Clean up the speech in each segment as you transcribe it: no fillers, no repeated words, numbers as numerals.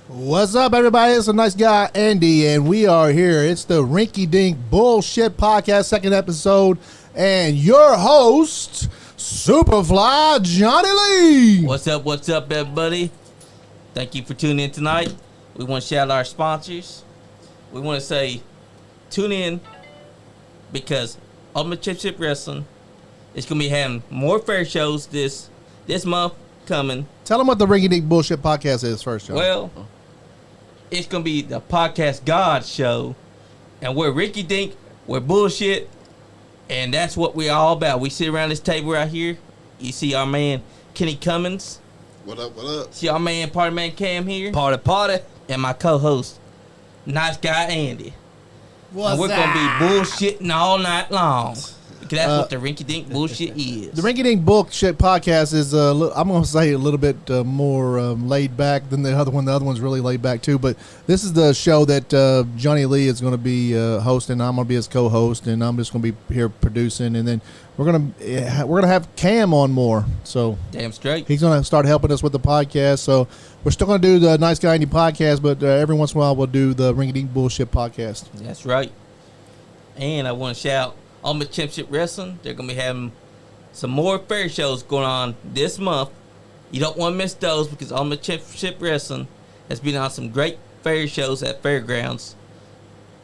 What's up, everybody? It's a nice guy, Andy, and we are here. It's the Rinky Dink Bullshit Podcast, second episode, and your host, Superfly Johnny Lee. What's up, everybody? Thank you for tuning in tonight. We want to shout out our sponsors. We want to say, tune in because Ultimate Championship Wrestling is going to be having more fair shows this month coming. Tell them what the Rinky Dink Bullshit Podcast is first, John. Well, it's going to be the Podcast God show, and we're Rinky Dink, we're bullshit, and that's what we're all about. We sit around this table right here. You see our man, Kenny Cummings. What up? See our man, Party Man Cam here. Party. And my co-host, nice guy Andy. What's and we're going to be bullshitting all night long. Because that's what the Rinky Dink bullshit is. The Rinky Dink Bullshit Podcast is, I'm going to say, a little bit more laid back than the other one. The other one's really laid back, too. But this is the show that Johnny Lee is going to be hosting. I'm going to be his co-host, and I'm just going to be here producing. And then we're going to have Cam on more. So damn straight. He's going to start helping us with the podcast. So we're still going to do the Nice Guy Andy podcast, but every once in a while we'll do the Rinky Dink Bullshit Podcast. That's right. And I want to shout Ultimate Championship Wrestling. They're going to be having some more fair shows going on this month. You don't want to miss those because Ultimate Championship Wrestling has been on some great fair shows at fairgrounds.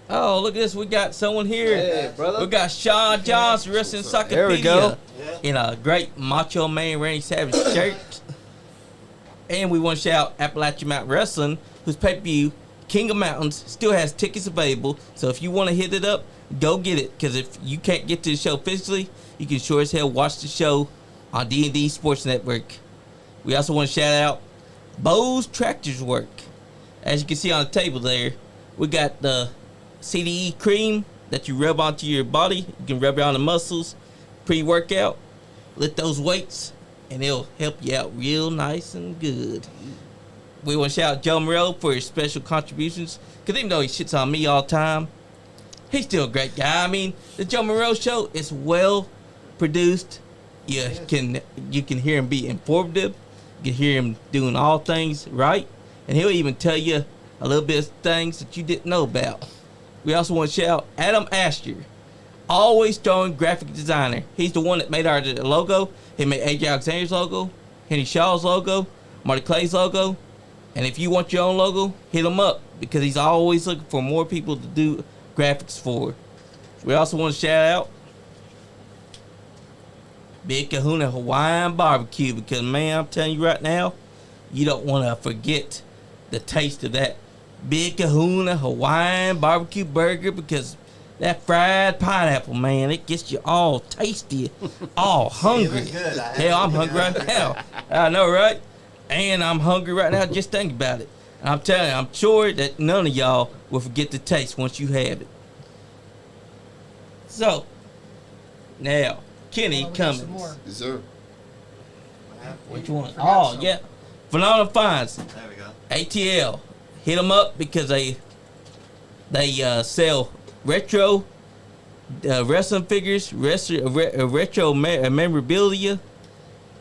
Oh, look at this. We got someone here. Hey, brother. We got Sean Johnson, Wrestling Encyclopedia. There we go. In a great Macho Man Randy Savage shirt. And we want to shout Appalachian Mountain Wrestling, whose pay-per-view, King of Mountains, still has tickets available. So if you want to hit it up, go get it. Because if you can't get to the show physically, you can sure as hell watch the show on D&D Sports Network. We also want to shout out Bo's Tractors Work. As you can see on the table there, we got the CDE cream that you rub onto your body. You can rub it on the muscles pre-workout. Lift those weights, and it'll help you out real nice and good. We want to shout out Joe Morello for his special contributions. Because even though he shits on me all the time, he's still a great guy. I mean, the Joe Morello show is well produced. You can hear him be informative. You can hear him doing all things right. And he'll even tell you a little bit of things that you didn't know about. We also want to shout out Adam Astor, always throwing graphic designer. He's the one that made our logo. He made AJ Alexander's logo, Henry Shaw's logo, Marty Clay's logo. And if you want your own logo, hit him up because he's always looking for more people to do graphics for. We also want to shout out Big Kahuna Hawaiian Barbecue because, man, I'm telling you right now, you don't want to forget the taste of that Big Kahuna Hawaiian Barbecue burger because that fried pineapple, man, it gets you all tasty, all hungry. Hell, I'm hungry right now. I know, right? And I'm hungry right now just thinking about it. And I'm telling you, I'm sure that none of y'all will forget the taste once you have it. So, now, Kenny Cummings. Yes, sir. Which one? Oh, yeah. Phenomenal Finds. There we go. ATL. Hit them up because they sell retro wrestling figures, retro memorabilia,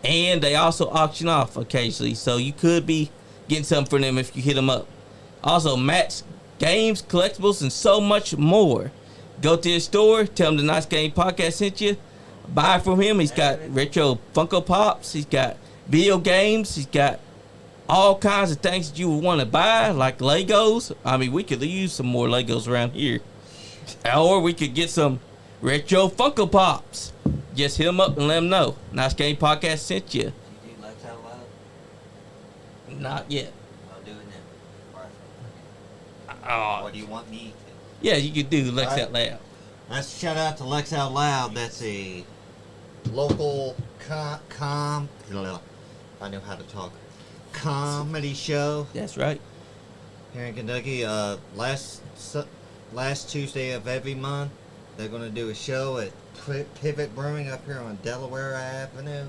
and they also auction off occasionally. So you could be getting something for them if you hit them up. Also, match, games, collectibles, and so much more. Go to his store, tell him the Nice Game Podcast sent you. Buy from him. He's got retro Funko Pops. He's got video games. He's got all kinds of things that you would want to buy, like Legos. I mean, we could use some more Legos around here. Or we could get some retro Funko Pops. Just hit him up and let him know. Nice Game Podcast sent you. You do Lex Out Loud? Not yet. I'll do it now. Oh, Or do you want me to? yeah, you could do Lex All right. Out Loud. Let's shout out to Lex Out Loud. That's a local I know how to talk. Comedy show That's right. here in Kentucky. Last Tuesday of every month, they're going to do a show at Pivot Brewing up here on Delaware Avenue.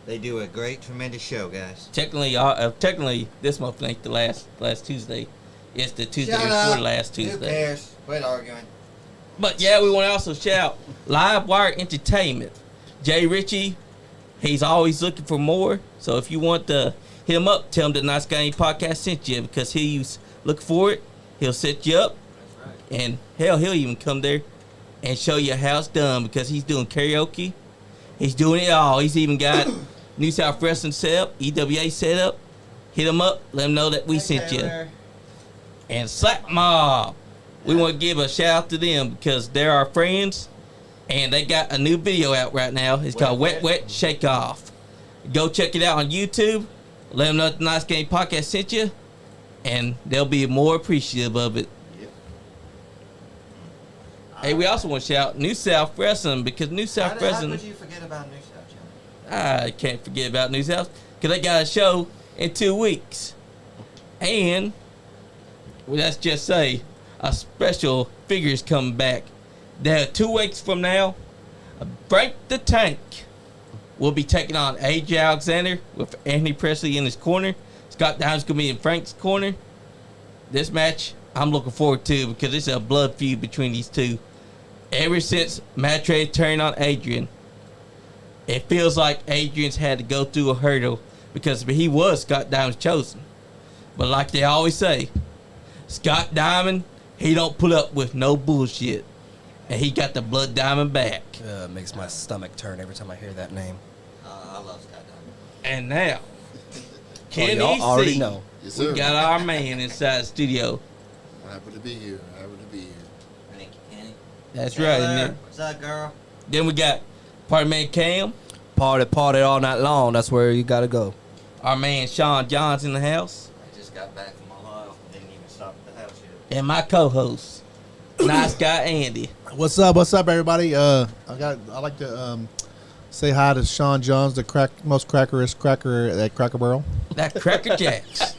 They do a great, tremendous show, guys. Technically, this month ain't the last Tuesday. It's the Tuesday Shut before up. last Tuesday. Who cares? Quit arguing. But yeah, we want to also shout Live Wire Entertainment. Jay Ritchie, he's always looking for more. So if you want to hit him up. Tell him the Nice Guy Podcast sent you because he's looking for it. He'll set you up. That's right. And hell, he'll even come there and show you how it's done because he's doing karaoke. He's doing it all. He's even got New South Wrestling set up, EWA set up. Hit him up. Let him know that we sent you. And Slap Mob. We want to give a shout out to them because they're our friends. And they got a new video out right now. It's called Wet Wet Shake Off. Go check it out on YouTube. Let them know that the Nice Game Podcast sent you. And they'll be more appreciative of it. Yep. Hey, we also want to shout New South Wrestling because New South How Wrestling. could you forget about New South, John? I can't forget about New South because they got a show in 2 weeks. And let's just say a special figure's coming back. There 2 weeks from now, Break the Tank will be taking on AJ Alexander with Anthony Presley in his corner. Scott Diamond's going to be in Frank's corner. This match I'm looking forward to because it's a blood feud between these two. Ever since Matt Trey turned on Adrian, it feels like Adrian's had to go through a hurdle because he was Scott Diamond's chosen. But like they always say, Scott Diamond, he don't put up with no bullshit. And he got the Blood Diamond back. Makes my stomach turn every time I hear that name. I love Scott Diamond. And now, Kenny y'all already C, know. Yes, we sir. got our man inside the studio. Happy to be here. Happy to be here. Thank you, Kenny. That's right. And then, What's up, girl? then we got Party Man Cam, Party all night long. That's where you gotta go. our man Sean Johns in the house, I just got back from Ohio. Didn't even stop at the house yet. and my co-host, Nice Guy Andy. What's up? What's up, everybody? I like to say hi to Sean Johns, the most crackerest cracker at Cracker Barrel. That Cracker Jacks.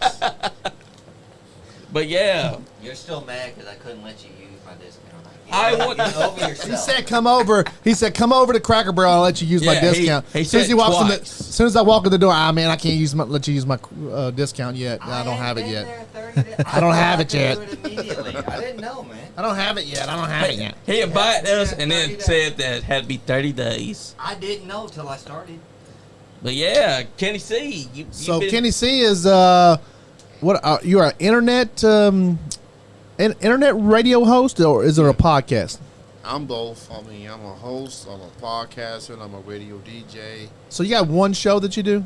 But yeah, You're still mad because I couldn't let you use my discount. I want- Get over yourself. He said, "Come over." He said, "Come over to Cracker Barrel. I'll let you use my Yeah, discount." he as soon as said he walks in twice. as soon as I walk in the door, man, I can't let you use my discount yet. I don't have it yet. I don't have it yet. Immediately. I didn't know, man. I don't have it yet. I don't have it yet. he invited us and then said that it had to be 30 days. I didn't know till I started. But yeah, Kenny C. You So been, Kenny C is what? You're an internet internet radio host, or is it a podcast? I'm both. I mean, I'm a host, I'm a podcaster, and I'm a radio DJ. So you got one show that you do?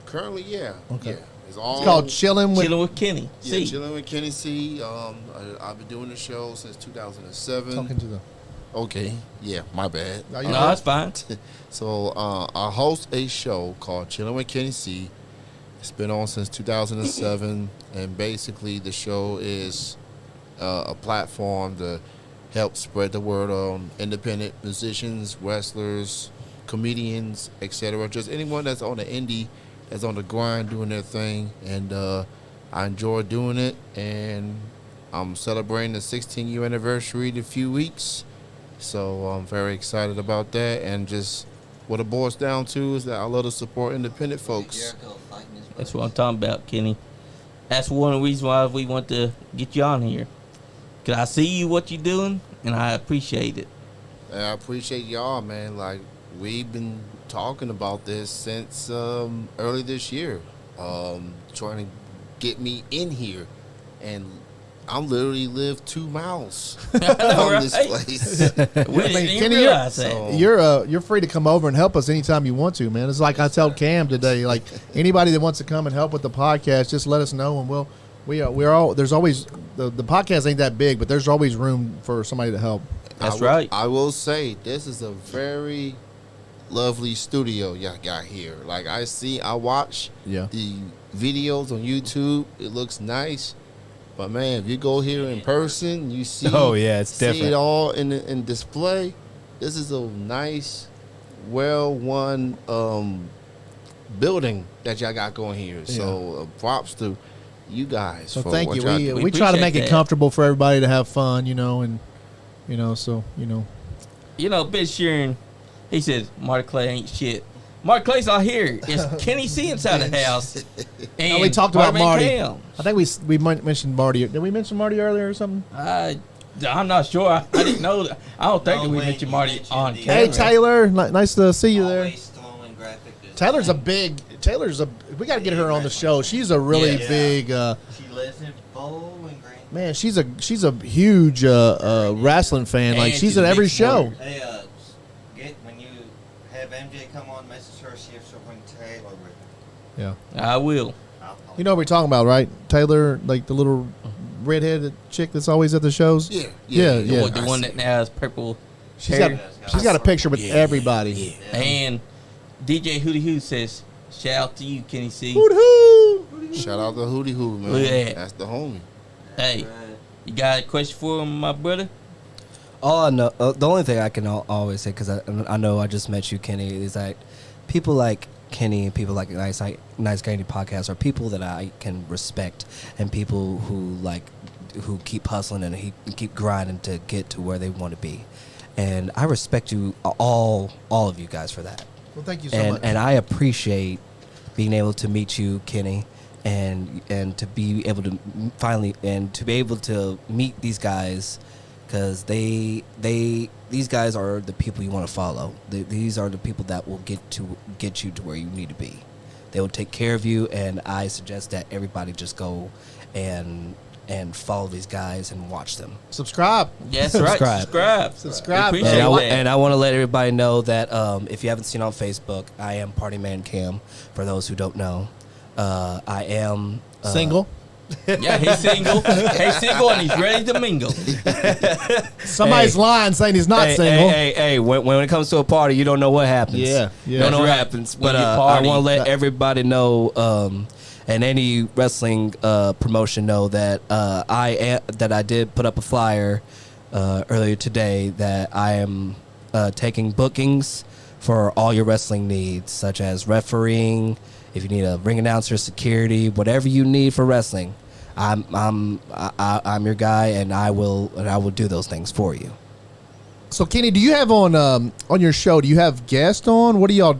Currently, yeah. Okay. Yeah. It's all It's called Chillin' with. Chilling with Kenny Yeah, C. Chilling with Kenny C. I've been doing the show since 2007. Talking to the. Okay. Yeah, my bad. Are you No, good? that's fine. So I host a show called Chilling with Kenny C. It's been on since 2007, and basically the show is a platform to help spread the word on independent musicians, wrestlers, comedians, etc. Just anyone that's on the indie, that's on the grind doing their thing, and I enjoy doing it. And I'm celebrating the 16-year anniversary in a few weeks, so I'm very excited about that. And just what it boils down to is that I love to support independent folks. Jericho fighting his That's brother. what I'm talking about, Kenny. That's one of the reasons why we want to get you on here. Because I see you, what you're doing, and I appreciate it. And I appreciate y'all, man. Like, we've been talking about this since early this year, trying to get me in here, and I'm literally live 2 miles from this right? place. We didn't mean, even Kenny, realize that. So- You're free to come over and help us anytime you want to, man. It's like I told Cam today, like anybody that wants to come and help with the podcast, just let us know, and we're all there's always the podcast ain't that big, but there's always room for somebody to help. That's I will- right. I will say this is a very lovely studio y'all got here. Like I watch Yeah. the videos on YouTube. It looks nice, but man, if you go here in person, you see. Oh, yeah, it's see different. it all in display. This is a nice, well-run building that y'all got going here. So props to you guys. So for thank what you. y'all We do. we try to appreciate make it that. comfortable for everybody to have fun, and so. You know, Big Sheeran, he said Marty Clay ain't shit. Marty Clay's not here. It's Kenny C inside the house. And No, we talked about Marty. Cam. I think we mentioned Marty. Did we mention Marty earlier or something? I'm not sure. I didn't know. I don't think that we wait, mentioned you Marty mentioned on the- camera. Hey Taylor, nice to see you there. Always throwing graphic design. Taylor's a big Taylor's we got to get her on the show. She's a really Yeah. big She lives in Bowling Green. man. She's a huge wrestling fan. Like And she's she's at a every big show. supporter. Hey, when you have MJ come on, message her, see if she'll bring Taylor with her. Yeah. I will. You know what we're talking about, right? Taylor, like the little redheaded chick that's always at the shows. Yeah, Yeah. The one that now has purple She's hair. got a picture with everybody. Yeah. And DJ Hootie Hoo says, shout out to you, Kenny C. Hoo-hoo. Shout out to Hootie Hoo, man. Look at that. That's the homie. Hey, you got a question for him, my brother? All I know, the only thing I can always say, because I know I just met you, Kenny, is that people like Kenny and people like Nice Candy Podcast are people that I can respect, and people who keep hustling and keep grinding to get to where they want to be. And I respect you, all of you guys, for that. Well, thank you so much. And I appreciate being able to meet you, Kenny, and to be able to finally meet these guys, because these guys are the people you want to follow. These are the people that will get you to where you need to be. They will take care of you, and I suggest that everybody just go and follow these guys and watch them. Subscribe. Yes, right. Subscribe. Subscribe. We And appreciate I, that. and I want to let everybody know that if you haven't seen on Facebook, I am Party Man Cam. For those who don't know, I am Single. Yeah, he's single. He's single and he's ready to mingle. Somebody's lying saying he's not single. Hey, when it comes to a party, you don't know what happens. Yeah. You don't know what That's right. happens. When But you I party. want to let everybody know, and any wrestling promotion know that I did put up a flyer earlier today that I am taking bookings for all your wrestling needs, such as refereeing. If you need a ring announcer, security, whatever you need for wrestling, I'm your guy, and I will do those things for you. So Kenny, do you have on your show? Do you have guests on? What do y'all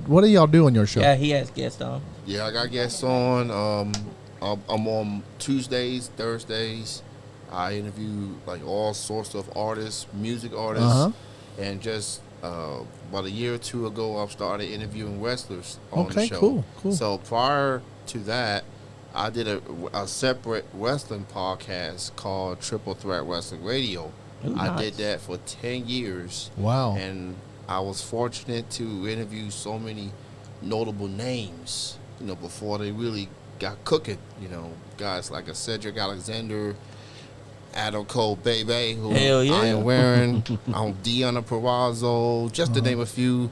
do on your show? Yeah, he has guests on. Yeah, I got guests on. I'm on Tuesdays, Thursdays. I interview like all sorts of artists, music artists, Uh-huh. and just about a year or two ago, I've started interviewing wrestlers on Okay, the show. cool. So prior to that, I did a separate wrestling podcast called Triple Threat Wrestling Radio. Ooh, I nice. did that for 10 years. Wow. And I was fortunate to interview so many notable names, before they really got cooking. Guys like a Cedric Alexander, Adam Cole Bebe, who Hell yeah. I am wearing, Deanna Purrazzo, just to name a few.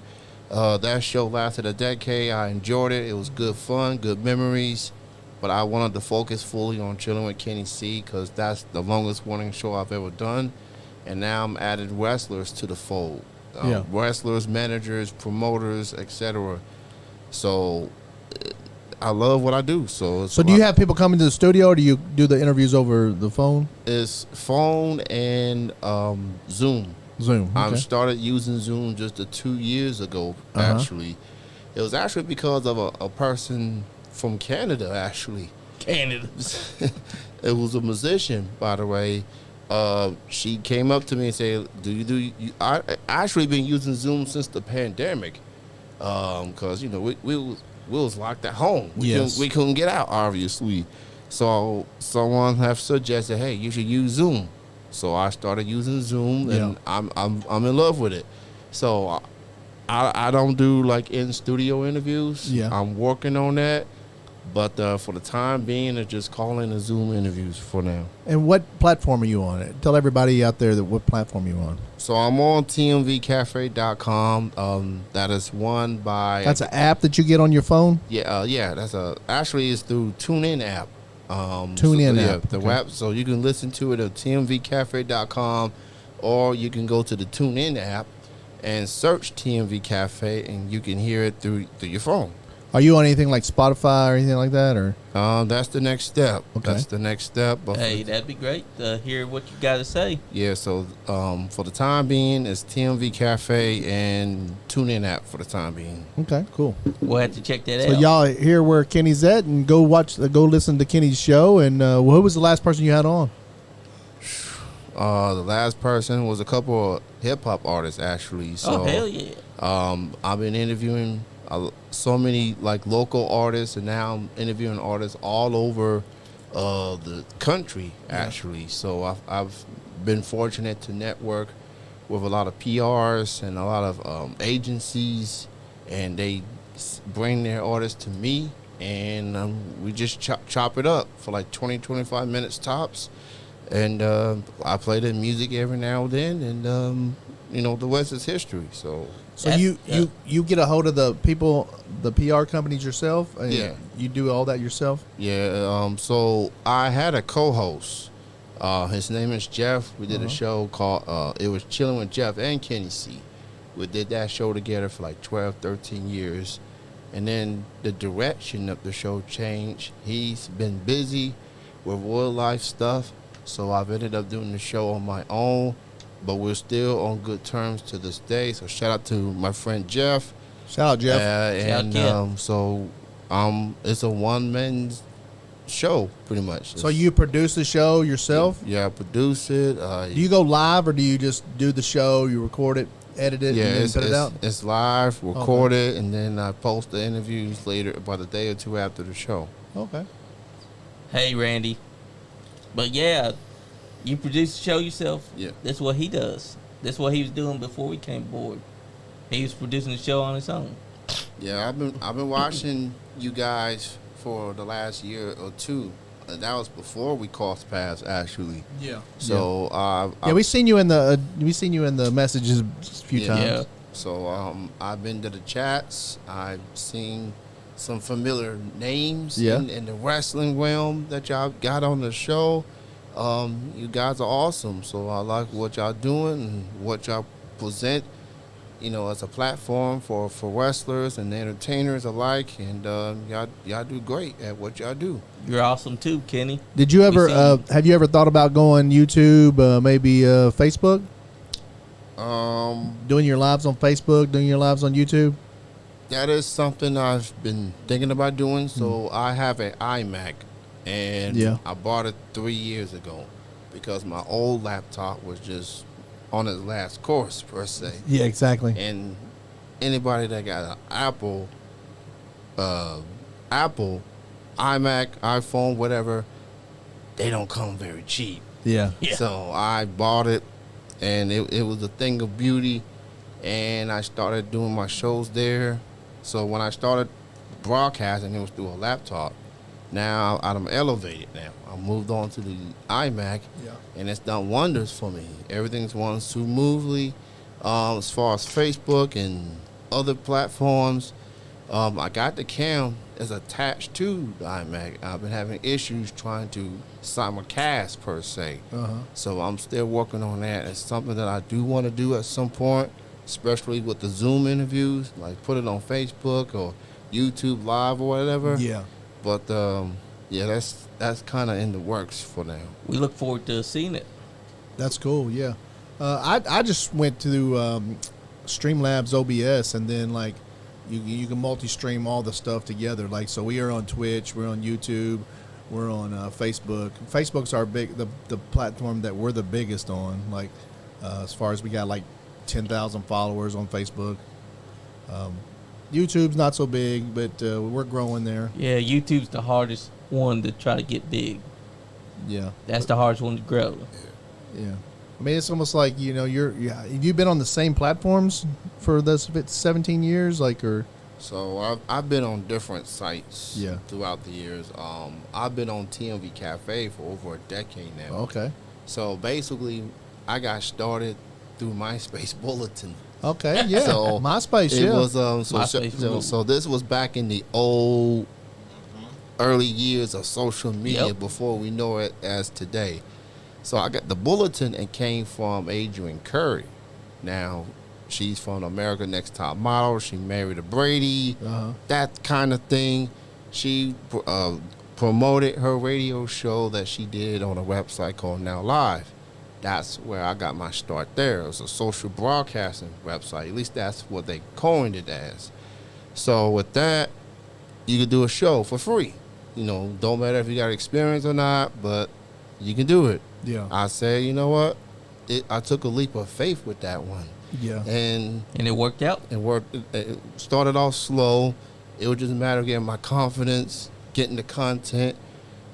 That show lasted a decade. I enjoyed it. It was good fun, good memories. But I wanted to focus fully on Chilling with Kenny C, because that's the longest running show I've ever done. And now I'm adding wrestlers to the fold. Yeah. Wrestlers, managers, promoters, etc. So I love what I do. So do you have people come into the studio, or do you do the interviews over the phone? It's phone and Zoom. Zoom. I Okay. started using Zoom just 2 years ago, Uh-huh. actually. It was actually because of a person from Canada, actually. Canada. It was a musician, by the way. She came up to me and said, I actually been using Zoom since the pandemic, because we was locked at home. We couldn't get out, obviously. So someone have suggested, hey, you should use Zoom. So I started using Zoom, and I'm in love with it. So I don't do like in studio interviews. Yeah. I'm working on that. But for the time being, it's just calling the Zoom interviews for now. And what platform are you on? Tell everybody out there what platform you're on. So I'm on tmvcafe.com. That is one by... That's an app that you get on your phone? Yeah. Actually, it's through TuneIn app. TuneIn app. The Okay. app. So you can listen to it at tmvcafe.com, or you can go to the TuneIn app and search TMV Cafe, and you can hear it through your phone. Are you on anything like Spotify or anything like that, or? That's the next step. Okay. That's the next step. But Hey, that'd be great to hear what you got to say. yeah, so for the time being, it's TMV Cafe and TuneIn app for the time being. Okay, cool. We'll have to check that So out. y'all hear where Kenny's at, and go listen to Kenny's show. And who was the last person you had on? The last person was a couple of hip hop artists, actually. So Oh, hell yeah. I've been interviewing so many like local artists, and now I'm interviewing artists all over the country actually. So I've been fortunate to network with a lot of PRs and a lot of agencies, and they bring their artists to me, and we just chop it up for like 20-25 minutes tops, and I play the music every now and then, and the West is history. So you get a hold of the people, the PR companies yourself? And yeah. You do all that yourself? Yeah. So I had a co-host. His name is Jeff. We did a show called, it was Chillin' with Jeff and Kenny C. We did that show together for like 12, 13 years. And then the direction of the show changed. He's been busy with real life stuff. So I've ended up doing the show on my own. But we're still on good terms to this day. So shout out to my friend Jeff. Shout out, Jeff. It's a one-man show, pretty much. So you produce the show yourself? Yeah, I produce it. Do you go live, or do you just do the show, you record it, edit it, and then put it out? It's live, record it, and then I post the interviews later, about a day or two after the show. Okay. Hey, Randy. But yeah, you produce the show yourself? Yeah. That's what he does. That's what he was doing before we came aboard. He was producing the show on his own. Yeah, I've been watching you guys for the last year or two. That was before we crossed paths, actually. Yeah. So we seen you in the messages a few times. Yeah. So I've been to the chats. I've seen some familiar names Yeah. in the wrestling realm that y'all got on the show. You guys are awesome. So I like what y'all doing and what y'all present, as a platform for wrestlers and entertainers alike. And y'all do great at what y'all do. You're awesome too, Kenny. Did you ever have you ever thought about going YouTube, maybe Facebook? Doing your lives on Facebook, doing your lives on YouTube? That is something I've been thinking about doing. So I have an iMac, and I bought it 3 years ago because my old laptop was just on its last course, per se. Yeah, exactly. And anybody that got an Apple, iMac, iPhone, whatever, they don't come very cheap. Yeah. So I bought it, and it was a thing of beauty, and I started doing my shows there. So when I started broadcasting, it was through a laptop. Now I'm elevated now. I moved on to the iMac, and it's done wonders for me. Everything's running smoothly. As far as Facebook and other platforms, I got the cam is attached to the iMac. I've been having issues trying to simulcast, per se. So I'm still working on that. It's something that I do want to do at some point, especially with the Zoom interviews, like put it on Facebook or YouTube Live or whatever. Yeah. But that's kind of in the works for now. We look forward to seeing it. That's cool. Yeah. I just went to Streamlabs OBS, and then like you can multi-stream all the stuff together. Like, so we are on Twitch, we're on YouTube, we're on Facebook. Facebook's our the platform that we're the biggest on. Like, as far as we got like 10,000 followers on Facebook. YouTube's not so big, but we're growing there. Yeah, YouTube's the hardest one to try to get big. Yeah. That's the hardest one to grow. Yeah. I mean, it's almost like, have you been on the same platforms for this 17 years? So I've been on different sites throughout the years. I've been on TMV Cafe for over a decade now. Okay. So basically, I got started through MySpace Bulletin. Okay, yeah. So MySpace, it was MySpace so this was back in the old early years of social media before we know it as today. So I got the Bulletin, and came from Adrian Curry. Now she's from America Next Top Model. She married a Brady, that kind of thing. She promoted her radio show that she did on a website called Now Live. That's where I got my start there. It was a social broadcasting website. At least that's what they coined it as. So with that, you could do a show for free. Don't matter if you got experience or not, but you can do it. Yeah. I said, you know what? I took a leap of faith with that one. Yeah. And it worked out. It started off slow. It was just a matter of getting my confidence, getting the content,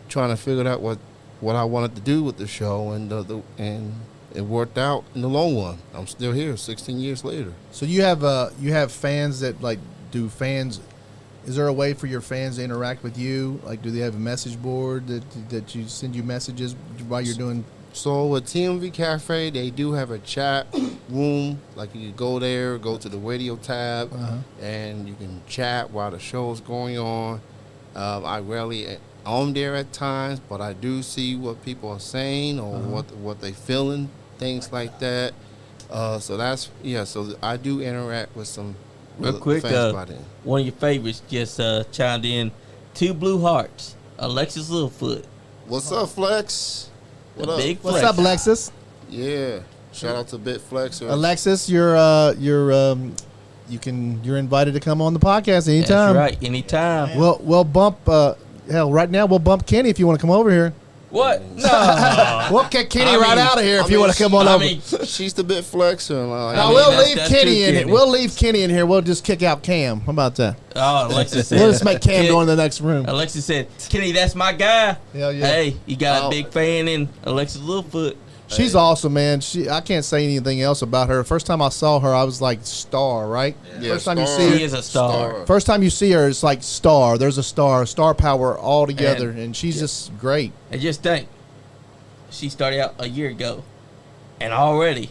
trying to figure out what I wanted to do with the show, and it worked out in the long run. I'm still here 16 years later. So you have fans that like, do fans? Is there a way for your fans to interact with you? Like, do they have a message board that you send you messages while you're doing? So at TMV Cafe, they do have a chat room. Like, you can go there, go to the radio tab, and you can chat while the show is going on. I rarely am there at times, but I do see what people are saying or what they feeling, things like that. So that's So I do interact with some Real quick, fans by then. one of your favorites just chimed in. 2 Blue Hearts, Alexis Littlefoot. What's up, Flex? The big What's Flex. up, Alexis? Yeah. Shout out to Bit Flex. Alexis, you're invited to come on the podcast anytime. That's right, anytime. We'll bump. Hell, right now we'll bump Kenny if you want to come over here. What? No. We'll kick Kenny I right mean- out of here if I you mean, want to come on I over. mean, She's the Bit Flexer. Like, No, I mean, we'll that's- leave that's Kenny true, in here. Kenny. We'll leave Kenny in here. We'll just kick out Cam. How about that? Oh, Alexis said. We'll just make Cam go in the next room. Alexis said, Kenny, that's my guy. Hell yeah. Hey, you got Oh. a big fan in Alexis Littlefoot. She's awesome, man. I can't say anything else about her. First time I saw her, I was like, star, right? Yeah, First time you star. see her, She is a star. first time you see her, it's like star. There's a star power all together, and she's just great. And just think, she started out a year ago, and already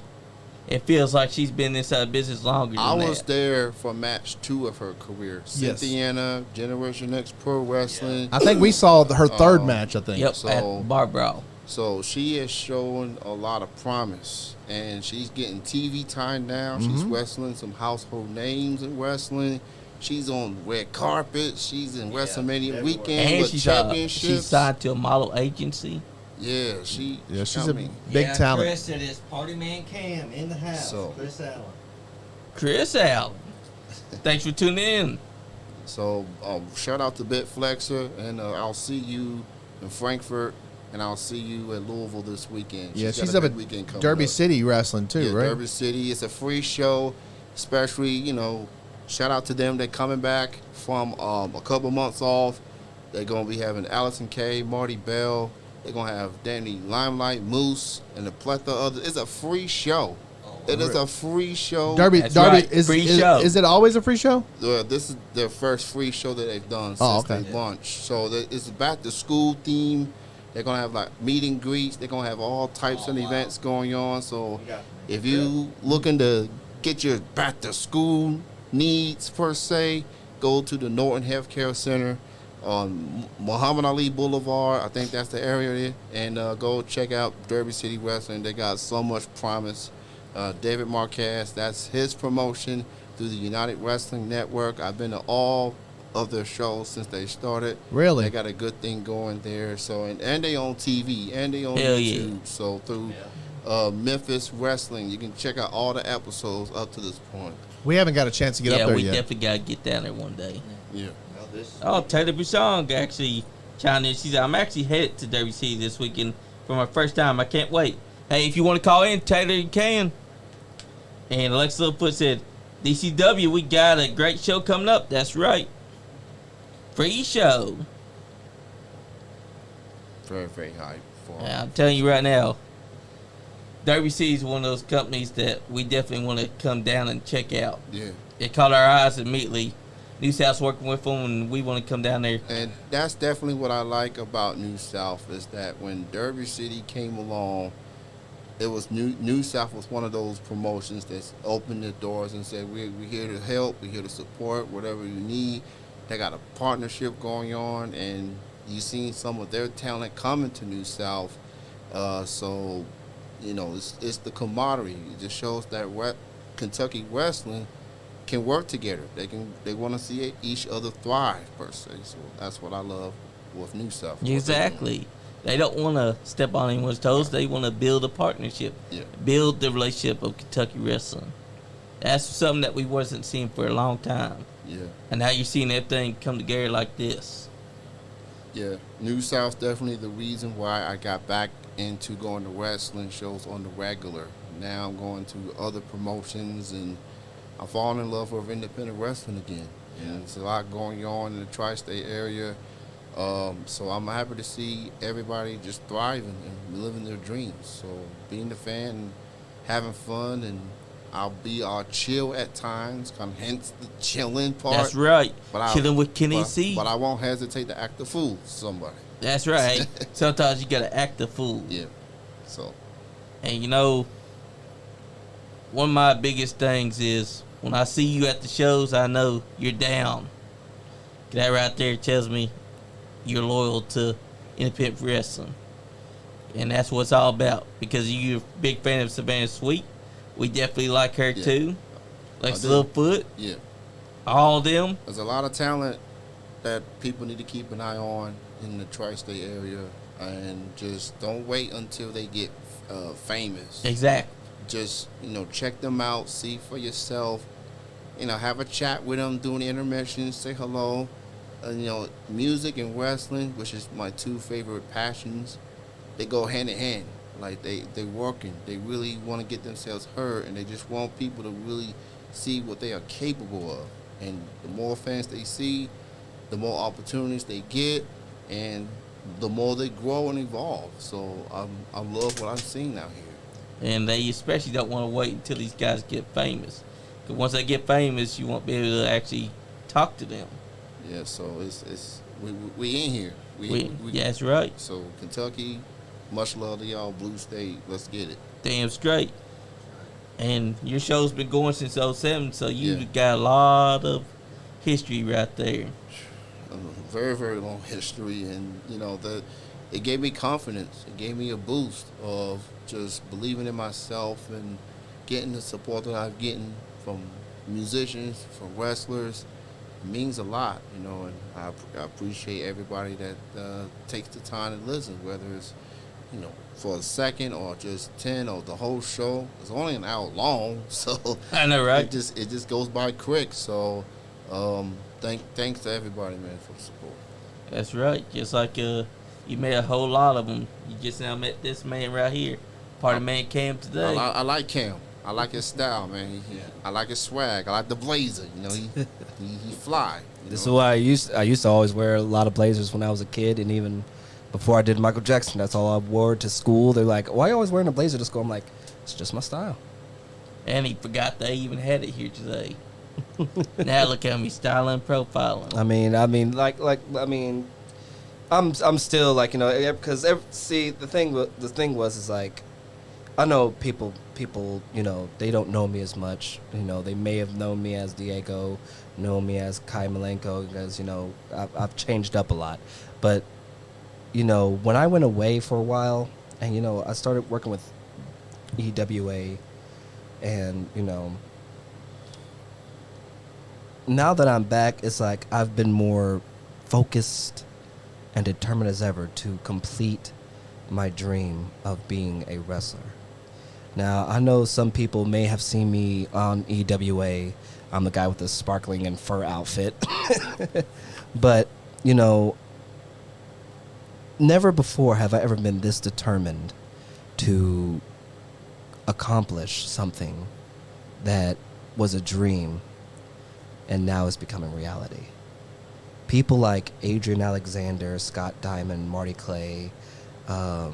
it feels like she's been inside business longer than I was that. there for match 2 of her career. Yes. Cynthiana, Generation X Pro Wrestling. I think we saw her third match. I think. Yep, So- at Barbara. So she is showing a lot of promise, and she's getting TV time now. She's wrestling some household names in wrestling. She's on red carpet. She's in WrestleMania weekend And with she's championships. signed to a model agency. Yeah, she's she's a big yeah, talent. Chris, it is Party Man Cam in the house. So- Chris Allen. Chris Allen. Thanks for tuning in. So shout out to Bit Flexer, and I'll see you in Frankfurt, and I'll see you at Louisville this weekend. Yeah, got she's a up big at weekend coming Derby up. City Wrestling too, Yeah, right? Derby City. It's a free show, especially, shout out to them. They're coming back from a couple months off. They're going to be having Allison Kay, Marty Bell. They're going to have Danny Limelight, Moose, and a plethora of others. It's a free show. It is a free show. Derby That's right. is Free show. Is it always a free show? This is their first free show that they've done since Oh, okay. they launched. So it's back to school theme. They're going to have like meet and greets. They're going to have all types of events going on. So if you looking to get your back to school needs per se, go to the Norton Healthcare Center on Muhammad Ali Boulevard. I think that's the area there. And go check out Derby City Wrestling. They got so much promise. David Marquez, that's his promotion through the United Wrestling Network. I've been to all of their shows since they started. Really? They got a good thing going there. So and they on TV and they on Hell YouTube. yeah. So through Memphis Wrestling, you can check out all the episodes up to this point. We haven't got a chance to get Yeah, up there we yet. definitely got to get down there one day. Yeah. Well, this Oh, Taylor Bouchon actually chimed in. She said, I'm actually headed to Derby City this weekend for my first time. I can't wait. Hey, if you want to call in, Taylor, you can. And Alexa Littlefoot said, DCW, we got a great show coming up. That's right. Free show. Very, very high. For Yeah, I'm telling you right now, Derby City is one of those companies that we definitely want to come down and check out. Yeah. It caught our eyes immediately. New South's working with them, and we want to come down there. And that's definitely what I like about New South is that when Derby City came along, it was New South was one of those promotions that's opened the doors and said we're here to help, we're here to support whatever you need. They got a partnership going on, and you've seen some of their talent coming to New South. So, it's the camaraderie. It just shows that Kentucky wrestling can work together. They want to see each other thrive per se. So that's what I love with New South. Exactly. They don't want to step on anyone's toes. They want to build a partnership, Yeah. build the relationship of Kentucky wrestling. That's something that we wasn't seeing for a long time. Yeah. And now you're seeing everything come together like this. Yeah. New South's definitely the reason why I got back into going to wrestling shows on the regular. now I'm going to other promotions, and I'm falling in love with independent wrestling again. And there's a lot going on in the tri-state area. So I'm happy to see everybody just thriving and living their dreams. So being a fan and having fun, and I'll chill at times, kind of hence the chilling part. That's right. But Chilling with Kenny C. But I won't hesitate to act a fool to somebody. That's right. Sometimes you gotta act the fool. Yeah. So. And you know, one of my biggest things is when I see you at the shows, I know you're down. That right there tells me you're loyal to independent wrestling. And that's what it's all about. Because you're a big fan of Savannah Sweet. We definitely like her too. Lex Littlefoot. Yeah. All of them. There's a lot of talent that people need to keep an eye on in the tri-state area. And just don't wait until they get famous. Exactly. Just, check them out, see for yourself. Have a chat with them during the intermission, say hello. Music and wrestling, which is my two favorite passions, they go hand in hand. Like they're working. They really want to get themselves heard, and they just want people to really see what they are capable of. And the more fans they see, the more opportunities they get, and the more they grow and evolve. So I love what I'm seeing out here. And they especially don't want to wait until these guys get famous. Because once they get famous, you won't be able to actually talk to them. Yeah, so it's we in here. We Yeah, that's right. So Kentucky, much love to y'all, Blue State. Let's get it. Damn straight. And your show's been going since 07, so you got a lot of history right there. A very, very long history, and it gave me confidence. It gave me a boost of just believing in myself and getting the support that I've gotten from musicians, from wrestlers. It means a lot, and I appreciate everybody that takes the time to listen, whether it's for a second or just 10 or the whole show. It's only an hour long, so I know, right? It just goes by quick. So thanks to everybody, man, for the support. That's right. Just like you met a whole lot of them. You just now met this man right here. Part of man Cam today. I like Cam. I like his style, man. I like his swag. I like the blazer. He fly. This is why I used to always wear a lot of blazers when I was a kid, and even before I did Michael Jackson, that's all I wore to school. They're like, "Why are you always wearing a blazer to school?" I'm like, "It's just my style." And he forgot they even had it here today. Now look at me styling, profiling. I mean, I'm still like, because the thing was like, I know people, they don't know me as much. They may have known me as Diego, know me as Kai Malenko, because, I've changed up a lot. But, when I went away for a while, and, I started working with EWA, and, now that I'm back, it's like I've been more focused and determined as ever to complete my dream of being a wrestler. Now, I know some people may have seen me on EWA. I'm the guy with the sparkling and fur outfit. But, never before have I ever been this determined to accomplish something that was a dream and now is becoming reality. People like Adrian Alexander, Scott Diamond, Marty Clay, all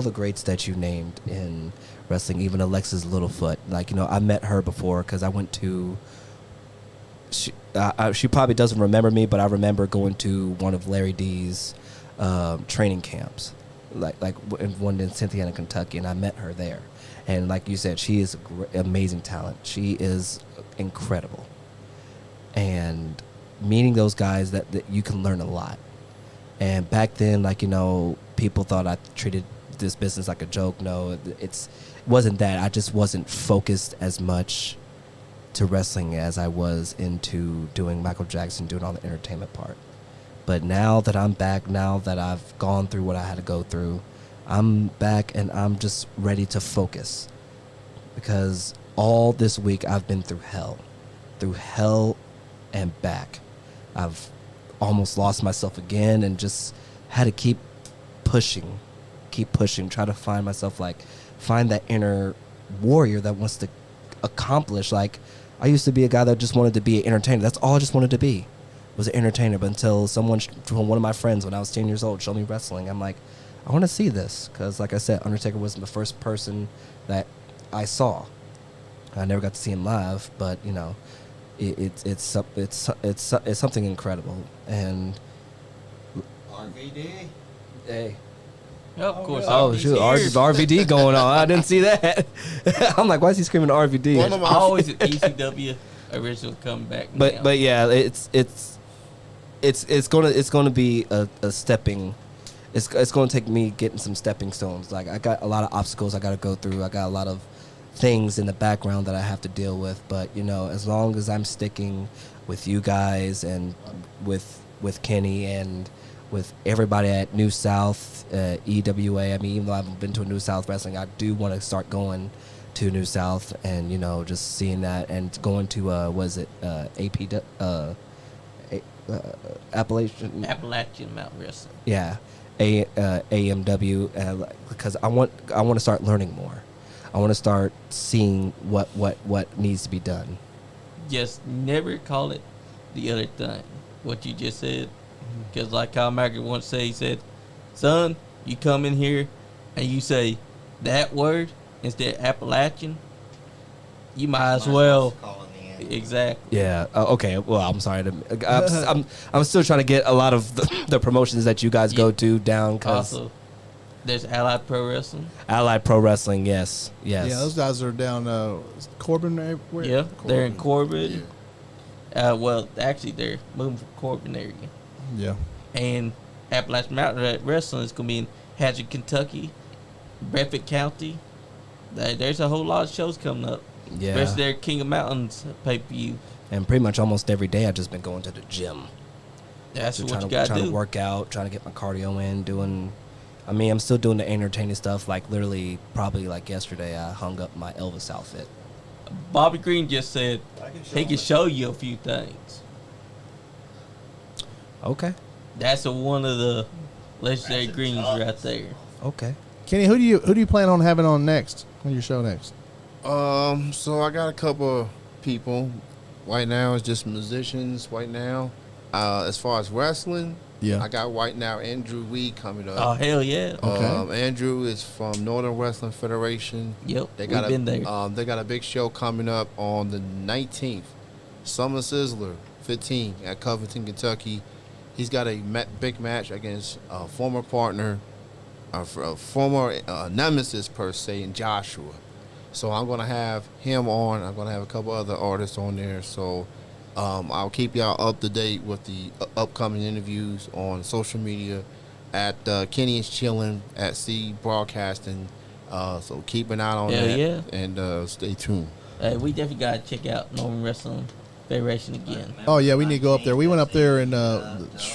the greats that you named in wrestling, even Alexis Littlefoot. I met her before because I went to... She probably doesn't remember me, but I remember going to one of Larry D's training camps, like one in Cynthiana, Kentucky, and I met her there. And like you said, she is amazing talent. She is incredible. And meeting those guys that you can learn a lot. And back then, people thought I treated this business like a joke. No, it wasn't that. I just wasn't focused as much to wrestling as I was into doing Michael Jackson, doing all the entertainment part. But now that I'm back, now that I've gone through what I had to go through, I'm back and I'm just ready to focus. Because all this week I've been through hell and back. I've almost lost myself again and just had to keep pushing, try to find myself, like, find that inner warrior that wants to accomplish. Like, I used to be a guy that just wanted to be an entertainer. That's all I just wanted to be, was an entertainer. But until someone, one of my friends when I was 10 years old, showed me wrestling, I'm like, I want to see this. Because like I said, Undertaker was the first person that I saw. I never got to see him live, but you know, it's something incredible. And RVD. hey, Of course. oh RVD's shoot, here. RVD going on. I didn't see that. I'm like, why is he screaming RVD? One of my- Always an ECW original comeback. now. But yeah, it's gonna be a stepping. It's gonna take me getting some stepping stones. Like, I got a lot of obstacles I got to go through. I got a lot of things in the background that I have to deal with. But you know, as long as I'm sticking with you guys and with Kenny and with everybody at New South EWA. I mean, even though I haven't been to a New South wrestling, I do want to start going to New South and, you know, just seeing that and going to Appalachian Mount Wrestling. yeah, AMW, because I want to start learning more. I want to start seeing what needs to be done. Just never call it the other thing. What you just said. Because like Kyle Macker once said, he said, son, you come in here and you say that word instead of Appalachian, you might as well. Exactly. Yeah. Okay. Well, I'm sorry. I'm still trying to get a lot of the promotions that you guys go to down. Cause Also, there's Allied Pro Wrestling. Allied Pro Wrestling. Yes. Yes. Yeah, those guys are down Corbin. Where? Yeah, they're in Corbin. Corbin. Well, actually, they're moving from Corbin area. Yeah. And Appalachian Mountain Wrestling is going to be in Hazard, Kentucky, Breathitt County. There's a whole lot of shows coming up. Yeah. Especially their King of Mountains pay-per-view. And pretty much almost every day I've just been going to the gym. That's So what you got to trying do. to work out, trying to get my cardio in, I'm still doing the entertaining stuff. Like, literally, probably like yesterday, I hung up my Elvis outfit. Bobby Green just said he can show you a few things. Okay. That's one of the legendary greens right there. Okay. Kenny, who do you plan on having on next on your show next? So I got a couple of people. Right now it's just musicians. Right now, as far as wrestling, Yeah. I got right now Andrew Weed coming Oh, up. hell yeah. Okay. Andrew is from Northern Wrestling Federation. Yep, They we've got been there. They got a big show coming up on the 19th. Summer Sizzler 15 at Covington, Kentucky. He's got a big match against a former partner, a former nemesis per se, in Joshua. So I'm gonna have him on. I'm gonna have a couple other artists on there. So I'll keep y'all up to date with the upcoming interviews on social media at Kenny is Chillin at C Broadcasting. So keep an eye on Hell that yeah. and stay tuned. Hey, we definitely got to check out Northern Wrestling Federation again. Oh yeah, we need to go up there. We went up there and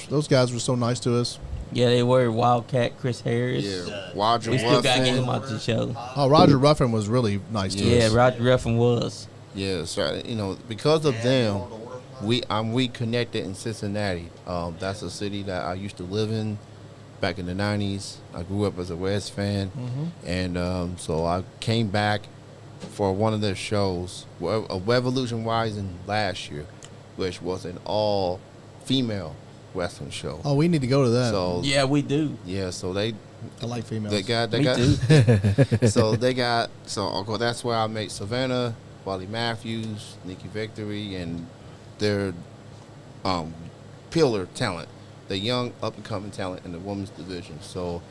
those guys were so nice to us. Yeah, they were Wildcat, Chris Harris. Yeah, Roger We still got to get Ruffin. him on the show. Oh, Roger Ruffin was really nice to Yeah, us. Roger Ruffin was. Yeah, so because of them, we connected in Cincinnati. That's a city that I used to live in back in the '90s. I grew up as a Reds fan, and so I came back for one of their shows, a Revolution Rising last year, which was an all-female wrestling show. Oh, we need to go to that. So Yeah, we do. yeah, so they I like females. they got Me too. so of course that's where I met Savannah, Wally Matthews, Nikki Victory, and their pillar talent, the young up and coming talent in the women's division. So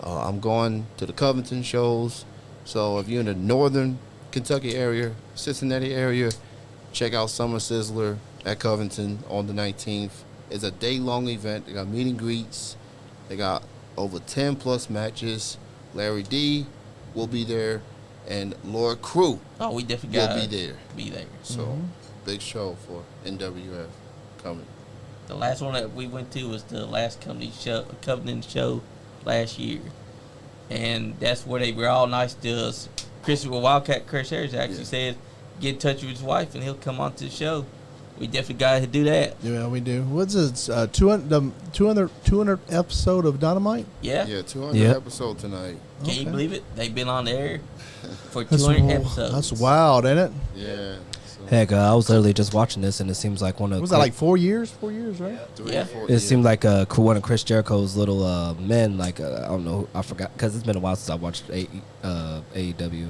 I'm going to the Covington shows. So if you're in the northern Kentucky area, Cincinnati area, check out Summer Sizzler at Covington on the 19th. It's a day-long event. They got meet and greets. They got over 10 plus matches. Larry D will be there, and Laura Crew Oh, we definitely got will to be there. be there. So big show for NWF coming. The last one that we went to was the last Covenant show last year. And that's where they were all nice to us. Wildcat Chris Harris actually said, get in touch with his wife and he'll come on to the show. We definitely got to do that. Yeah, we do. What's it? 200 episode of Dynamite? Yeah. Yeah, 200 Yep. episode tonight. Can you Okay. believe it? They've been on the air for That's, 200 episodes. that's wild, ain't it? Yeah. So Heck, I was literally just watching this, and it seems like one of Was that like 4 years? 4 years, right? 3 Yeah. or 4 it years. seemed like one of Chris Jericho's little men. Like I don't know, I forgot because it's been a while since I watched AEW.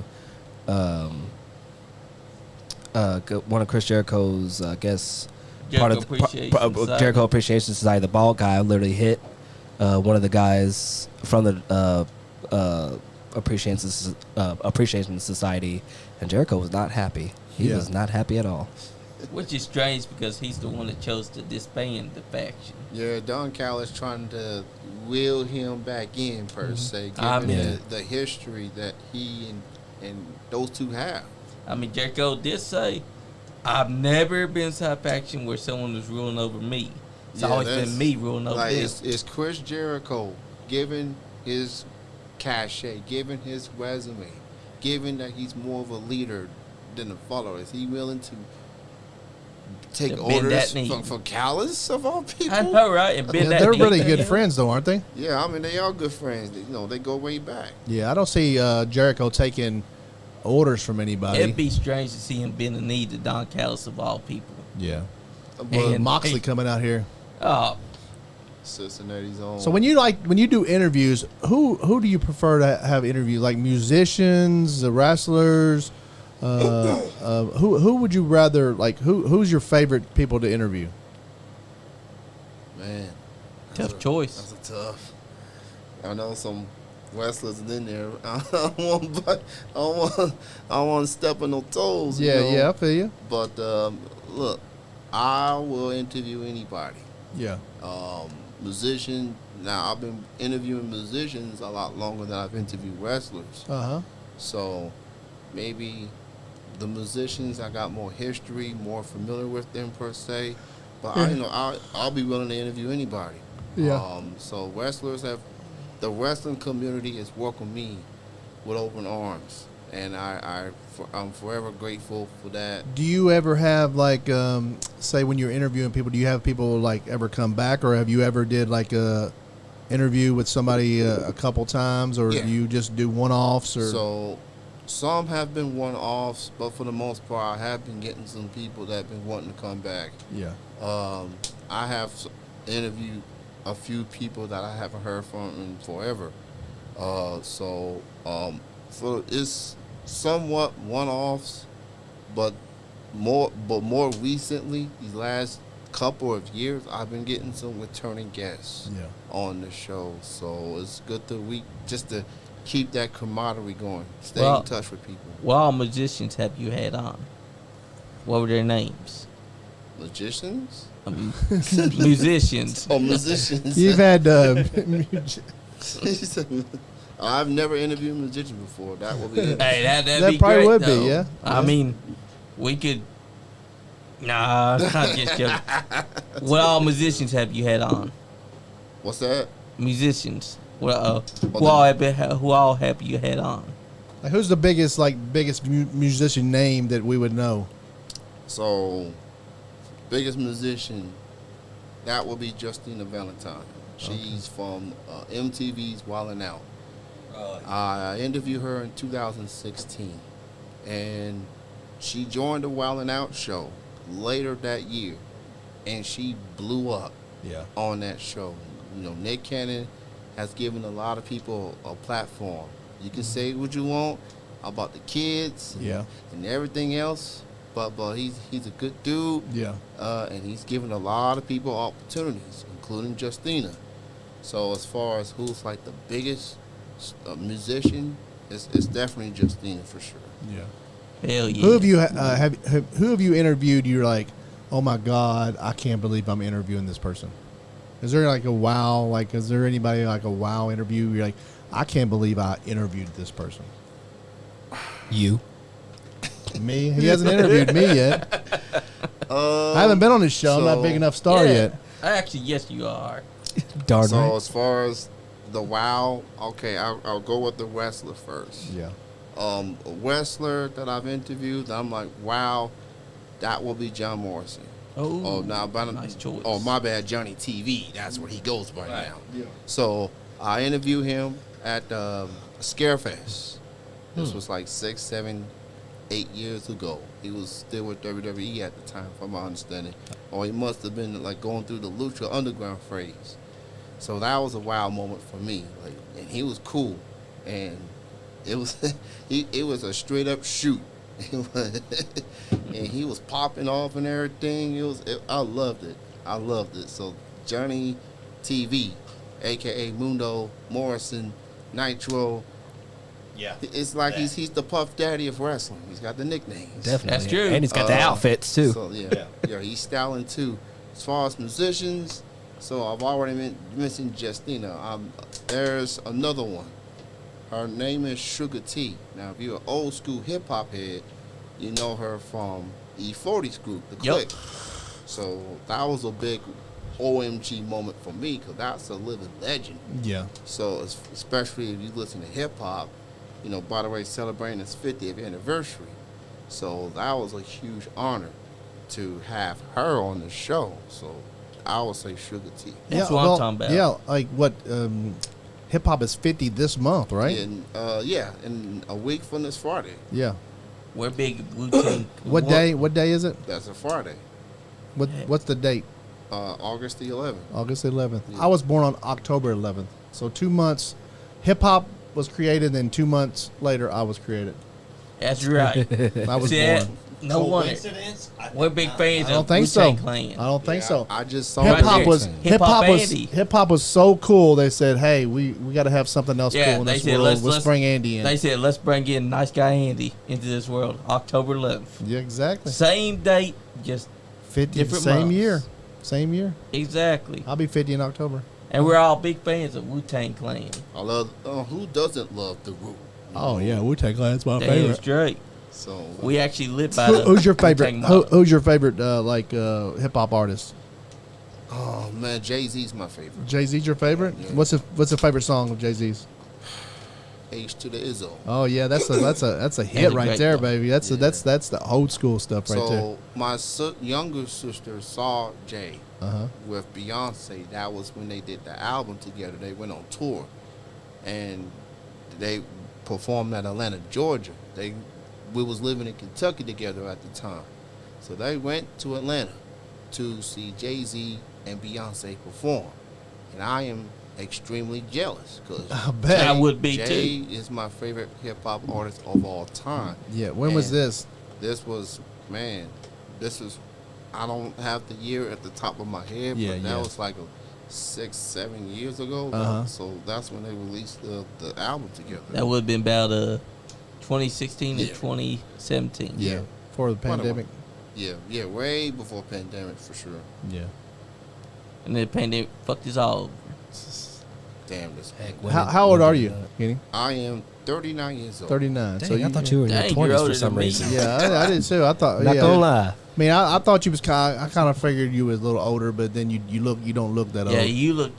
One of Chris Jericho's, I guess, Jericho Appreciation Society. Jericho Appreciation Society. The bald guy literally hit one of the guys from the Appreciation Society, and Jericho was not happy. He Yeah. was not happy at all. Which is strange because he's the one that chose to disband the faction. Yeah, Don Callis trying to wheel him back in per se, I given mean- the history that he and those two have. I mean, Jericho did say, I've never been inside a faction where someone was ruling over me. It's Yeah, always that's- been me ruling over Like them. it's Chris Jericho, given his cachet, given his resume, given that he's more of a leader than a follower. Is he willing to take To bend orders that knee. from Callis of all people? I know, right? And been Yeah, that they're deep really in good him. friends, though, aren't they? Yeah, I mean they are good friends. They go way back. Yeah, I don't see Jericho taking orders from anybody. It'd be strange to see him bend the knee to Don Callis of all people. Yeah. But And- Moxley hey. coming out here. Oh, Cincinnati's own. So when you do interviews, who do you prefer to have interview? Like musicians, the wrestlers? Who would you rather like? Who's your favorite people to interview? Man, tough choice. that's a tough. I know some wrestlers in there. I don't want to step on no toes. you know. Yeah, I feel you. But look, I will interview anybody. Yeah, Musician. Now I've been interviewing musicians a lot longer than I've interviewed wrestlers. So maybe the musicians I got more history, more familiar with them per se. But I'll be willing to interview anybody. Yeah. So wrestlers the wrestling community has welcomed me with open arms, and I'm forever grateful for that. Do you ever have like, say when you're interviewing people, do you have people like ever come back, or have you ever did like a interview with somebody a couple times, or Yeah. do you just do one-offs? Or So some have been one-offs, but for the most part, I have been getting some people that have been wanting to come back. yeah, I have interviewed a few people that I haven't heard from in forever. So it's somewhat one-offs, but more recently, these last couple of years, I've been getting some returning guests yeah. on the show. So it's good to keep that camaraderie going, stay Well- in touch with people. What all musicians have you had on? What were their names? Magicians? I mean, musicians. Oh, musicians. You've had I've never interviewed a musician before. That would be it. Hey, that'd That be probably great, would be, though. yeah. I Yeah. mean, we could. Nah, I'm just joking. What all musicians have you had on? What's that? Musicians. Who all have you had on? like, who's the biggest musician name that we would know? So, biggest musician, that would be Justina Valentine. She's from MTV's Wildin' Out. I interviewed her in 2016, and she joined the Wildin' Out show later that year, and she blew up Yeah, on that show. You know, Nick Cannon has given a lot of people a platform. You can say what you want about the kids yeah, and everything else, but he's a good dude, yeah. and he's given a lot of people opportunities, including Justina. So as far as who's like the biggest musician, it's definitely Justina for sure. Yeah. Hell yeah. Who have you who have you interviewed? You're like, oh my god, I can't believe I'm interviewing this person. Is there like a wow? Like, is there anybody like a wow interview? You're like, I can't believe I interviewed this person. You. Me? He hasn't interviewed me yet. I haven't been on his show. I'm not a big enough star Yeah. yet. Actually, yes, you are. Darn So right. as far as the wow, okay, I'll go with the wrestler first. Yeah. A wrestler that I've interviewed, that I'm like, wow, that will be John Morrison. Oh, now, nice choice. Oh, my bad, Johnny TV. That's what he goes by Right. now. Yeah. So I interviewed him at Scarefest. This was like 6, 7, 8 years ago. He was still with WWE at the time, from my understanding. Or he must have been like going through the Lucha Underground phase. So that was a wild moment for me. Like, and he was cool, and it was it was a straight up shoot. And he was popping off and everything. I loved it. I loved it. So Johnny TV, aka Mundo Morrison, Nitro. Yeah. It's like he's the Puff Daddy of wrestling. He's got the nicknames. Definitely. That's true. And he's got the outfits too. So yeah, he's styling too. As far as musicians, so I've already mentioned Justina. There's another one. Her name is Sugar T. Now, if you're an old school hip hop head, you know her from E40's group, The Yep. Click. So that was a big OMG moment for me, because that's a living legend. Yeah. So especially if you listen to hip hop, you know, by the way, celebrating its 50th anniversary. So that was a huge honor to have her on the show. So I would say Sugar T. That's what I'm talking about. Yeah, like what? Hip hop is 50 this month, right? And in a week from this Friday. Yeah. We're big Wu-Tang. What day? What day is it? That's a Friday. What's the date? August the 11th. August 11th. Yeah. I was born on October 11th. So 2 months. Hip hop was created, and 2 months later, I was created. That's right. I was See that? born. No wonder. Coincidence? I We're think big not. fans I don't of think so. Wu-Tang Clan. I don't think so. I just saw Hip Right hop there. was Hip-hop Andy. hip hop was so cool. They said, "Hey, we got to have something else Yeah, cool in they this said, world. let's bring Andy in." They said, let's bring in nice guy Andy into this world. October 11th. Yeah, exactly. Same date, just 50, different same months. year, same year. exactly. I'll be 50 in October. And we're all big fans of Wu-Tang Clan. I love. Who doesn't love the group? Oh yeah, Wu-Tang Clan's my Damn straight. So We actually live by the Who's your favorite? Wu-Tang motto. Who's your favorite hip hop artist? oh man, Jay-Z's my favorite. Jay Z's your favorite? Yeah. What's the favorite song of Jay Z's? H to the Izzo. Oh yeah, that's a hit That's a right great there, one. baby. That's the old school stuff right there. So my younger sister saw Jay Uh-huh. with Beyonce. That was when they did the album together. They went on tour, and they performed at Atlanta, Georgia. We was living in Kentucky together at the time, so they went to Atlanta to see Jay-Z and Beyonce perform, and I am extremely jealous because I bet. I would be Jay too. is my favorite hip hop artist of all time. Yeah. When was And this? This was, I don't have the year at the top of my head, Yeah, but that yeah. was like 6, 7 years ago. Uh-huh. So that's when they released the album together. That would have been about 2016 to Yeah. 2017. Yeah. Before the pandemic. Yeah, way before pandemic for sure. Yeah. And then the pandemic fucked us all over. Damn this. Heck, How old are you, Kenny? I am 39 years old. 39. Dang, so I thought you were in your Dang, you're 20s older for some than me. reason. Yeah, I did too. I thought. Not yeah. gonna lie. I mean, I thought you was I kind of figured you was a little older, but then you don't look that Yeah, old.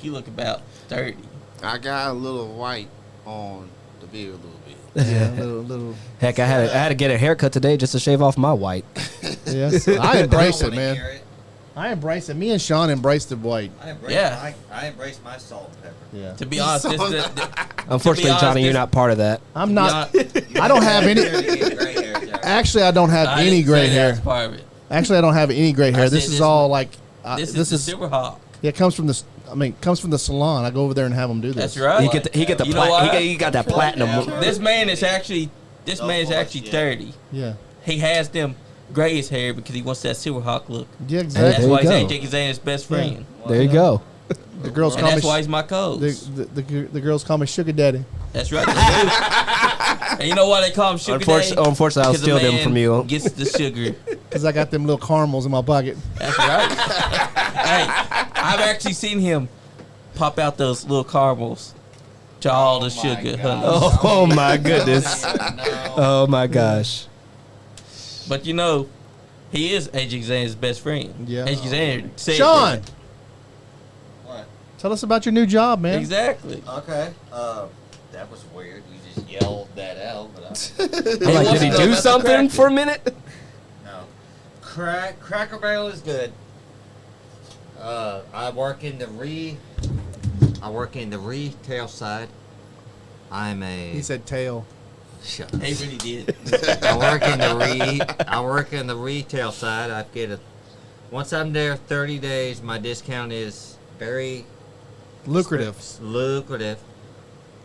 you look about 30. I got a little white on the beard a little bit. Yeah, little. Heck, I had to get a haircut today just to shave off my white. Yeah, I embrace I it, don't wanna man. hear it. I embrace it. Me and Sean embrace the white. Yeah. I embrace my salt and pepper. Yeah, To be honest, Unfortunately, honest, Johnny, you're this- not part of that. I'm not. I don't have any. Gray hair, Jack. Actually, I don't have I any didn't gray say hair. that's part of it. Actually, I don't have any gray hair. I This said is this all one- like. This is the Silver Hawk. Yeah, it comes from the. Comes from the salon. I go over there and have them do this. That's right. He get the You know why? he got that platinum. This man is actually 30. Yeah. He has them grayish hair because he wants that Silver Hawk look. Yeah, And exactly. that's There why you he's go. AJ Kazan's best friend. There you go. The girls And call that's me. why he's my coach. The girls call me Sugar Daddy. That's right. They do. And you know why they call him Sugar Daddy? Unfortunately, I'll 'Cause the steal them man from you. Gets the sugar. Because I got them little caramels in my pocket. That's right. Hey, I've actually seen him pop out those little caramels to all the sugar, honey. Oh my goodness. No. Oh my gosh. But you know, he is AJ Kazan's best friend. Yeah. AJ Kazan said Sean, that. What? tell us about your new job, man. Exactly. Okay. That was weird. You just yelled that out, but I'm like, did he do something for a minute? no. Cracker Barrel is good. I work in the retail side. I'm a. He said tail. Shut He really did. I work in the retail side. Once I'm there 30 days, my discount is very Lucrative. lucrative.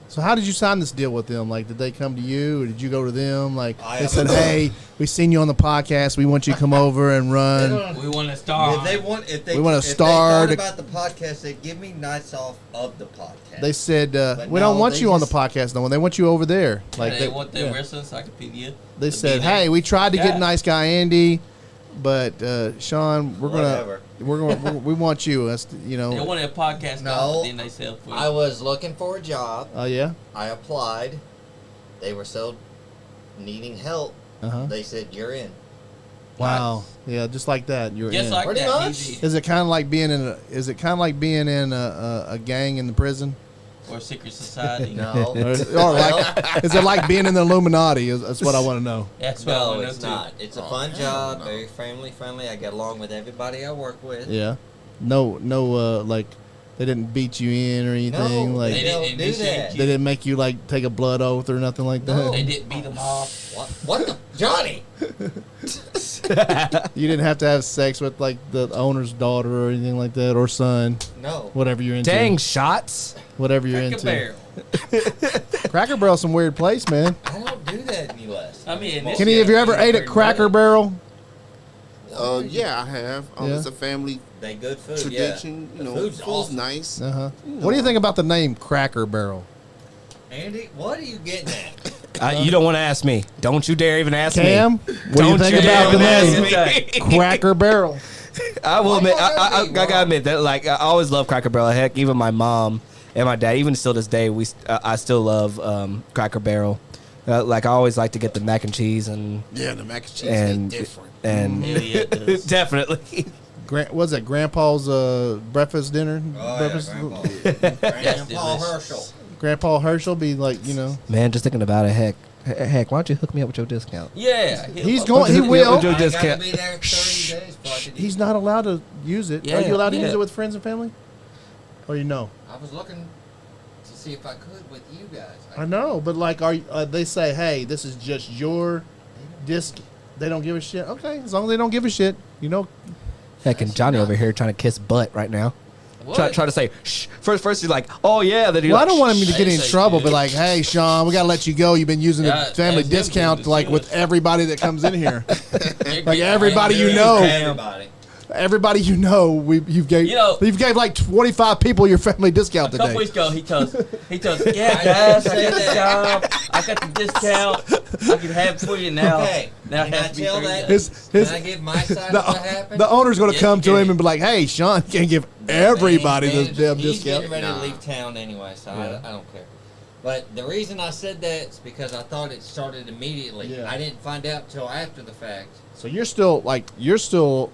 So how did you sign this deal with them? Like, did they come to you, or did you go to them? Like, I they said, "Hey, we seen you on the podcast. We want you to come over and run." We want to star. If they We want a star if they to- thought about the podcast, they give me nights off of the podcast. They said, But "We don't no, want they you on the just- podcast, no one. They want you over there." Like, They want their yeah. wrestling encyclopedia. They to said, be there. "Hey, we tried to get Yeah. nice guy Andy, but Sean, Whatever. we want you." That's They wanted a podcast. No. But then they said, I was looking for a job. Oh yeah. I applied. They were so needing help. They said, "You're in." Wow. Yeah, just like that. You're just in. like Pretty that. much. Easy. Is it kind of like being in a gang in the prison? Or secret society. No. Or like, is it like being in the Illuminati? That's what I want to know. That's what I No, want to it's know, not. too. It's a Oh, fun hell job, no. very family friendly. I get along with everybody I work with. Yeah. No, like they didn't beat you in or anything. No, like They they don't didn't do initiate that. you. they didn't make you like take a blood oath or nothing like that. No. They didn't beat them off. What the Johnny? You didn't have to have sex with like the owner's daughter or anything like that, or son, No. whatever you're into. Dang shots. Whatever you're Crack a into. barrel. Cracker Barrel's some weird place, man. I don't do that any less. I mean, Well, Kenny, have you ever ate at Cracker Barrel? Yeah, I have. Yeah. It's a family they good food. tradition. Yeah. You know, The food's food's awesome. nice. What do you think about the name Cracker Barrel? Andy, what are you getting at? You don't want to ask me. Don't you dare even ask Cam, me. what do you Don't think you about the dare name ask me. Cracker Barrel? I will Why admit, you I gotta be gotta wrong? admit that, like, I always love Cracker Barrel. Heck, even my mom and my dad, even still this day, I still love Cracker Barrel. Like, I always like to get the mac and cheese and Yeah, the mac and cheese and is different. and Hell yeah, it does. definitely. Was it Grandpa's breakfast dinner? Oh, breakfast. yeah, Grandpa delicious. Herschel. Grandpa Herschel be like, Man, just thinking about it, heck, why don't you hook me up with your discount? Yeah. he's going. He will. Joe I just gotta can't- be there 30 days before I could He's eat. not allowed to use it. Are Yeah, you allowed to yeah. use it with friends and family? Or you know? I was looking to see if I could with you guys. I know, but like, they say, hey, this is just your disc. They don't give a shit. Okay, as long as they don't give a shit, Heck, and Johnny over here trying to kiss butt right now. What? Try to say, shh. First he's like, oh yeah. Then he's Well, I like, don't want him to I get in didn't say trouble, shit. but like, hey, Sean, we gotta let you go. You've been using the Yeah, family that's him discount doing like this with shit. everybody that comes in here. You're Like getting everybody angry. you know. Everybody. Everybody you know, you've gave like 25 people your family discount A couple today. weeks ago, he tells, yeah, guys, I got the job. I got the discount. I can have it for you now. Okay. Now it Can I has to be tell 30 that? days. Can I give my side of what happened? The owner's gonna Yes, come you to can. him and be like, hey, Sean, you can't give everybody this damn He's discount. getting ready Nah. to leave town anyway, so Yeah. I don't care. But the reason I said that is because I thought it started immediately. Yeah. I didn't find out till after the fact. So you're still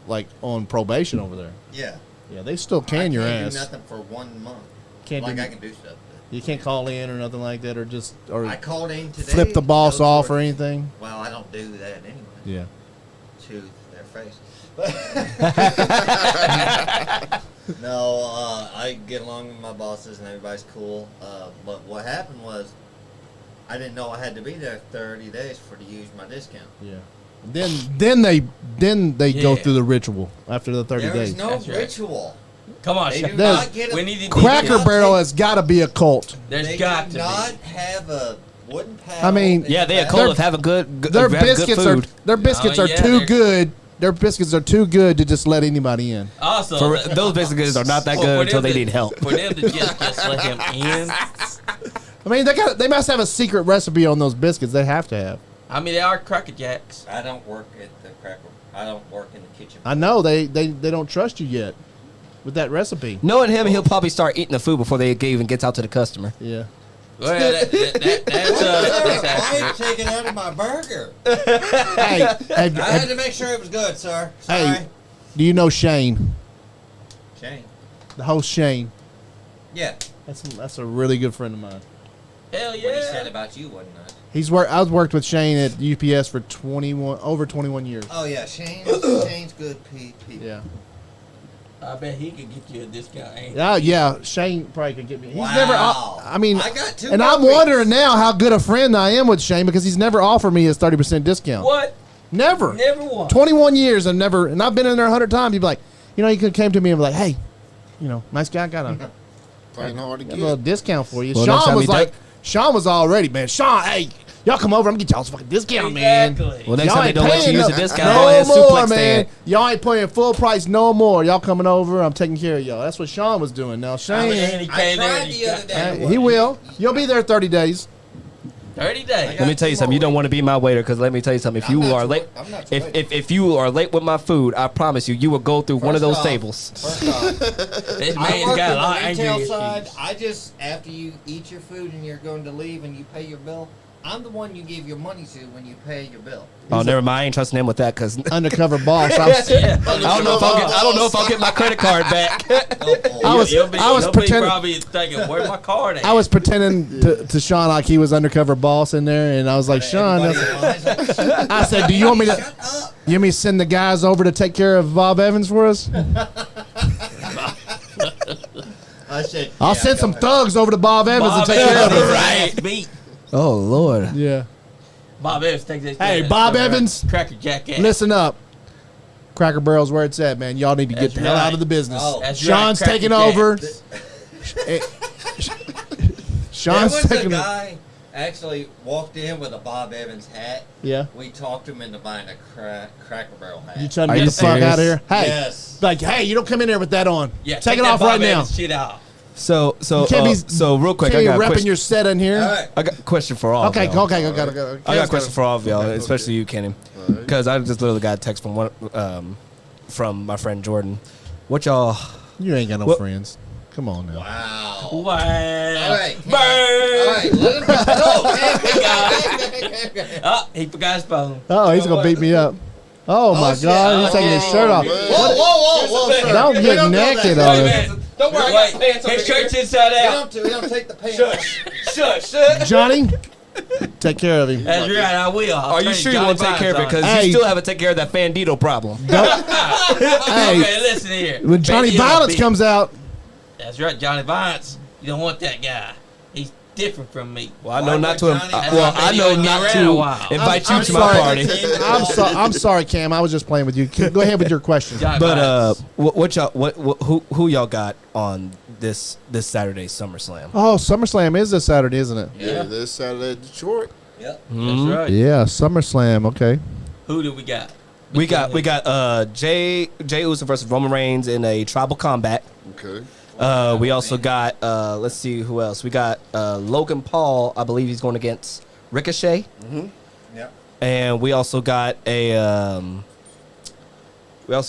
like on probation over there. Yeah. Yeah, they still I can your can't ass. do nothing for 1 month. Can't like do, I can do stuff. you can't call in or nothing like that, or I called in today. flip the boss no off or charge. anything. Well, I don't do that anyway. Yeah. To their face. No, I get along with my bosses and everybody's cool. But what happened was, I didn't know I had to be there 30 days to use my discount. Yeah. Then they go Yeah. through the ritual after the 30 There days. is no That's right. ritual. Come on, They Sean. do There's- not get a. We need to Cracker do Barrel has got to be a cult. There's They got do to not be. have a wooden paddle. I mean- yeah, they a have- cold of having good Their have good biscuits food. are yeah, too they're- good. Their biscuits are too good to just let anybody in. Also, For, those biscuits are not that for good them until they to- need help. For them to just let him in. I mean, they must have a secret recipe on those biscuits. They have to have. I mean, they are Cracker Jacks. I don't work at the cracker. I don't work in the kitchen. I know they don't trust you yet with that recipe. Knowing him, he'll probably start eating the food before they even gets out to the customer. Yeah. Well, that's Why accurate. you taking out of my burger? Hey, I had to make sure it was good, sir. Sorry. Hey. do you know Shane, Shane. the host Shane? Yeah. That's a really good friend of mine. Hell What he said yeah. about you wasn't nice. I've worked with Shane at UPS for over 21 years. Oh yeah, Shane's good people. Yeah. I bet he could get you a discount. Ain't he? Yeah, Shane probably could get me. He's Wow. never. I mean, I got 2 and I'm puppies. wondering now how good a friend I am with Shane because he's never offered me his 30% discount. What? Never. Never won. 21 years and never. And I've been in there 100 times. He'd be like, he could came to me and be like, hey, nice guy, got a Playing hard to little get. discount for you. Well, next Sean time was he like, Sean was already, man. Sean, hey, y'all come over. I'm gonna get y'all some fucking discount, man. Exactly. Well, next Y'all time they ain't don't let you paying use no- a discount, go ahead No and more, suplex man. that. Y'all ain't paying full price no more. Y'all coming over. I'm taking care of y'all. That's what Sean was doing. Now And Shane, he I came there tried and the other day. he will. You'll be there 30 days. 30 days. Let me tell you something. You don't want to be my waiter because let me tell you something. If you are late, I'm not if you are late with my food, I promise you, you will go through one of those off- tables. First off, This I man's work got a in lot the of retail anger side. issues. I just, after you eat your food and you're going to leave and you pay your bill, I'm the one you give your money to when you pay your bill. Oh, never mind. I ain't trusting him with that because Undercover boss. Yeah. I don't know if I'll get my credit card back. I was He'll be pretending. probably thinking, where's my card at? I was pretending to Sean like he was undercover boss in there, and I was like, Sean, I said, do you want me to? Shut up. You want me to send the guys over to take care of Bob Evans for us? I said, I'll send some thugs over to Bob Evans Bob and take care of Evans him. right. Beat. Oh Lord. Yeah. Bob Evans takes this. Hey, Bob Evans. Cracker Jack ass. Listen up. Cracker Barrel's where it's at, man. Y'all need to get That's the hell right. out of the business. Oh. That's Sean's right, taking Cracker over. Jack. Sean's There was a taking over. guy actually walked in with a Bob Evans hat. Yeah. We talked him into buying a Cracker Barrel hat. You trying to Are get you the fuck serious? out of here? Hey. Yes. Like, hey, you don't come in there with that on. Yeah, take it that off Bob right now. Evans shit off. So can't be- so real quick, Can't I you got a repping question. your set in here? All right. I got a question for all. Okay, of y'all. okay, go. I got a question for all of y'all, Okay. especially you, Kenny, Alright. because I just literally got a text from from my friend Jordan. What y'all? You ain't got no What- friends. Come on now. Wow. Wow. All right. Burn. All right. Let him go. Oh, he forgot his phone. Oh, he's gonna beat me up. Oh my shit. God, he's Oh, taking his shirt off. man. Whoa, sir. Don't We get go naked that on way. us. Don't worry, I got pants his shirt's inside out. We don't take the pants. Shush. Johnny, take care of him. That's right, I will. I'll Are you turn sure you Johnny want to take care of it? Vines on. Because Hey. you still haven't taken care of that Fandito problem. Hey, Okay, listen here. when Johnny Baby, Violence I'm comes out, That's right, Johnny Violence. You don't want that guy. He's different from me. Well, I know not to. Johnny- I know not to invite you I'm to my sorry. party. I'm sorry, Cam. I was just playing with you. Go ahead with your question. Johnny But Violence. what y'all who y'all got on this Saturday SummerSlam? Oh, SummerSlam is this Saturday, isn't it? Yeah, this Saturday at Detroit. Yep. That's right. Yeah, SummerSlam. Okay. Who do we got? We got Jay Uso versus Roman Reigns in a tribal combat. Okay. We also got let's see who else. We got Logan Paul. I believe he's going against Ricochet. Yep. And we also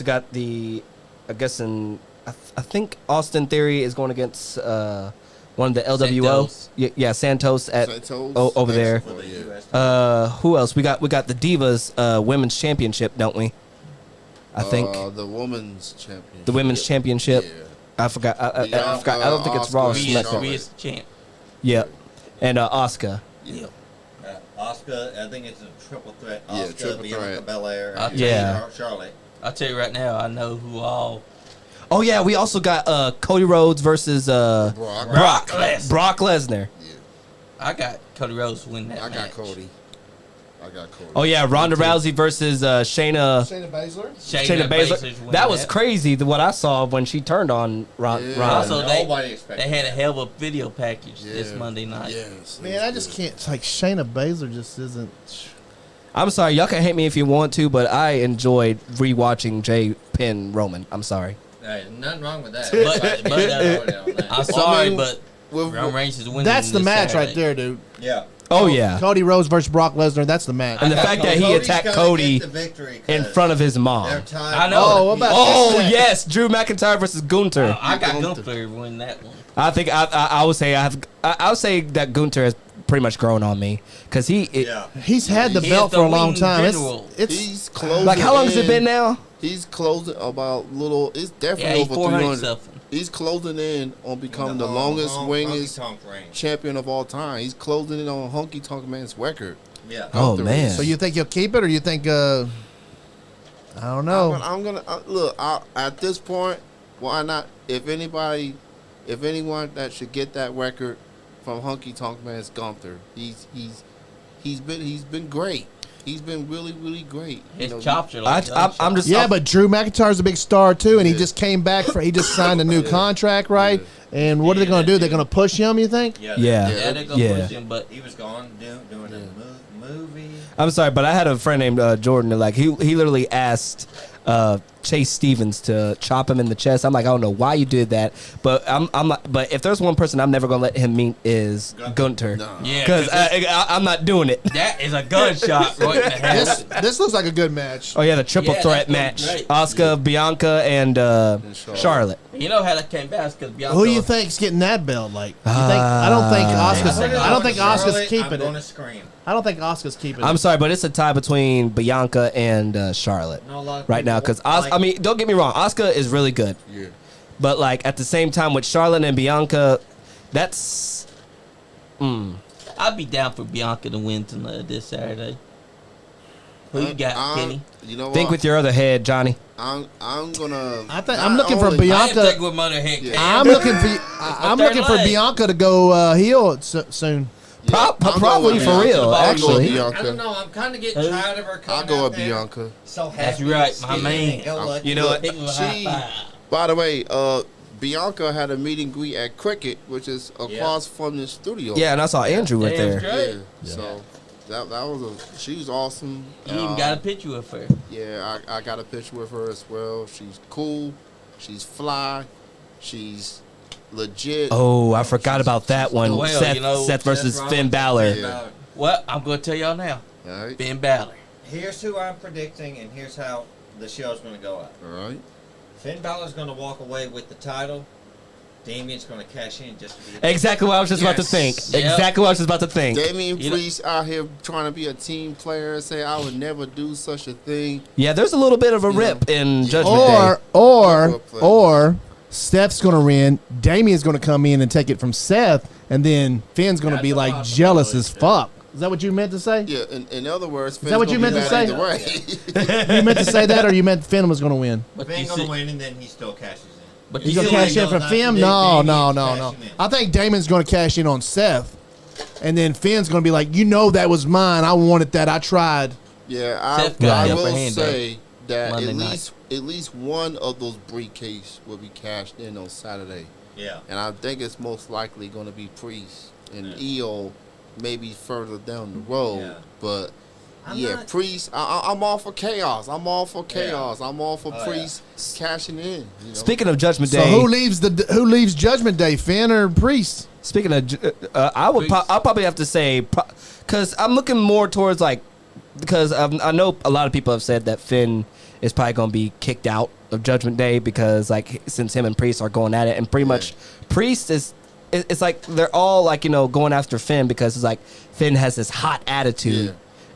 got the I guess I think Austin Theory is going against one of the LWO. Santos. Yeah, Santos at Santos. over there. For the Yeah. US title. Who else? We got the Divas Women's Championship, don't we? I think The women's championship. the Women's Championship. Yeah. I forgot. I Yeah, forgot. I don't think it's Raw or Asuka, SmackDown. Charlotte. We is the champ. Yeah, and Oscar. Yeah. Oscar, I think it's a triple threat. Yeah, Oscar, triple Bianca threat. Belair, I'll and tell you. Charlotte. I'll tell you right now, I know who all. Oh yeah, we also got Cody Rhodes versus Brock. Lesnar. Brock Lesnar. Yeah. I got Cody Rhodes to win that I got match. Cody. Oh yeah, Ronda Rousey versus Shayna Shayna Baszler. Shayna Baszler's Baszler. win That was crazy. What I saw when she turned on Ronda. Yeah. Also, Nobody they expected had a that. hell of a video package this Yeah. Monday night. Yes. Man, I just can't. It's like Shayna Baszler just isn't. I'm sorry, y'all can hate me if you want to, but I enjoyed rewatching Jay pin Roman. I'm sorry. Hey, nothing wrong with that. But- I'm sorry, mean, but with- Roman Reigns is winning. That's the this match Saturday. right there, dude. yeah. Oh yeah, Cody Rhodes versus Brock Lesnar. That's the match. and the fact that he Cody's attacked gonna Cody get the victory in 'cause front of his they're mom. tied. I know. Oh, what about Oh that? yes, Drew McIntyre versus Gunther. I got Gunther. Gunther to win that one. I think I would say I would say that Gunther has pretty much grown on me because Yeah. He's had the He belt is for the a long wing time. general. It's He's closing. like how long has it been now? He's closing about little. It's Yeah, definitely he's over 400 300. something. He's closing in on becoming the Long- longest, long wingest honky-tonk reign. champion of all time. He's closing in on Honky Tonk Man's record. Yeah. Oh Gunther man. is. so you think he'll keep it, or you think? I don't know. I'm gonna look. At this point, why not? If anyone that should get that record from Honky Tonk Man is Gunther. He's been great. He's been really, really great. His chops are like I'm just Yeah, but Drew McIntyre's a big star too, and he Yeah. just came back he just signed a new contract, right? And what are they going to do? They're going to push him, you think? Yeah. Yeah, they're gonna Yeah. push him, but He was gone doing a movie. I'm sorry, but I had a friend named Jordan. Like he literally asked Chase Stevens to chop him in the chest. I'm like, I don't know why you did that, but I'm not. But if there's one person I'm never gonna let him meet is Gunter, No. yeah, because I'm not doing it. that is a gunshot right in the head. This looks like a good match. Oh yeah, the triple Yeah, threat that was match: great. Oscar, Bianca, and Charlotte. You know how that came back because Bianca. Who do you think's getting that belt? Like, you think? I don't think Oscar's. I don't think Oscar's keeping I'm gonna it. scream. I don't think Oscar's keeping I'm it. sorry, but it's a tie between Bianca and Charlotte No, a lot of right now. people Because I mean, don't get me wrong, Oscar is really good. Yeah. But like at the same time with Charlotte and Bianca, that's I'd be down for Bianca to win tonight this Saturday. Who you got, Kenny? You know what? think with your other head, Johnny. I'm gonna. I think not I'm looking for only- Bianca. I am taking with Mother Head. Yeah. I'm looking for. I'm third looking for leg. Bianca to go heel soon. Yeah, Pro- I'm probably going for with real, Bianca. I'll go with actually. I don't Bianca. know. I'm kind of getting tired of her coming I'll go out with there. Bianca. So That's happy right, and my skinny man. and go lucky. You know what? Hit me with a She- high five. By the way, Bianca had a meet and greet at Cricket, which is across from the studio. Yeah, and I saw Andrew went Damn there. straight. Yeah. So that was she was awesome. You even got a picture with her. Yeah, I got a picture with her as well. She's cool. She's fly. She's legit. Oh, I forgot about that one. Well, Seth, you know, Seth versus Seth Finn Rollins, Balor. Yeah. Well, I'm going to tell y'all now. All right. Finn Balor. Here's who I'm predicting, and here's how the show's going to go out. All right. Finn Balor's going to walk away with the title. Damien's going to cash in just to be. Exactly what I was just about to Yes. think. Yep. Exactly what I was just about to think. Damian You know- Priest out here trying to be a team player and say I would never do such a thing. Yeah, there's a little bit of a rip in Yeah. Judgment Day. Or Steph's going to win. Damien's going to come in and take it from Seth, and then Finn's going to That's be a like possibility, jealous as yeah. fuck. Is that what you meant to say? Yeah. In other words, that what you meant to say? Either way. You meant to say that, or you meant Finn was going to win? But Finn's you going to see, win, and then he still cashes in. but He's you going see, to cash in goes from after Finn? Damian, No, no, Damien's no, no. cashing in. I think Damon's going to cash in on Seth, and then Finn's going to be like, you know, that was mine. I wanted that. I tried. Yeah, Seth got I the upper will hand, say that Monday at night. least one of those briefcases will be cashed in on Saturday, Yeah. and I think it's most likely going to be Priest and EO, maybe further down the road. Yeah. But I'm yeah, not- Priest. I'm all for chaos. I'm all for chaos. I'm all for Oh, yeah. Priest cashing in. You know? Speaking of Judgment So Day, who leaves Judgment Day, Finn or Priest? speaking of, I'll probably have to say, because I'm looking more towards like, because I know a lot of people have said that Finn is probably going to be kicked out of Judgment Day because like since him and Priest are going at it, and pretty much Priest is. It's like they're all like, you know, going after Finn because it's like Finn has this hot attitude. Yeah.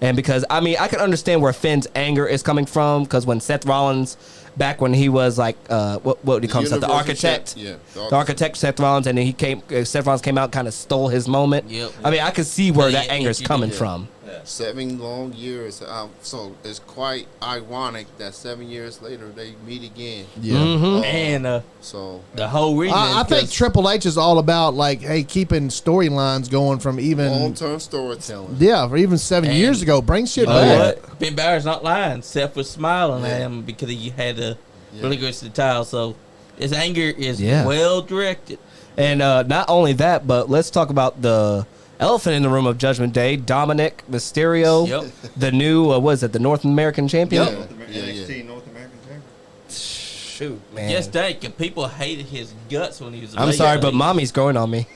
And because, I mean, I can understand where Finn's anger is coming from because when Seth Rollins, back when he was like, what do you call himself? The Universal architect. champ- Yeah. The architect, Seth Rollins, and then Seth Rollins came out and kind of stole his moment. Yep. I mean, I can see where Yeah, that yeah, anger is you coming did. from. 7 long years. So it's quite ironic that 7 years later they meet again. Mhm. and So the whole reason I is think 'cause- Triple H is all about like, hey, keeping storylines going from even long-term storytelling. for even 7 And- years ago. Bring shit You Oh, know back. yeah. what? Ben Balor's not lying. Seth was smiling at Yeah. him because he had to Yeah. really go to the title. So his anger is Yeah. well directed. And not only that, but let's talk about the elephant in the room of Judgment Day, Dominic Mysterio, Yep. the new, what is it, the North American champion? Yeah. NXT North American Champion. Shoot, man. Just think, and people hated his guts when he was. I'm sorry, but mommy's growing on me.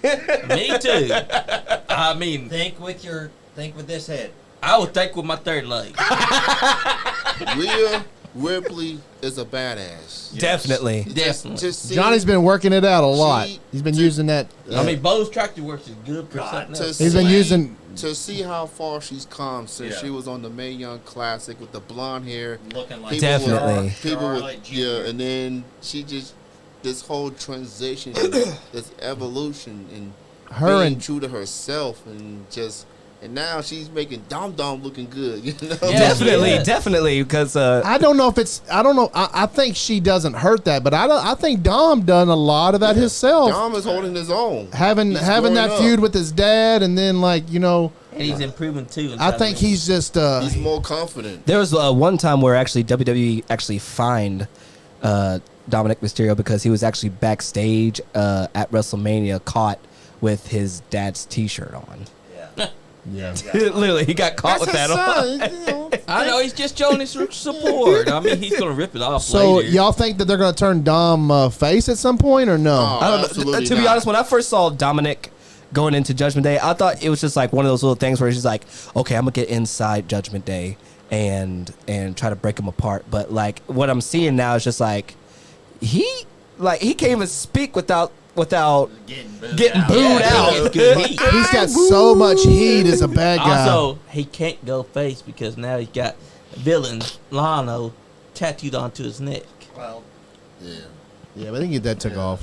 me too. I mean, Think with this head. I would think with my third leg. Rhea Ripley is a badass. Definitely. Definitely. Just see- Johnny's been working it out a lot. He's been using that. I mean, Bo's tractor works is good for something to else. He's been see- using. to see how far she's come since Yeah. she was on the Mae Young Classic with the blonde hair. Looking like People Definitely. were- people were, Charlotte Jr. yeah, and then she just this whole transition, this evolution, and Her being and true to herself, and just and now she's making Dom Dom looking good. You know, Yeah. Definitely, because I don't know if it's. I don't know. I think she doesn't hurt that, but I think Dom done a lot of that himself. Dom is holding his own. Having He's that growing up. feud with his dad, and then And he's improving too. I think he's just. He's more confident. there was one time where actually WWE actually fined Dominic Mysterio because he was actually backstage at WrestleMania caught with his dad's T-shirt on. Yeah. Literally, he got caught with that on. I know he's just showing his support. I mean, he's gonna rip it off. So later. y'all think that they're going to turn Dom face at some point, or no? Oh, I don't know. absolutely To be not. honest, when I first saw Dominic going into Judgment Day, I thought it was just like one of those little things where he's like, okay, I'm gonna get inside Judgment Day and try to break him apart. But like what I'm seeing now is just like he can't even speak without getting booed out. It's good heat. He's got so much heat as a bad guy. Also, he can't go face because now he's got villain Lano tattooed onto his neck. Well, Yeah. Yeah, but they can get that took off.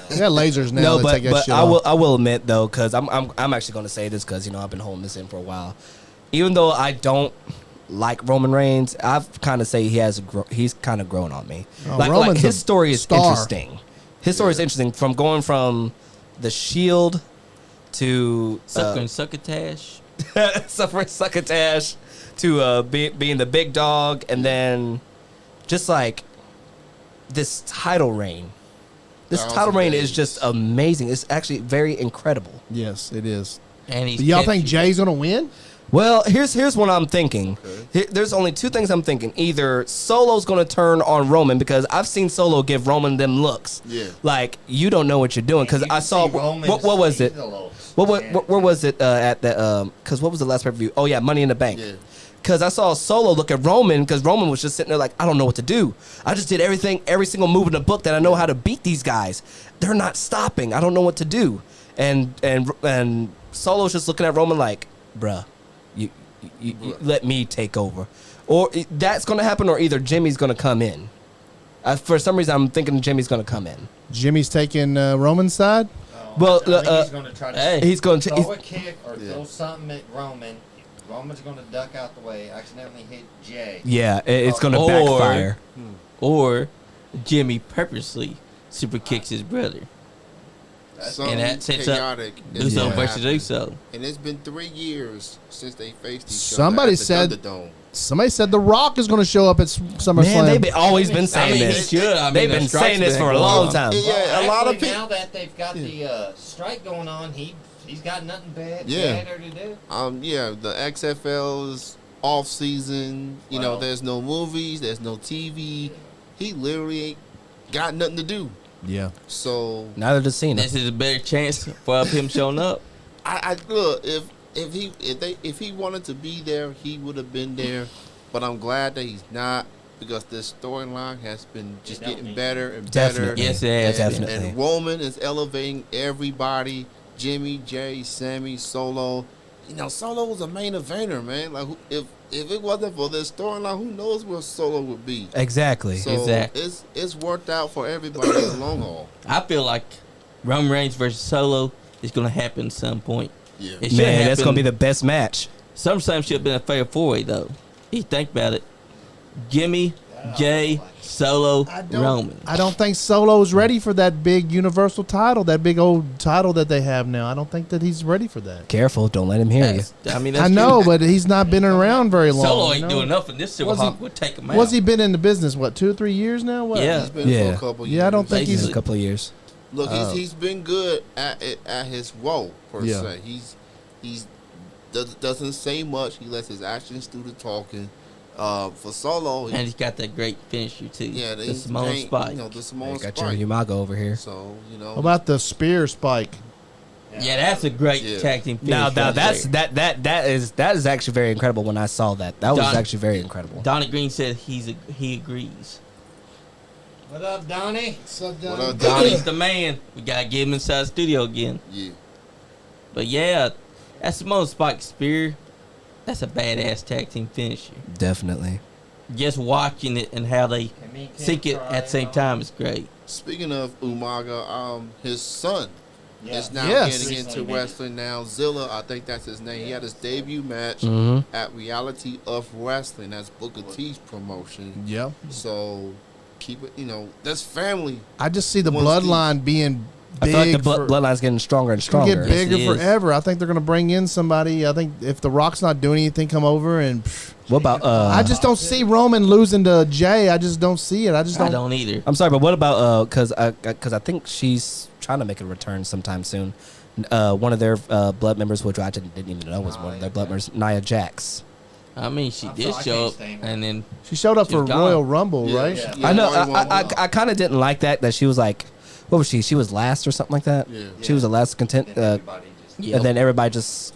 They got lasers now. No, that but take that shit I off. will admit though, because I'm actually going to say this because I've been holding this in for a while. Even though I don't like Roman Reigns, I've kind of say he's kind of grown on me. Oh, like Roman's his a story is star. interesting. His story is interesting from going from the Shield to Sucker Succotash. suffering succotash to being the big dog, and then just like this title reign. This 1,000 title reign days. is just amazing. It's actually very incredible. Yes, it is. And he's Do y'all kept think you. Jay's going to win? Well, here's what I'm thinking. Okay. There's only two things I'm thinking. Either Solo's going to turn on Roman because I've seen Solo give Roman them looks. Yeah. Like, you don't know what you're doing. Because I saw, what was it? Where was it at the, because what was the last pay-per-view? Oh, yeah, Money in the Bank. Yeah. Because I saw Solo look at Roman because Roman was just sitting there like, I don't know what to do. I just did every single move in the book that I know how to beat these guys. They're not stopping. I don't know what to do. And Solo's just looking at Roman like, bruh, you let me take over. Or that's going to happen, or either Jimmy's going to come in. For some reason, I'm thinking Jimmy's going to come in. Jimmy's taking Roman's side? Well, I think he's going to try to hey. He's going to. throw a kick or throw something at Roman. Roman's going to duck out the way, accidentally hit Jay. Yeah, it's going to Or- backfire. Or Jimmy purposely super kicks his brother. Something And that sets up chaotic is Uso gonna versus happen. Uso. And it's been 3 years since they faced each Somebody other. at said- the Thunderdome. Somebody said The Rock is going to show up at SummerSlam. Man, they've always been saying mean, this. he should. I mean, They've the been strike's saying this been for a going long on. time. Yeah, a lot of Actually, people. now that they've got the strike going on, he's got nothing Yeah. better to do. Yeah, the XFL is off season. You know, Well- there's no movies, there's no TV. He literally ain't got nothing to do. Yeah. So Now they're just seeing This it. is a better chance for him showing up. I look if he wanted to be there, he would have been there. But I'm glad that he's not, because this storyline has been just It don't getting need better and Definitely. better. Yes, it has. Definitely. And Roman is elevating everybody. Jimmy, Jay, Sammy, Solo. You know, Solo was a main eventer, man. Like, if it wasn't for this storyline, who knows where Solo would be? Exactly. So Exactly. it's worked out for everybody in the long haul. I feel like Roman Reigns versus Solo is going to happen at some point. Yeah. It should Man, that's happen- going to be the best match. SummerSlam should have been a fair four-way, though. You think about it. Jimmy, Jay, Solo, Roman. I don't think Solo's ready for that big Universal title, that big old title that they have now. I don't think that he's ready for that. Careful, don't let him hear you. I mean, I that's know, true. but he's not been around very long. Solo you ain't know? doing nothing. This Silver Was he- Hawk would take him out. What's he been in the business? What, 2 or 3 years now? What? Yeah. He's been Yeah. for a couple years. Yeah, I don't think He's he's. a couple of years. Look, he's been good at his role per Yeah. se. He's doesn't say much. He lets his actions do the talking. For Solo, And he's got that great finisher, too. yeah, the Simone Spike. You know, the Simone Got Spike. your Umaga over here. So you know, How about the spear spike? Yeah, that's a great Yeah. tag team finish. Now right that's there. that is actually very incredible. When I saw that, that was Don- actually very incredible. Donnie Green said he agrees. What up, Donnie? what up, Donnie's the man. We gotta get him inside the studio again. Yeah, But yeah, that Simone Spike Spear, that's a badass tag team finisher. Definitely. Just watching it and how they sync it at the same time is great. Speaking of Umaga, his son is now Yes. getting into Recently, wrestling now. Zilla, I think that's his name. He had his debut match Mm-hmm. at Reality of Wrestling. That's Booker T's promotion. Yeah. So keep it, that's family. I just see the One's bloodline being I big. feel like the for- bloodline's getting stronger and It's gonna stronger. get bigger Yes, it is. forever. I think they're gonna bring in somebody. I think if The Rock's not doing anything, come over and. What about? I just don't see Roman losing to Jay. I just don't see it. I just I don't. don't either. I'm sorry, but what about? Because I think she's trying to make a return sometime soon. One of their blood members, which I didn't even know was one of their blood members, Nia Jax. I mean, she I'm did sorry, I show can't up, stand and then She showed up She's for gone. Royal Rumble, Yeah, right? yeah, I know. Royal Rumble. I kind of didn't like that she was like, what was she? She was last or something like that. Yeah. She was the last content, Then everybody just yeah. and then everybody just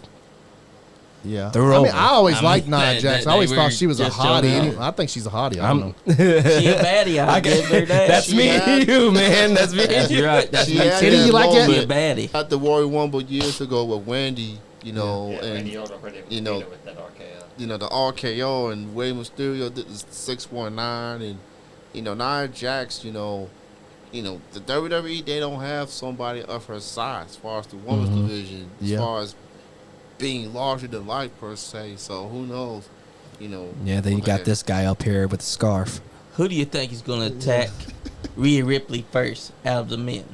Yeah. Threw her I mean, over. I always I mean, liked Nia that- Jax. that I always they thought were she was a just showing hottie. out. I think she's a hottie. I don't know. she a baddie. I give her that. That's She me had- and you, man. That's me. That's right. That's She me had too. that You like like it? a baddie. At the Royal Rumble years ago with Wendy, and Randy Orton already you know, with that RKO. the RKO and Rey Mysterio did the 619, and Nia Jax, the WWE, they don't have somebody of her size as far as the women's division, as Yeah. far as being larger than life per se. So who knows, Yeah, then you got this guy up here with the scarf. Who do you think is going to attack Rhea Ripley first out of the men?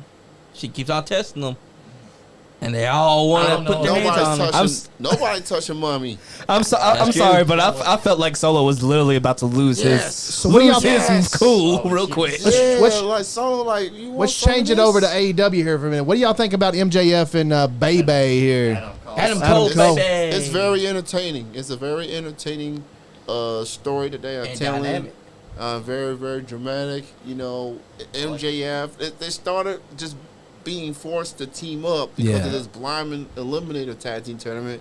She keeps on testing them, and they all want I to don't put know. their hands on her. Nobody touching mommy. I'm That's sorry, true. but I felt like Solo was literally about to lose Yes. his So what do y'all lose think? his cool Oh, real she- quick. Yeah, Which- like Solo, like you want Let's some of change it this? over to AEW here for a minute. What do y'all think about MJF and Bebe here? Adam Adam Cole, Cole. baby. It's very entertaining. It's a very entertaining story that they are And telling. dynamic. Very, very dramatic. MJF, they started just being forced to team up because Yeah. of this blind eliminator tag team tournament.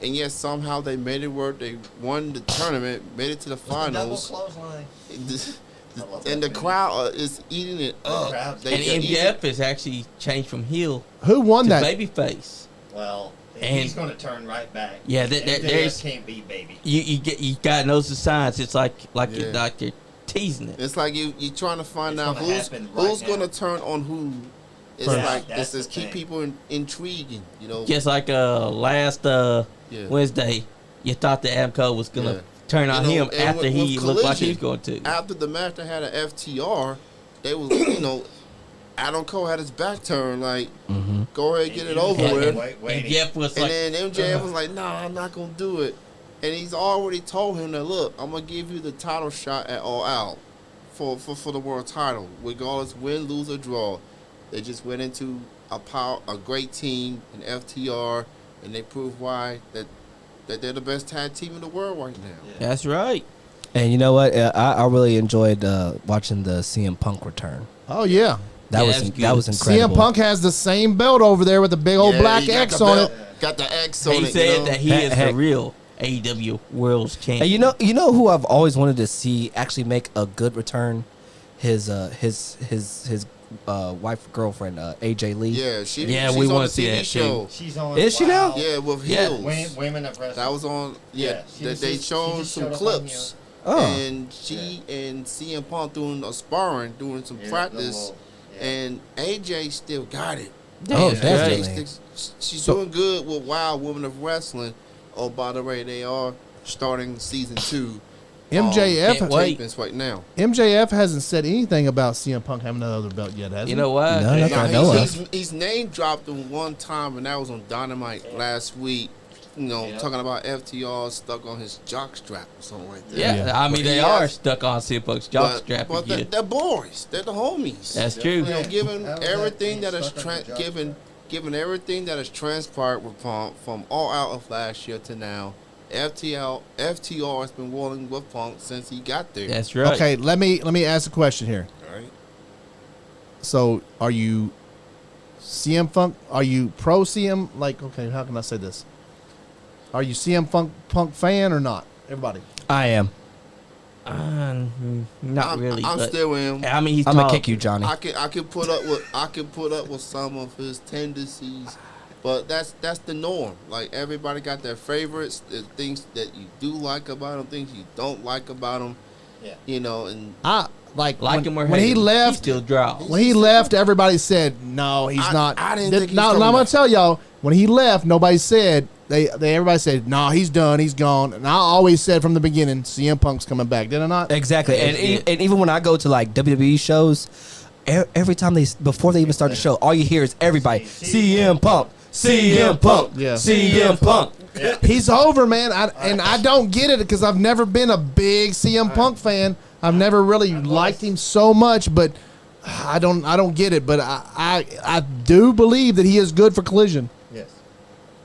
And yet somehow they made it work. They won the tournament, made it to the Double finals. clothesline. And the crowd is eating it up. crowd's- And eat MJF has actually changed from heel Who won to that? babyface. Well, And- he's going to turn right back. Yeah, MJF there's- can't be baby. You got knows the signs. It's like Yeah. you're teasing it. It's like you trying to find It's out gonna who's happen right who's now. gonna turn on who. It's First. like That's it's the just keep thing. people intriguing. Just like last Yeah. Wednesday, you thought that Adam Cole was gonna Yeah. turn on him and after with he looked like he was Collision, going to. After the match, they had an FTR. They was Adam Cole had his back turned. Like, go ahead, get it over Yeah, with. And Jeff was And like, then MJF was like, "Nah, I'm not gonna do it." And he's already told him that, look, I'm gonna give you the title shot at All Out for the world title, regardless win, lose or draw. They just went into a great team in FTR, and they proved why that they're the best tag team in the world right now. that's right. And you know what? I really enjoyed watching the CM Punk return. Oh yeah. That Yeah, was that was that was good. incredible. CM Punk has the same belt over there with the big old Yeah, black he got X the on belt- it. Got the X on He it. said that he is the Heck. real AEW World's Champion. And you know who I've always wanted to see actually make a good return? His wife girlfriend AJ Lee. Yeah, Yeah, she's we on wanna the see TV that, show. She's on. Is she now? Yeah, with Yeah. heels. Women of wrestling. That was on. Yeah, she that was they just- she showed just some showed up on clips, Oh. and she and CM Punk doing a sparring, doing some Yeah, practice, little- yeah. and AJ still got it. Oh, That's definitely. right. She's So- doing good with Wild Women of Wrestling. Oh, by the way, they are starting season 2. MJF Can't wait. Tapings right now. MJF hasn't said anything about CM Punk having another belt yet, has he? You know why? No, not that I know of. He's name dropped him one time, and that was on Dynamite last week. Yeah. Talking about FTR stuck on his jock strap or something like that. Yeah, Yeah. I mean But they he are has- stuck on CM Punk's jock strap but again. they're boys. They're the homies. That's true. Yeah. Given How was that everything being that is stuck on the jock given everything that has transpired with Punk from All Out of last year to now, FTR has been rolling with Punk since he got there. That's right. Okay, let me ask a question here. All right. So, are you CM Punk? Are you pro CM? Like, okay, how can I say this? Are you CM Punk fan or not? Everybody. I am. Not really. I'm but- still him. I mean, he's I'm gonna tall. kick you, Johnny. I can put up with some of his tendencies, but that's the norm. Like everybody got their favorites, the things that you do like about him, things you don't like about him, Yeah. You know, and I like him or when hate he him, left. he still draws. When he left, everybody said, "No, he's not." I didn't think he was Now, coming I'm gonna back. tell y'all. When he left, nobody said everybody said, "No, he's done. He's gone." And I always said from the beginning, CM Punk's coming back. Did I not? Exactly, and even when I go to like WWE shows, every time before they even start the show, all you hear is everybody CM Punk, CM Punk, Yeah. CM Punk. He's over, man. I don't get it because I've never been a big CM Punk fan. I've never really liked him so much, but I don't get it. But I do believe that he is good for Collision. Yes.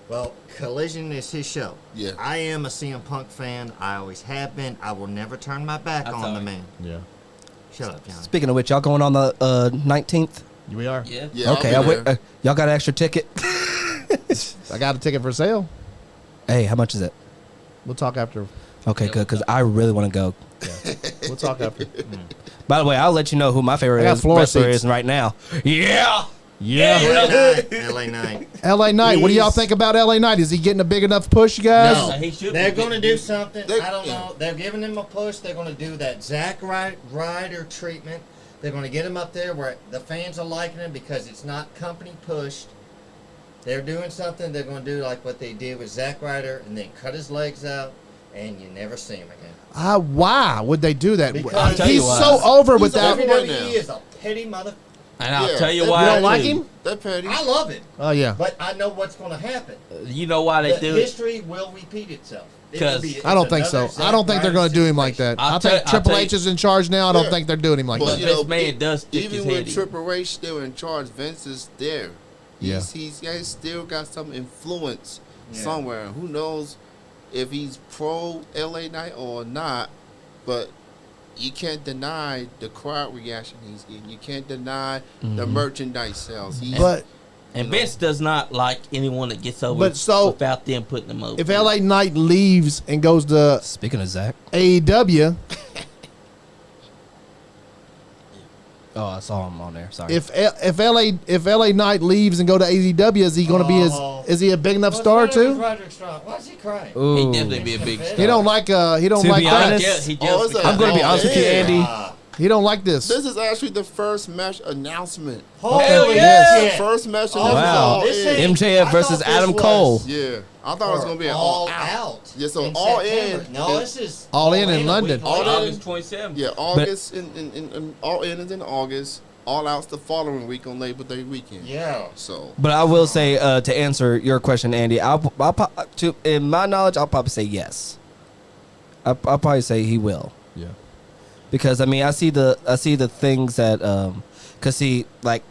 Well, Collision is his show. Yeah. I am a CM Punk fan. I always have been. I will never turn my back That's on all the right. man. Yeah, Shut up, John. Speaking of which, y'all going on the 19th? we are. Yeah. yeah, Okay, I'll be there. y'all got an extra ticket? I got a ticket for sale. Hey, how much is it? We'll talk after. Okay, good, because I really want to go. We'll talk after. By the way, I'll let you know who my I favorite got floor wrestler seats. is right now. Yeah. LA Knight. LA Knight. What do y'all He's- think about LA Knight? Is he getting a big enough push, you guys? No. He should They're be going to getting- do something. They- I don't yeah. know. They're giving him a push. They're going to do that Zack Ryder treatment. They're going to get him up there where the fans are liking him because it's not company pushed. They're doing something. They're going to do like what they did with Zack Ryder and then cut his legs out, and you never see him again. Why would they do that? Because- I'll tell He's you why. so over He's without. over. WWE now. is a petty mother. And I'll Yeah. tell you You why. You don't like too. him? That petty. I love it, Oh yeah. but I know what's going to happen. You know why they The do it? history will repeat itself. It will 'Cause- be- I don't it's think so. another I don't think they're Zack going to do him like situation. that. I'll I tell- think I'll Triple tell you- H is in charge now. I don't Yeah. think they're doing him like But that. you know, Vince McMahon does stick even his when head in. Triple H still in charge, Vince is there. Yeah. He's still got some influence Yeah. somewhere. Who knows if he's pro LA Knight or not? But you can't deny the crowd reaction he's getting. You can't deny the merchandise sales. But And Vince does not like anyone that gets over But so- without them putting them over. if LA Knight leaves and goes to Speaking of Zach. AEW, Oh, I saw him on there. Sorry. if LA Knight leaves and go to AEW, is he going to be Oh. is he a big enough What's star the matter with too? Roderick Strong? Why is he crying? Ooh. He'd definitely be a big star. He don't like To like be that. honest- He just Oh, is that- I'm going to be honest with you, yeah. Andy. He don't like this. This is actually the first match announcement. Holy yes. shit. First match Oh, announcement. Wow. All This in. ain't- MJF I versus thought this Adam was Cole. Yeah, I thought it was gonna be an all out. Yeah, so in all September. in. No, this is All in in a London. week All later. in. August 27th. Yeah, August and all in is in August. All out's the following week on Labor Day weekend. Yeah. So But I will say, to answer your question, Andy, in my knowledge, I'll probably say yes. I'll probably say he will. Yeah. Because I mean, I see the things that, cause see, like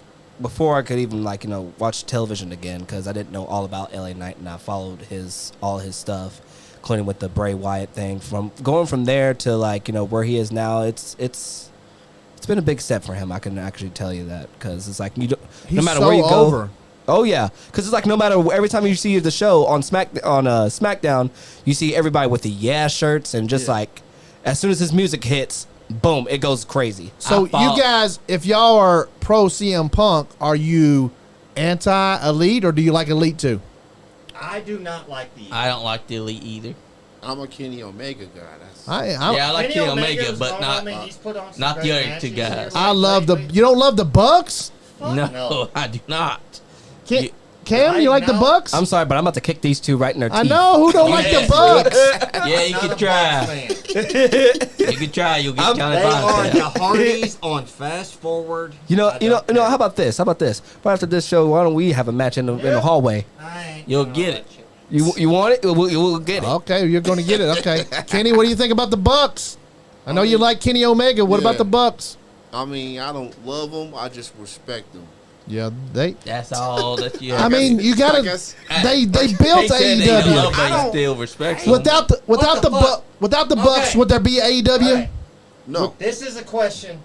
before I could even watch television again, cause I didn't know all about LA Knight, and I followed all his stuff, including with the Bray Wyatt thing. From going from there to where he is now, it's been a big step for him. I can actually tell you that, because it's like no He's matter so where you go. over. Oh yeah, because it's like no matter every time you see the show on SmackDown, you see everybody with the yeah shirts, and just like as soon as his music hits, boom, it goes crazy. So you guys, if y'all are pro CM Punk, are you anti Elite or do you like Elite too? I do not like the. I don't like the Elite either. I'm a Kenny Omega guy. That's Yeah, I like Kenny Omega, Omega's but on, not I mean, he's put on some not the great other two matches guys. here I love the. lately. You don't love the Bucks? Fuck no, no. I do not. Cam, Cam, you like the No. Bucks? I'm sorry, but I'm about to kick these two right in their teeth. I know who don't like the Yes. Bucks. Yeah, you Not can a try. Bucks fan. You can try. You'll get I'm- counted They are by. the Hardys on Fast Forward. You know. I don't care. How about this? Right after this show, why don't we have a match in the Yeah. hallway? I ain't You'll doing get all it. that shit. You want it? We'll get it. Okay, you're going to get it. Okay, Kenny, what do you think about the Bucks? I know you like Kenny Omega. What Yeah. about the Bucks? I mean, I don't love them. I just respect them. Yeah, they. That's all that you. I mean, you I gotta. guess- They built They said they AEW. love, I but don't- still respect them. Without the What the fuck? without the Bucks, Okay. would there be AEW? All right, No, this is a question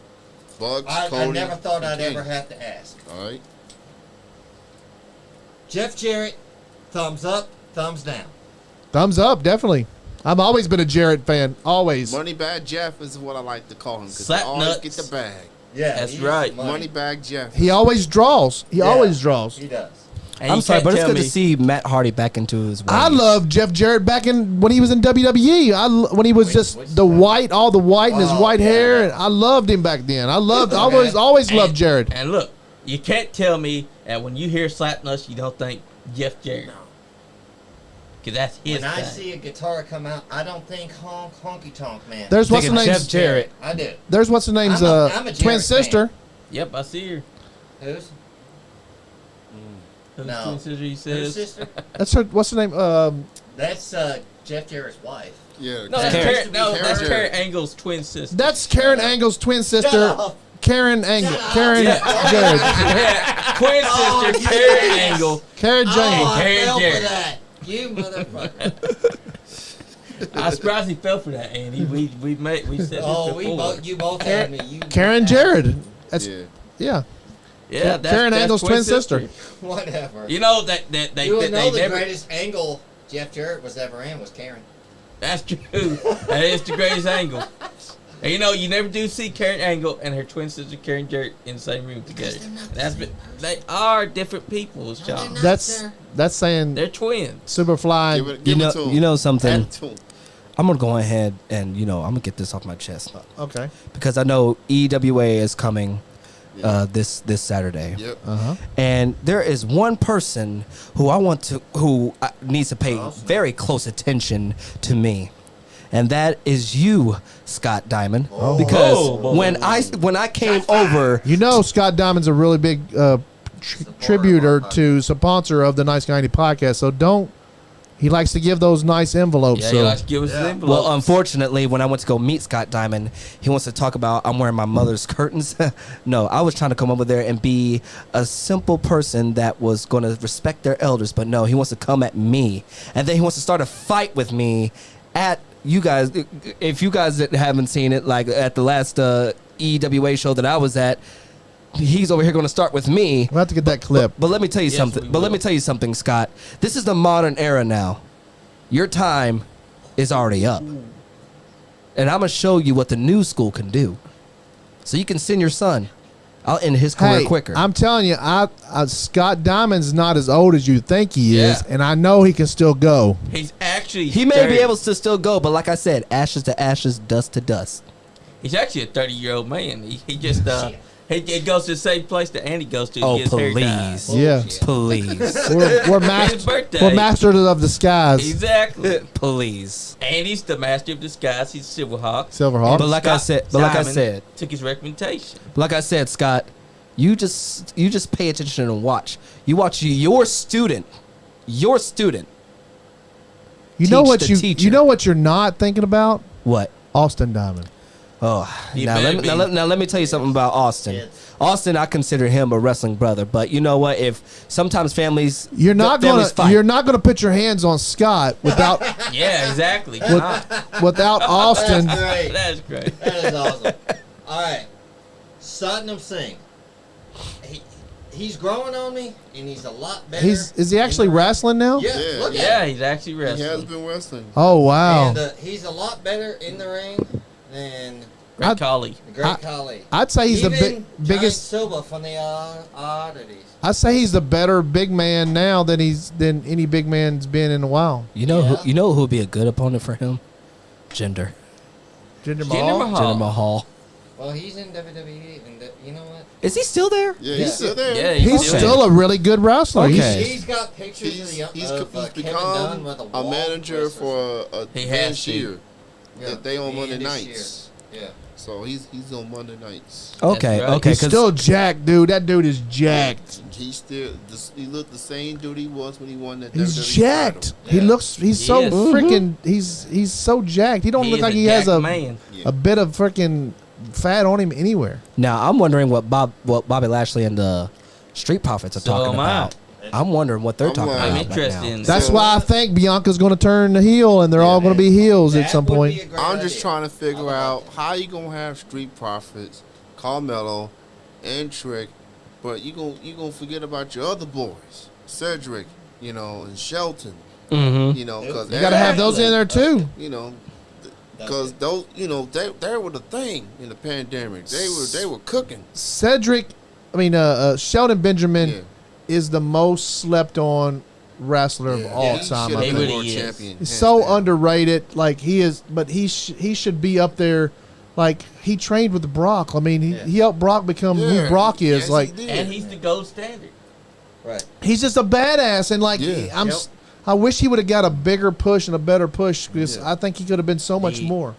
Bugs, I Cody. never thought I'd and ever Kenny. have to ask. All right. Jeff Jarrett, thumbs up, thumbs down. Thumbs up, definitely. I've always been a Jarrett fan. Always. Money Bag Jeff is what I like to call him because he Slap always nuts. get the bag. Yeah, That's he's right. money. Money Bag Jeff. He always draws. He Yeah, always draws. He does. And I'm you sorry, can't but it's tell good me- to see Matt Hardy back into his ways. I love Jeff Jarrett back when he was in WWE. When he was just which the one? white, all the white and his Oh, white yeah, hair. that And I loved him back then. I loved always loved Jarrett. And look, you can't tell me that when you hear Slapnuts, you don't think Jeff Jarrett. Because that's his When I thing. see a guitar come out, I don't think honky tonk man. There's what's her Thinking name's Jeff Jarrett. I do. There's what's her name's I'm a twin Jarrett sister. fan. Yep, I see her. Who's? Who's No. twin sister, he Whose says. sister? That's her. What's her name? That's Jeff Jarrett's wife. Yeah. No, Karen. that's Jarrett. Karen Angle's twin sister. That's Karen Angle's twin sister. Shut up. Karen Angle. Shut up. Karen Yeah. Jarrett. Yeah, twin Oh, sister, yes. Karen Angle. Karen Oh, Jane. I Karen fell Jarrett. for that. You motherfucker. I'm surprised he fell for that, Andy. We said Oh, this before. you both had me. You Karen Jarrett. That's Yeah. yeah. Yeah, Karen Angle's twin sister. Whatever. You know that they You would know the never. greatest angle Jeff Jarrett was ever in was Karen. That's true. That is the greatest angle. And you know, you never do see Karen Angle and her twin sister Karen Jarrett in the same room together. They are different people, Sean. That's saying They're twins. Superfly. Give it to him. You know something. Add it to him. I'm gonna go ahead and I'm gonna get this off my chest Okay. because I know EWA is coming this Saturday. Yep. And there is one person who needs to pay very close attention to me, and that is you, Scott Diamond. Because Oh. when I came over, You know, Scott Diamond's a really big tributor to sponsor of the Nice Guy 90 podcast. So he likes to give those nice envelopes. Yeah, so you like to give us an envelope. well, unfortunately, when I went to go meet Scott Diamond, he wants to talk about I'm wearing my mother's curtains. No, I was trying to come over there and be a simple person that was going to respect their elders, but no, he wants to come at me, and then he wants to start a fight with me at you guys. If you guys that haven't seen it, like at the last EWA show that I was at, he's over here going to start with me. we'll have to get that clip. But let me tell you Yes, something. we But let will. me tell you something, Scott. This is the modern era now. Your time is already up. And I'm going to show you what the new school can do. So you can send your son. I'll end his career Hey, quicker. I'm telling you, Scott Diamond's not as old as you think he is, Yeah. and I know he can still go. He's actually he may be 30. able to still go, but like I said, ashes to ashes, dust to dust. He's actually a 30-year-old man. He just he goes to the same place that Andy goes to. Oh, get his hair dyed. please. Yeah. Please. We're, His birthday. we're masters of disguise. Exactly. Please. Andy's the master of disguise. He's Silverhawk. Silverhawk. But like I said, took his recommendation. like I said, Scott, you just pay attention and watch. You watch your student. You know teach what the you teacher. you know what you're not thinking about? What? Austin Diamond. Oh, You now better let me tell you something about Austin. Yes. Austin, I consider him a wrestling brother, but you know what? If sometimes families You're not families gonna put your hands on Scott without Yeah, exactly. without Austin. That's great. That's great. That is awesome. All right. Satnam Singh. He's growing on me, and he's a lot better. Is he actually wrestling now? Yeah, Yeah. look Yeah, at him. he's actually He has wrestling. been wrestling. Oh wow! And he's a lot better in the ring than Great Collie. the Great Khali. I'd say he's the Even biggest. Johnny Silva from the Oddities. I'd say he's the better big man now than any big man's been in a while. You know Yeah. who would be a good opponent for him? Jinder Jinder Jinder Mahal. Mahal. Jinder Mahal. Well, he's in WWE, and you know what? Is he still there? Yeah, Yeah. he's still there. Yeah, He's Okay. still a really good wrestler. Okay. He's got pictures He's, of, he's, of he's Kevin Dunn become with a a wall manager wrestlers. for a He Van has to. Shear. Yeah, That they on the Monday end this nights. year. Yeah. So he's on Monday nights. Okay, right. okay. He's 'cause- still jacked, dude. That dude is jacked. He still he looked the same dude he was when he won that He's WWE jacked. title. He Yeah. looks. He's He so is. freaking. He's so jacked. He don't look is like a he has jacked a man. a bit of freaking fat on him anywhere. now I'm wondering what Bobby Lashley and the Street Profits are So talking am I. about. I'm wondering what they're I'm talking like- about. I'm right interested now. in That's So- why I think Bianca's going to turn the heel, and they're all going to be heels at That some would point. be a great I'm just idea. trying to I figure would out like how you gonna have Street Profits, Carmelo, and Trick, but you gonna forget about your other boys, Cedric, and Shelton, Mm-hmm. because You got to have those in there too. because those, they were the thing in the pandemic. They were cooking. Cedric, Shelton Benjamin Yeah. is the most slept on wrestler of all he time. should I have think. been He world really is. champion. He's hands so down. underrated. Like he is, but he should be up there. Like he trained with Brock. I mean, he helped Brock become who Yeah, Brock is. yes, like he did. And he's the gold standard. Right. he's just a badass. And like Yeah. Yep. I wish he would have got a bigger push and a better push because Yeah. I think he could have been so much He- more.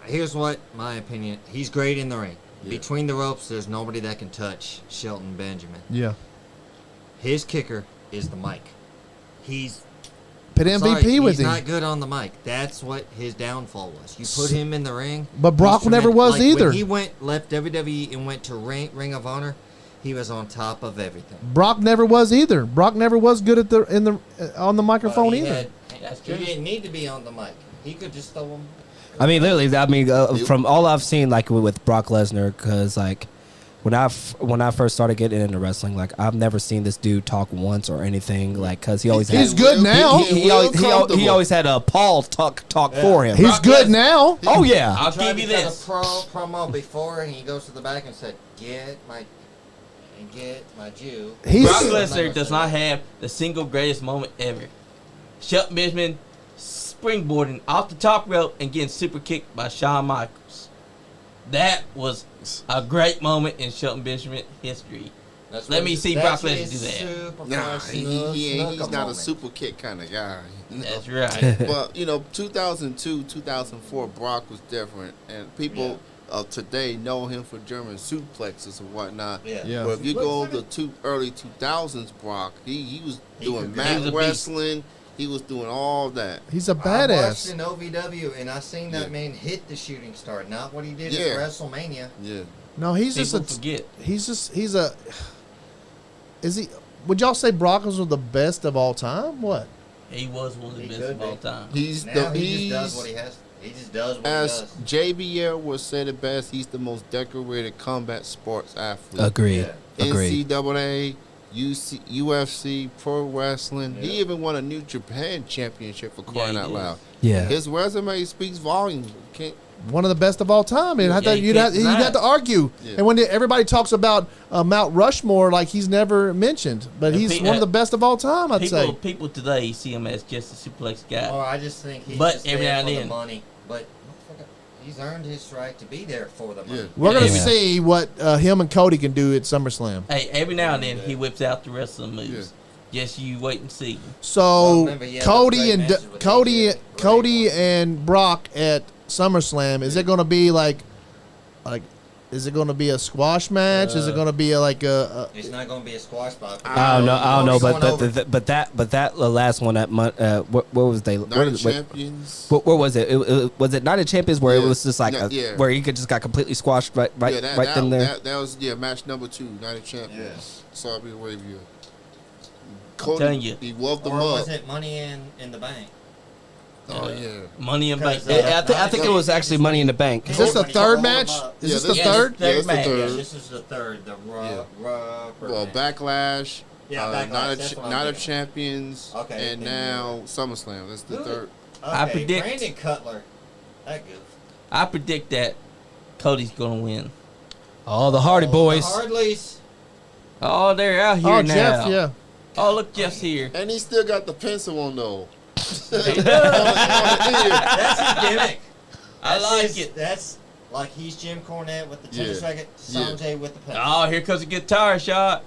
Here's what my opinion. He's great in the ring. Yeah. Between the ropes, there's nobody that can touch Shelton Benjamin. Yeah, His kicker is the mic. He's put sorry, MVP with he's him. not good on the mic. That's what his downfall was. You put him in the ring. But Brock he's never tremendous. was Like, either. When he left WWE and went to Ring of Honor, he was on top of everything. Brock never was either. Brock never was good at on the microphone He either. had- That's he true. didn't need to be on the mic. He could just throw him. I mean, literally, from all I've seen, like with Brock Lesnar, because like when I first started getting into wrestling, like I've never seen this dude talk once or anything, like because he always He's had, good now. he always had a Paul talk for him. He's Brock good Lesnar. now. Oh yeah, I'll Tried give to you cut this. a promo before, and he goes to the back and said, "Get my Jew." He's Brock Lesnar does not have the single greatest moment ever. Shelton Benjamin springboarding off the top rope and getting super kicked by Shawn Michaels. That was a great moment in Shelton Benjamin history. Let me see Brock Lesnar do that. Nah, he's not a super kick kind of guy. you know. That's right. But 2002, 2004, Brock was different, and people of today know him for German suplexes and whatnot. Yeah. But if you go to early 2000s, Brock, he was doing could- he mat was a beast. wrestling. He was doing all that. He's a I watched badass. in OVW, and I seen that Yeah. man hit the shooting star. Not what he did Yeah. at WrestleMania. Yeah. No, he's just People a. forget. He's a. Is he? Would y'all say Broncos were the best of all time? What? He was one of the He best could of all be. time. He's Now he he's just does what he has. He just does what as he does. JBL would say it best. He's the most decorated combat sports athlete. agreed, Yeah. agreed. NCAA, UFC, pro wrestling. Yeah. He even won a New Japan championship for crying he out did. loud. Yeah, His resume speaks volumes. Can't, One of the best of all time. And I Yeah, thought you you'd can't deny have to argue. Yeah. And when everybody talks about Mount Rushmore, like he's never mentioned, but And he's Pete- one of the best of all time. I'd say. People today see him as just a suplex guy. Or I just think he's But just every there now and for then. the money. But motherfucker, he's earned his right to be there for the money. Yeah. We're gonna Yeah. see what him and Cody can do at SummerSlam. Hey, every now and then he whips out the wrestling moves. Just you wait and see. Well, So remember, he had Cody those great and matches with Cody AJ. Cody Great. and Brock at SummerSlam. Is it going to be like, is it going to be a squash match? Is it going to be like a It's not going to be a squash bout. I don't know, Cody's but going over. but that last one at where was they? Night Where, of Champions. where was it? Was it Night of Champions where it Yeah. was just like Yeah. where he could just got completely squashed right then there? That was match number 2, Night of Champions. Yes. Saudi Arabia. telling you. He woved them Or up. was it Money in the Bank? Oh yeah. Money in Bank. Because, I think it was actually Money in the Bank. Is this the Cody third rolled match? him up. Is Yeah, this this- the yeah, third? Yeah, it's the match. third. Yeah, this is the third. The rubber Well, match. Backlash. Yeah, Backlash, that's what I'm Night of thinking. Champions. Okay, And then now SummerSlam. That's the Who- third. I Okay, predict- Brandon Cutler. That goof. I predict that Cody's gonna win. Oh, the Hardy Boys. The Hardleys. Oh, they're out here Oh, now. Jeff, yeah. Oh, look, Jeff's here. And he still got the pencil on though. That's his gimmick. I That's like his- it. That's like he's Jim Cornette with the tennis Yeah. racket, Sanjay with the pencil. Oh, here comes a guitar shot.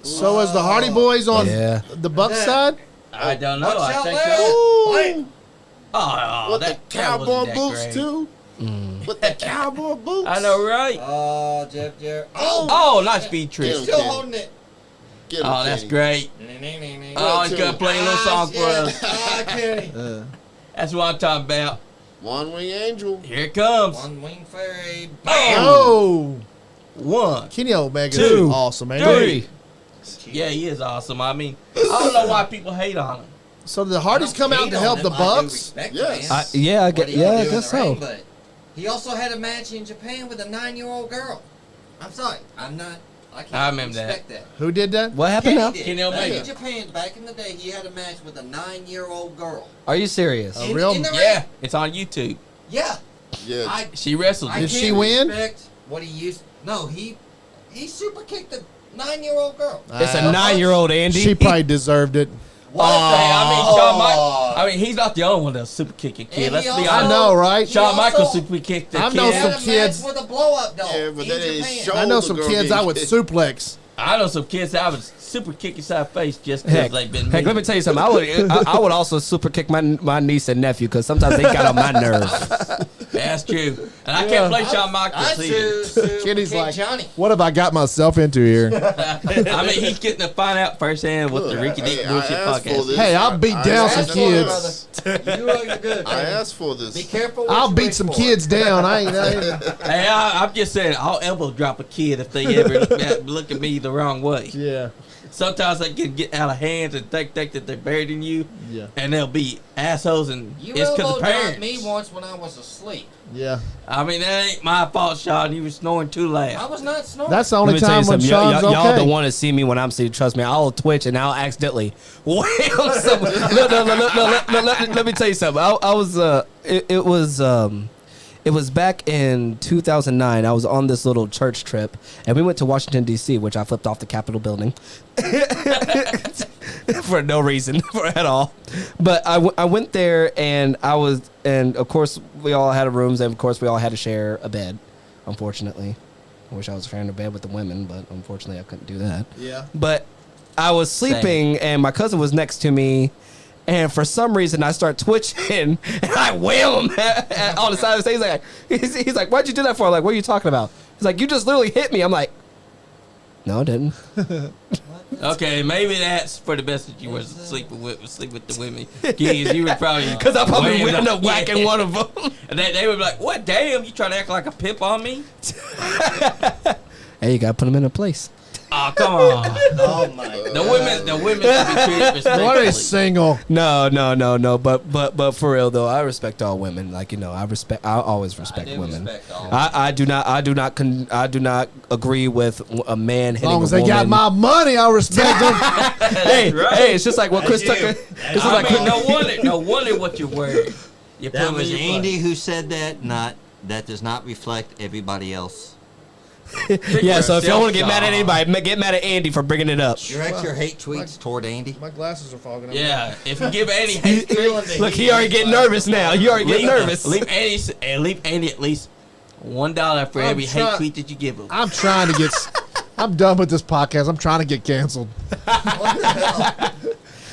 So is the Hardy Boys on Yeah. the Bucks side? I don't know. Watch I out think there. so. Fight. Oh, With the that cowboy wasn't that boots great. too. With the cowboy boots. I know, right? Oh, Jeff Jarrett. Oh, Oh, nice speed he's trick. still Kenny. holding it. Get him, Oh, that's Kenny. great. Oh, he's gonna play a little song for us. Ah, Kenny. That's what I'm talking about. One Wing Angel. Here it comes. One wing fairy. Oh, One. Kenny Omega Two. is awesome, man. Three. Yeah, he is awesome. I mean, I don't know why people hate on him. So the Hardys come out to help the Bucks. Yes. I guess so. But he also had a match in Japan with a 9-year-old girl. I'm sorry. I can't I remember that. respect that. Who did that? What happened Kenny now? did. Kenny Back Omega. in Japan, back in the day, he had a match with a 9-year-old girl. Are you serious? A real- in the ring. Yeah, it's on YouTube. Yeah. Yeah. She wrestled. I Did can't she win? respect what he used. No, he super kicked the 9-year-old girl. It's a 9-year-old Andy. She probably deserved it. What? I mean, Shawn Michaels. I mean, he's not the only one that's super kicking kid. And Let's he be also- I honest. know, right? He Shawn also- Michaels super kicked the I kid. know Had some a match kids- with a blow-up doll. Yeah, but in that ain't Japan. show. I know the some girl kids getting I would kicked. suplex. I know some kids that I would super kick inside the face just Heck, because they've been heck, let me mean. tell you something. I would also super kick my niece and nephew because sometimes they got on my nerves. That's true. And I can't play Shawn Michaels I either. sue Kenny's King like, Johnny. what have I got myself into here? I mean, he's getting to find out firsthand with the Ricky Dick Hey, bullshit I asked for podcast. this. Hey, I'll beat I down asked some for kids. this. You are good. I man. asked for this. Be careful. What I'll you beat wish some for. kids down. I ain't. Hey, I'm just saying, I'll elbow drop a kid if they ever look at me the wrong way. Yeah. Sometimes they can get out of hands and think that they're better than you, Yeah. and they'll be assholes, and You it's because elbow of dropped parents. me once when I was asleep. Yeah. I mean, that ain't my fault, Sean. You were snoring too I loud. was not snoring. That's the Let only me tell you time when something. Sean's Y'all okay. don't want to see me when I'm seeing. Trust me, I'll twitch and I'll accidentally wham someone. Let me tell you something. I was it was back in 2009. I was on this little church trip, and we went to Washington D.C., which I flipped off the Capitol building for no reason at all. But I went there, and of course we all had rooms, and of course we all had to share a bed. Unfortunately, I wish I was sharing a bed with the women, but unfortunately I couldn't do that. Yeah. But I was sleeping, and my cousin was next to me. And for some reason, I start twitching, and I wham him on the side of the stage. He's like, "Why'd you do that for?" I'm like, "What are you talking about?" He's like, "You just literally hit me." I'm like, "No, I didn't." Okay, maybe that's for the best that you were sleep with the women. Kids, you would probably Because I probably whammed would end up. up whacking Yeah. one of them. And they would be like, "What? Damn, you trying to act like a pimp on me?" Hey, you gotta put them in a place. Oh, come on. Oh my. The women should be treated respectfully. What is single? No. But for real though, I respect all women. Like I always respect do women. respect all. I do not agree with a man As hitting long as a they woman. got my money, I respect them. hey, right. hey, it's just like what Chris Tucker. This is like No wonder what you're wearing. You That put was me in Andy who said that. That does not reflect everybody else. yeah. So if y'all want to get Yourself, mad at dog. anybody, get mad at Andy for bringing it up. Direct your hate tweets toward Andy. My glasses are fogging up. Yeah, if you give Andy hate tweets, Look, he already getting nervous now. You already getting nervous. leave Andy at least $1 for I'm every try- hate tweet that you give him. I'm trying to get. I'm done with this podcast. I'm trying to get canceled.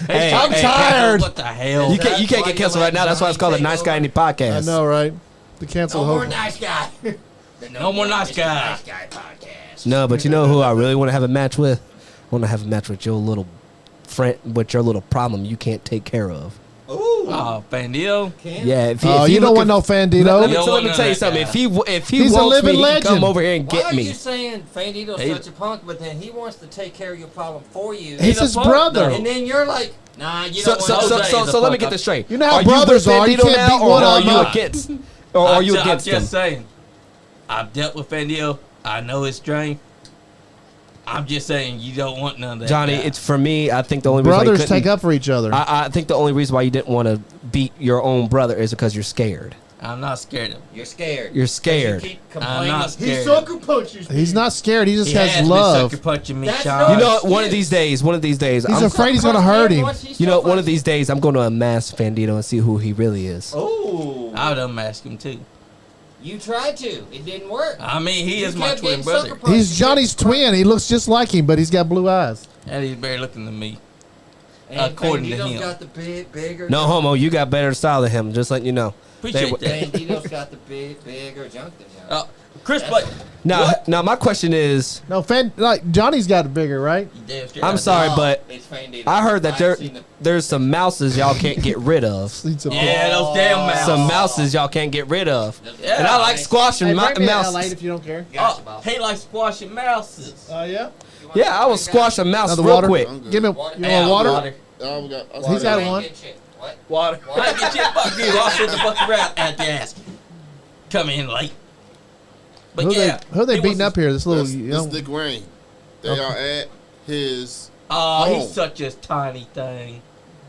Hey, I'm hey, tired. What the hell? You can't get canceled right now. That's why it's called a Nice Guy Andy podcast. I know, right? The cancel. No more hope. nice guy. No more nice guy. Nice guy podcast. No, but you know who I really want to have a match with? I want to have a match with your little friend, with your little problem you can't take care of. Ooh. Oh, Bandito. Yeah, if Oh, if you don't want looking- no Fandito. Let me, You don't so let want me none tell you of that something. guy. If he He's a wants living me, he can legend. come over here and Why get are me. you saying Fandito's He- such a punk, but then he wants to take care of your problem for you? He's a his punk, brother. though. And then you're like, nah, you So, don't so, want so, to Jose so, is a so let me fuck get up. this straight. You know how are brothers you with are. You Bandito can't now, beat or one are of you them up. against? Or are you I'm against him? just saying. I've dealt with Bandito. I know his strength. I'm just saying you don't want none of that. Johnny, guy. it's for me. I think the only reason why you Brothers couldn't- take up for each other. I think the only reason why you didn't want to beat your own brother is because you're scared. I'm not scared of him. You're scared. You're scared. You keep I'm complaining. not scared. He sucker punches. He's not scared. He just He has has love. been sucker punching me, That's Sean. no- You know what? excuse. One of these days, He's I'm, afraid he's gonna hurt him. you know, one of these days, I'm going to unmask Fandito and see who he really is. Oh. I would unmask him too. You tried to. It didn't work. I mean, he is You my kept twin getting brother, sucker punched. He's Johnny's twin. He looks just like him, but he's got blue eyes. and he's better looking than me. And according to Bandito's him. got the bigger. No homo, you got better style than him. Just letting you know. Appreciate that. Bandito's got the bigger junk than Johnny. Chris, but Now my question is, No, like Johnny's got it bigger, right? I'm sorry, No, but it's Bandito. I heard that I've seen the- there's some mouses y'all can't get rid of. He's a Yeah, those damn mouths. Some mouses y'all can't get rid of. Yeah. And I like squashing mouse mouses. if you don't care. Gotcha, Oh, boss. he likes squashing mouses. Oh yeah. Yeah, I will squash a mouse Another real water. quick. I'm good. Give me. Water. You want water? Oh, we got, He's got Ain't one. get shit. What? Water. I get you, fuck you. I'll sit the fuck around at the ass. Come in late. But Who yeah. they he beating was- up here? This little. That's, You this know, Dick Rain. They Okay. are at his, Oh, Oh. he's such a tiny thing.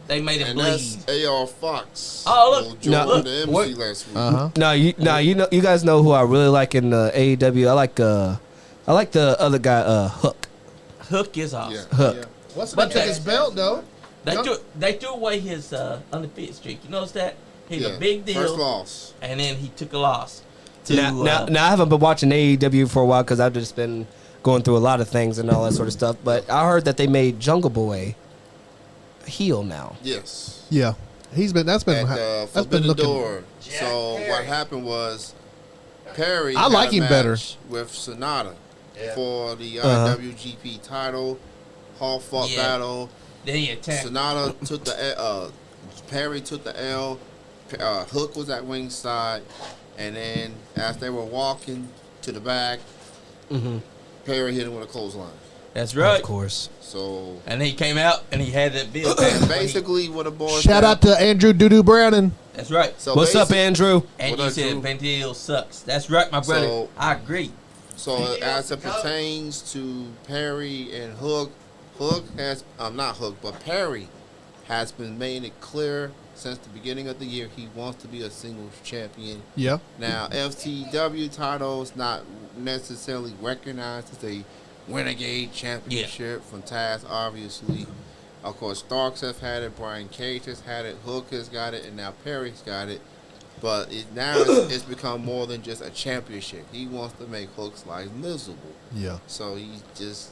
They made him and bleed. that's A.R. Fox. Oh, look. Who No, joined look, the what- embassy last week. uh-huh. You guys know who I really like in AEW. I like the other guy, Hook. Hook is awesome. Yeah. Hook. Yeah. What's But the took his belt though? They threw away his undefeated streak. You notice that? He's Yeah. a big deal. First loss. And then he took a loss. To, Now I haven't been watching AEW for a while because I've just been going through a lot of things and all that sort of stuff. But I heard that they made Jungle Boy heel now. Yes. Yeah, that's been At Forbidden looking. Door. So what happened was Perry I had like a him better. match with Sonata for the Uh-huh. IWGP title. Hall fought Yeah. battle. then he attacked. Sonata took the Perry took the L. Hook was at ringside, and then as they were walking to the back, Perry hit him with a clothesline. That's right. Of course. So And he came out and he had that bill. basically, what the boys Shout out to Andrew Doodoo Browning. That's right. So What's up, basic- Andrew? And What you I said do- Van Deal sucks. That's right, my brother. So- I agree. So as it pertains to Perry and Hook, not Hook, but Perry has been making it clear since the beginning of the year he wants to be a singles champion. Yeah. Now FTW title is not necessarily recognized as a Renegade championship from Taz, obviously. Of course, Starks have had it, Brian Cage has had it, Hook has got it, and now Perry's got it. But it's become more than just a championship. He wants to make Hook's life miserable. Yeah. So he's just,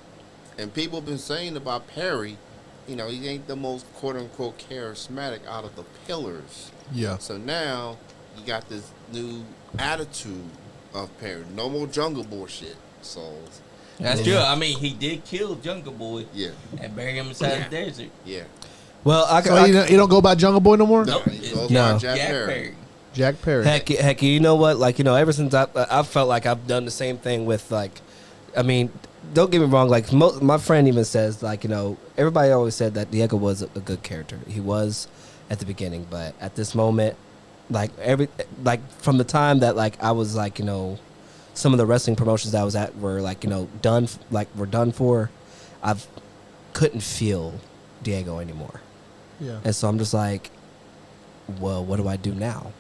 and people have been saying about Perry, he ain't the most quote unquote charismatic out of the pillars. Yeah. So now you got this new attitude of Perry. No more Jungle Boy shit. So That's true. I mean, he did kill Jungle Boy yeah, and bury him inside the desert. yeah. Well, So you don't go by Jungle Boy no more? No, Nope. he goes No. by Jack Jack Perry. Perry. Jack Perry. Heck, you know what? Like, ever since I felt like I've done the same thing with, like, I mean, don't get me wrong. Like, my friend even says, like, everybody always said that Diego was a good character. He was at the beginning, but at this moment, like, from the time that, like, I was, like, some of the wrestling promotions that I was at were, like, done for, I couldn't feel Diego anymore. Yeah. And so I'm just like, well, what do I do now?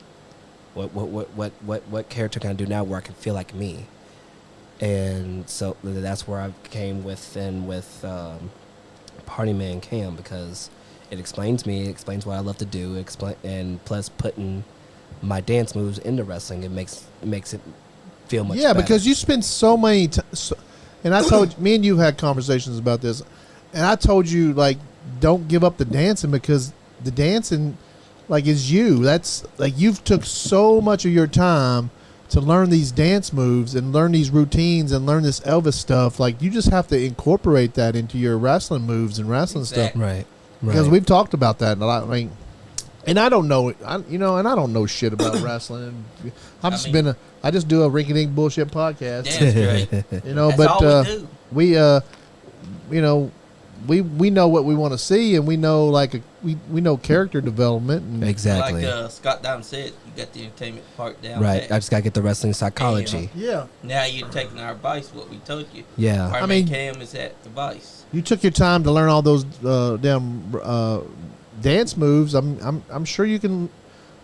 What character can I do now where I can feel like me? And so that's where I came with Party Man Cam, because it explains me, it explains what I love to do, and plus putting my dance moves into wrestling, it makes it feel much better. Because you spend so many and I told me and you had conversations about this, and I told you, like, don't give up the dancing, because the dancing, like, is you. That's like, you've took so much of your time to learn these dance moves and learn these routines and learn this Elvis stuff. Like, you just have to incorporate that into your wrestling moves and wrestling stuff. Right. Because we've talked about that a lot. I mean, and I don't know, and I don't know shit about wrestling. I just do a rinky-dink bullshit podcast. That's great. That's but all we do. we know what we want to see, and we know, like, we know character development. And Exactly. Like Scott Diamond said, you got the entertainment part down. Right. pat. I just gotta get the wrestling psychology. Yeah, Now you're taking our advice, what we told you. Yeah. Party I Man mean- Cam is that advice. you took your time to learn all those damn dance moves. I'm sure you can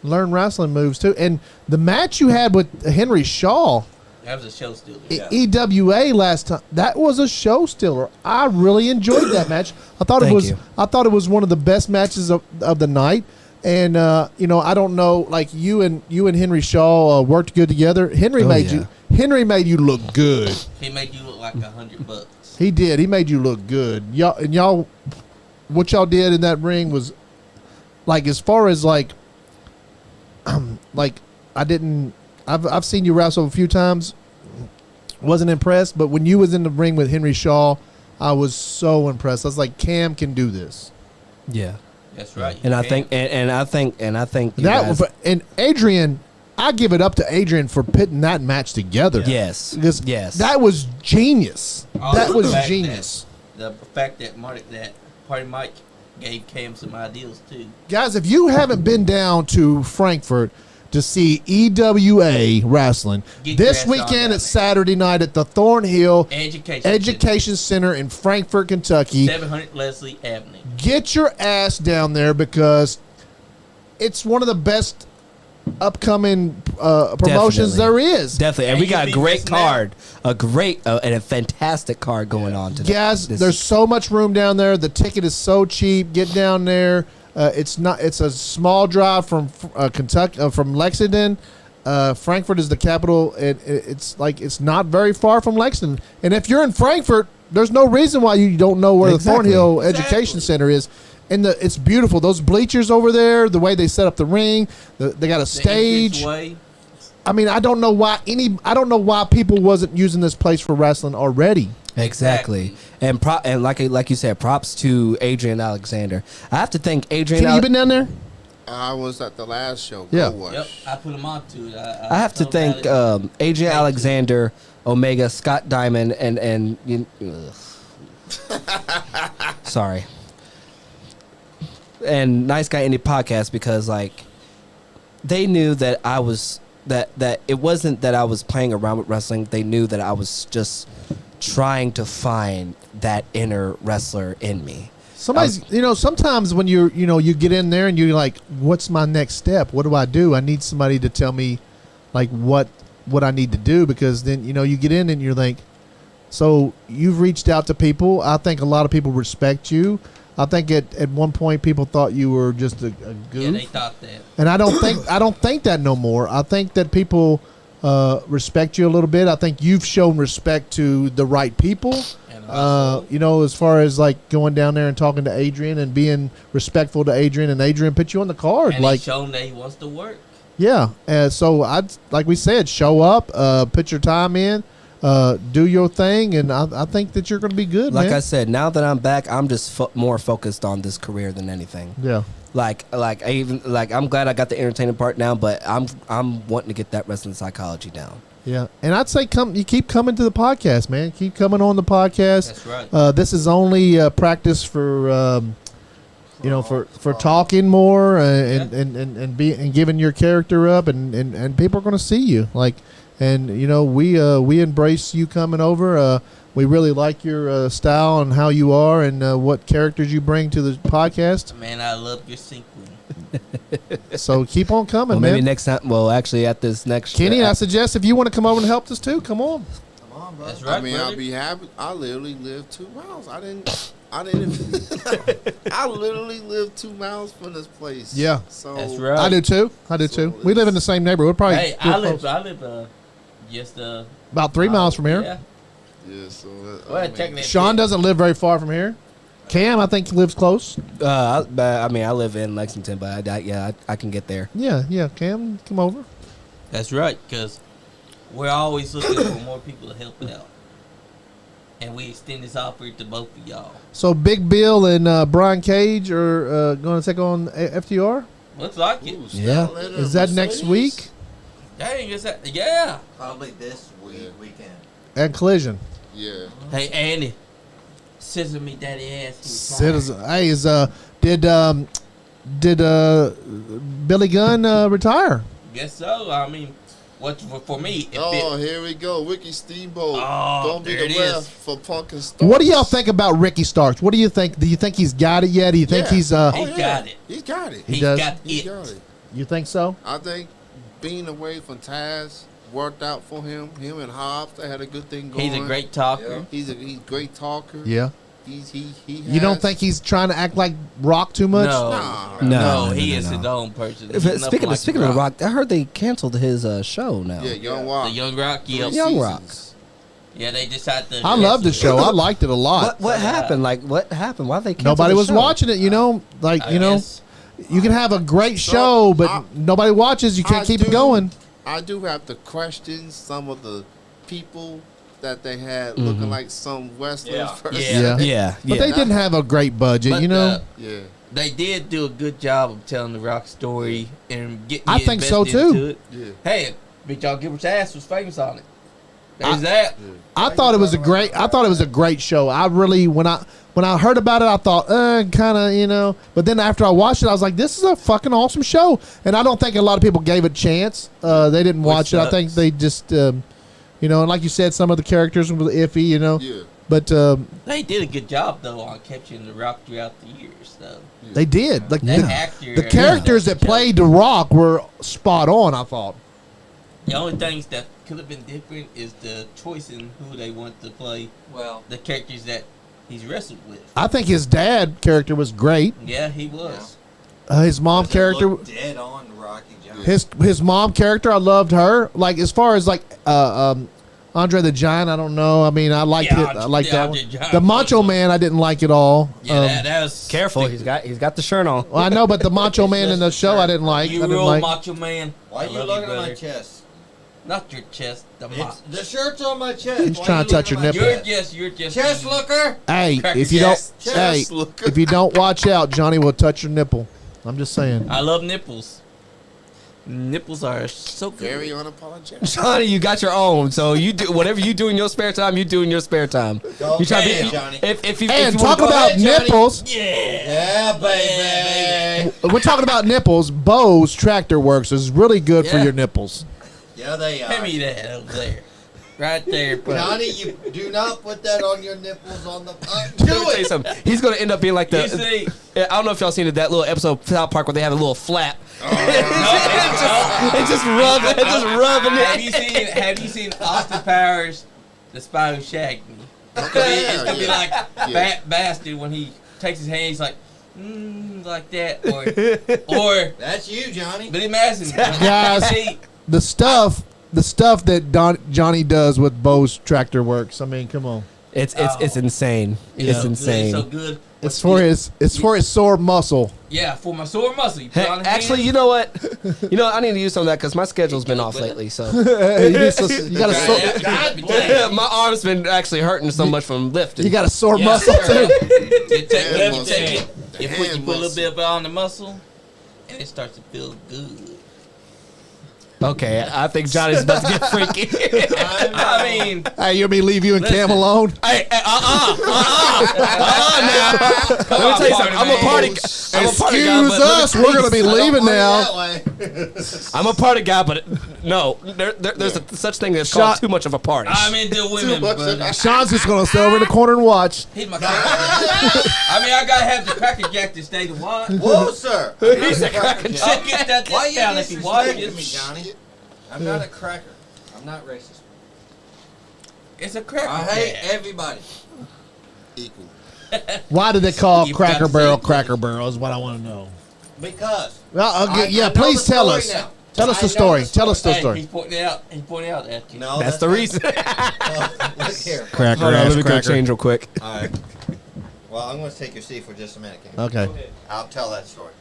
learn wrestling moves too. And the match you had with Henry Shaw, That was a show stealer. EWA last time, that was a show stealer. I really enjoyed that match. I thought Thank you. I thought it was one of the best matches of the night. And I don't know, like, you and Henry Shaw worked good together. Henry made you look good. He made you look like $100. He did. He made you look good. Y'all, what y'all did in that ring was, like, as far as, like, like, I've seen you wrestle a few times. Wasn't impressed, but when you was in the ring with Henry Shaw, I was so impressed. I was like, Cam can do this. Yeah. That's right. And you I can. think you That guys- was, and Adrian, I give it up to Adrian for putting that match together. Yes. Because Yes. that was genius. Also That was the fact genius. The fact that Party Mike gave Cam some ideals too. Guys, if you haven't been down to Frankfurt to see EWA wrestling, Get your this ass on down weekend there. it's Saturday night at the Thornhill Education Center in Frankfurt, Kentucky. 700 Leslie Avenue. Get your ass down there, because it's one of the best upcoming promotions Definitely. there is. Definitely, and And we you got a be great missing out. card, a great and a fantastic card going on today. Guys, This- there's so much room down there. The ticket is so cheap. Get down there. It's a small drive from Kentucky, from Lexington. Frankfurt is the capital. It's not very far from Lexington. And if you're in Frankfurt, there's no reason why you don't know where Exactly. the Thornhill Exactly. Education Center is. And it's beautiful. Those bleachers over there, the way they set up the ring, they got a The stage. entranceway. I mean, I don't know why people wasn't using this place for wrestling already. Exactly, and like you said, props to Adrian Alexander. I have to thank Adrian. Kenny, you been down there? I was at the last show. Yeah. Go watch. Yep, I put him on to it. I have to told thank about it. Adrian Thank you. Alexander, Omega, Scott Diamond, and sorry, and Nice Guy Indie Podcast, because like they knew that I was that it wasn't that I was playing around with wrestling. They knew that I was just trying to find that inner wrestler in me. Sometimes when you get in there and you're like, what's my next step? What do I do? I need somebody to tell me like what I need to do, because then, you get in and you're like, so you've reached out to people. I think a lot of people respect you. I think at one point people thought you were just a goof. Yeah, they thought that. And I don't think that no more. I think that people respect you a little bit. I think you've shown respect to the right people. And also, As far as like going down there and talking to Adrian and being respectful to Adrian, and Adrian put you on the card. and Like, he's shown that he wants to work. yeah. So like we said, show up, put your time in, do your thing, and I think that you're going to be good, Like man. I said, now that I'm back, I'm just more focused on this career than anything. Yeah. I'm glad I got the entertaining part now, but I'm wanting to get that wrestling psychology down. Yeah. And I'd say you keep coming to the podcast, man. Keep coming on the podcast. That's right. This is only practice for for talking more and giving your character up, and people are going to see you we embrace you coming over. We really like your style and how you are, and what characters you bring to the podcast. Man, I love your sequin. So keep on coming, Well, man. maybe next time. Well, actually, at this next Kenny, I suggest if you want to come over and help us too, come on. Come on, bro. That's right, I mean, brother. I'll be happy. I literally live 2 miles. I didn't. I literally live 2 miles from this place. Yeah. So That's right. I do too. We live in the same neighborhood. Probably Hey, real I live close. just about 3 miles from here. Yeah. Yeah. So. Well, check that. Sean doesn't live very far from here. Cam, I think, lives close. I live in Lexington, but I can get there. Yeah. Cam, come over. That's right, because we're always looking for more people to help out. And we extend this offer to both of y'all. So Big Bill and Brian Cage are going to take on FTR. Looks like it. Yeah. Is that next week? Dang, is that? Yeah. Probably this weekend. At Collision. Yeah. Hey, Andy. Scissor me daddy ass. Citizen. Hey, did Billy Gunn retire? Guess so. I mean, for me, Oh, here we go. Ricky Steamboat. Oh, Don't be there the it ref is. for Punk and Starks. What do y'all think about Ricky Starks? What do you think? Do you think he's got it yet? Do you think Yeah. he's He yeah. got it. He got it. He He's does? got He it. got it. You think so? I think being away from Taz worked out for him. Him and Hobbs, they had a good thing going. He's a great talker. He's a great talker. Yeah. He You don't think he's trying to act like Rock too much? No. Nah. No, he no, is no. his own person. If- He's Speaking nothing of like The Rock, I heard they canceled his show now. Yeah, Young The Rock. Young Rock, yep. Three Young Rock. seasons. Yeah, they decided to. I love the show. I liked it a lot. What happened? Like, what happened? Why they canceled Nobody the was show? watching it, I guess. You can have a great So, show, but nobody watches. You can't I keep it do- going. I do have to question some of the people that they had looking like some wrestlers. Yeah. first. Yeah. Yeah, But they didn't have a great budget, But, Yeah. they did do a good job of telling the Rock story and getting. I you think so, invested too. into it. Yeah. Hey, Big Y'all Gilbert's ass was famous on it. There's that. I thought it was a great show. I really, when I heard about it, I thought, kind of, But then after I watched it, I was like, this is a fucking awesome show. And I don't think a lot of people gave it a chance. They didn't Which watch it. I think sucks. they just, and like you said, some of the characters were iffy. Yeah. But They did a good job though on capturing the Rock throughout the years, though. they did. Like That the, actor, the characters that played the Rock were spot on. I thought. The only things that could have been different is the choice in who they want to play. Well, The characters that he's wrestled with. I think his dad character was great. Yeah, he was. His mom character. dead on Rocky Johnson. His mom character, I loved her. Like as far as like Andre the Giant, I don't know. I mean, I liked Yeah, it. I like that Andre one. Giant The was Macho awesome. Man, I didn't like at all. Yeah, that was careful. He's got the shirt on. Well, I know, but the Macho Man in the show, I didn't like. I You didn't real like. Macho Man. Why I are you love looking at my brother. chest? Not your chest. It's, the shirt's on my chest. He's Why trying you to touch looking your at my nipple. chest? You're just Chest looker. Hey, Cracker if you chest. don't, hey, Chest looker. if you don't watch out, Johnny will touch your nipple. I'm just saying. I love nipples. Nipples are so good. Very unapologetic. Johnny, you got your own, so you do whatever you do in your spare time. You do in your spare time. Go You try to ahead, be, Johnny. if you And if you wanna talk go about ahead, Johnny. nipples. Yeah, baby. We're talking about nipples. Bose Tractor Works is really good for Yeah. your nipples. Yeah, they are. Hand me that over there. Right there, bro. Johnny, you do not put that on your nipples on the. Let me Do tell you it. something. He's gonna end up being like You the. see, I don't know if y'all seen that little episode of South Park where they have a little flap. It's just rubbing it. have you seen Austin Powers, the spy who shagged me? It's gonna be like Fat Bastard when he takes his hand, he's like, like that, or. That's you, Johnny. But imagine, Guys. see, The stuff that Johnny does with Bose Tractor Works. I mean, come on. It's insane. Yeah. It's insane. so good. It's for his sore muscle. Yeah, for my sore muscle. You put Hey, it on the actually, hand. you know what? I need to use some of that because my schedule's been off lately. So You got a sore, God bless. my arm's been actually hurting so much from lifting. you got a sore Yeah, muscle sir. too. You take hand you muscle. take it. The You put hand a little muscle. bit on the muscle, and it starts to feel good. Okay, I think Johnny's about to get freaky. I mean, Hey, you want me to leave you and Cam Listen. alone? Hey, now. Let me tell you something. I'm a party guy. Excuse us. We're gonna be leaving now. I'm a party guy, but no, there's a such thing as called Shot. too much of a party. I'm into women, much but of Sean's just gonna sit over in the corner and watch. he's my cracker. I mean, I gotta have the cracker jack to stay to watch. Whoa, sir. He's a cracker I'll get that Why you discount if you watch disrespecting it. me, Johnny? I'm not a cracker. I'm not racist. It's a cracker. I hate jack. everybody. Equal. Why did they call You've Cracker got to Barrel say- Cracker Barrel? Is what I want to know. Because. Well, I yeah, know please the tell story us. now. Tell us I the know story. the Tell us the Hey, story. he's pointing out. He's pointing out at you. No, That's the not- reason. Look here. Cracker Hold on, ass let me go cracker. change real quick. All right. Well, I'm going to take your seat for just a minute, King. Okay, I'll tell that story.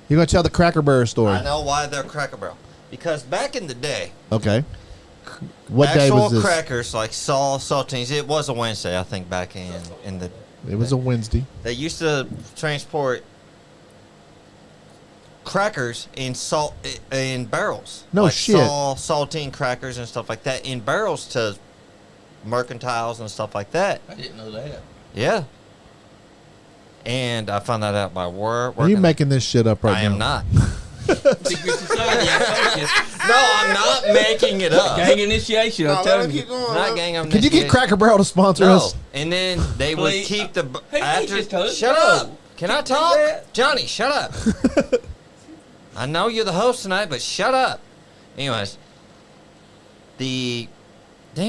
you're gonna tell the Cracker Barrel story. I know why they're Cracker Barrel. Because back in the day, Okay. What day actual was this? crackers like saltines. It was a Wednesday, I think, back in the. It was a Wednesday. They used to transport crackers in barrels. No like shit. Saltine crackers and stuff like that in barrels to mercantiles and stuff like that. I didn't know that. Yeah. And I found that out by work. Are you making this shit up right I now? am not. Secret society. I told you. No, I'm not making it up. Gang initiation. I'm No, let telling him you. keep going. Not huh? gang. I'm Could you get Cracker Barrel to sponsor No. us? And then they would Please. keep the Hey, after. just told us Shut no. up. Can I talk? that. Johnny, shut up. I know you're the host tonight, but shut up. Anyways, damn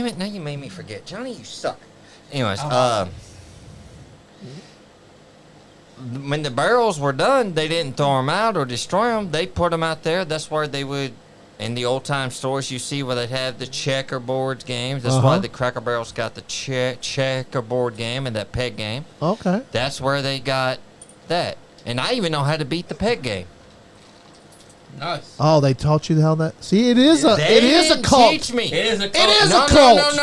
it, now you made me forget. Johnny, you suck. Anyways, when the barrels were done, they didn't throw them out or destroy them. They put them out there. That's where they would, in the old time stores you see where they have the checkerboard games. That's why Uh-huh. the Cracker Barrel's got the checkerboard game and that peg game. Okay. That's where they got that. And I even know how to beat the peg game. Nice. Oh, they taught you how that. See, it is a They it is a didn't cult. Teach me. It is a It cult. is no, a cult.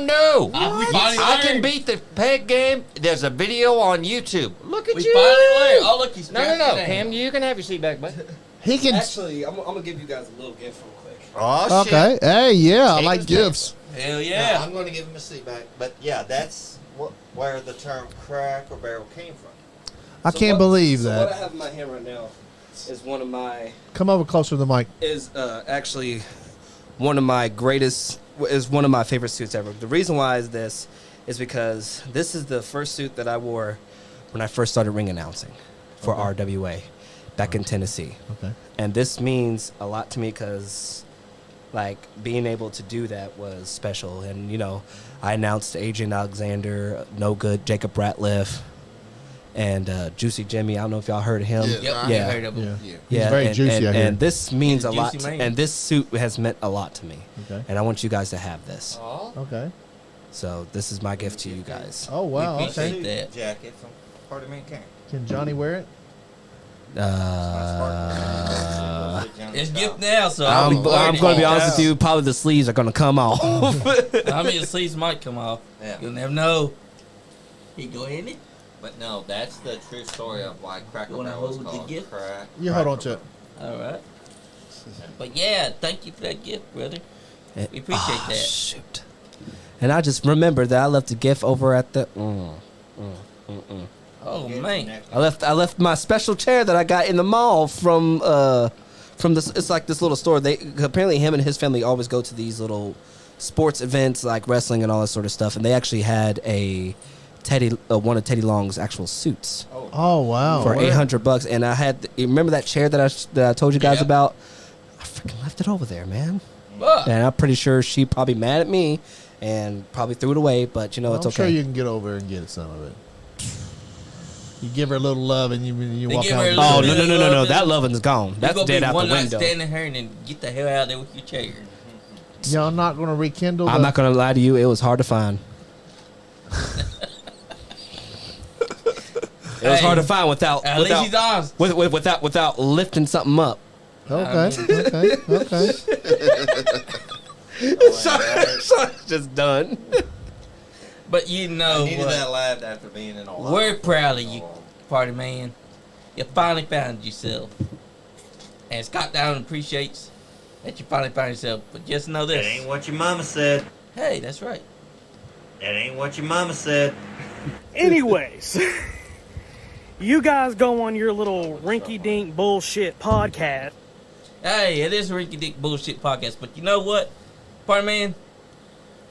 No. We finally I can learned. beat the peg game. There's a video on YouTube. Look at We you. finally learned. Oh, look, he's No. strapped down. Cam, you can have your seat back, bud. He can. Actually, I'm gonna give you guys a little gift real quick. Oh, shit. Okay. Hey, yeah, I Take like his gifts. Hell Yeah. yeah. I'm going to give him a seat back. But yeah, that's where the term Cracker Barrel came from. I can't believe So what I that. have in my hand right now is one of my Come over closer to the mic. actually one of my greatest is one of my favorite suits ever. The reason why is this is because this is the first suit that I wore when I first started ring announcing for RWA back in Tennessee. Okay. And this means a lot to me because, like, being able to do that was special. And, you know, I announced Adrian Alexander, No Good, Jacob Ratliff, and Juicy Jimmy. I don't know if y'all heard of him. Yep, I Yeah. heard of him. Yeah. Yeah, He's very and, juicy, and, I hear. and this means He's a lot. juicy man. And this suit has meant a lot to me. Okay. And I want you guys to have this. Okay. So this is my gift to you guys. Oh wow. We Okay. appreciate that. Jacket from Part of Mankind. Can Johnny wear it? It's gift now, so I'm going to be honest with you. Probably the sleeves are going to come off. I mean, the sleeves might come off. Yeah. You'll never know. He go in it. But no, that's the true story of why Cracker You wanna Barrel was hold the called gift? Crack. You hold on to it. All right. But yeah, thank you for that gift, brother. We appreciate that. Shoot. And I just remembered that I left a gift over at the. Oh man. I left my special chair that I got in the mall from this. It's like this little store. They apparently him and his family always go to these little sports events like wrestling and all that sort of stuff. And they actually had a one of Teddy Long's actual suits Oh wow. for $800. And I had. You remember that chair that I told you guys Yeah. about? I freaking left it over there, man. Fuck. And I'm pretty sure she probably mad at me and probably threw it away. But you know, it's I'm okay. sure you can get over and get some of it. You give her a little love and you They walk give out. her a Oh little no! That loving's gone. You That's gonna dead be out one the night window. standing here and then get the hell out of there with your chair. Y'all not going to rekindle. I'm not gonna lie to you. It was hard to find. It was Hey, hard to find without At least he's honest. without lifting something up. Okay. Okay. Sorry, just done. But you know I needed what? that laugh after being in a lot. We're proud of you, party man. You finally found yourself. And Scott Diamond appreciates that you finally found yourself. But just know That this. ain't what your mama said. Hey, that's right. That ain't what your mama said. Anyways, you guys go on your little rinky-dink bullshit podcast. Hey, it is a Rinky Dick Bullshit podcast. But you know what, party man?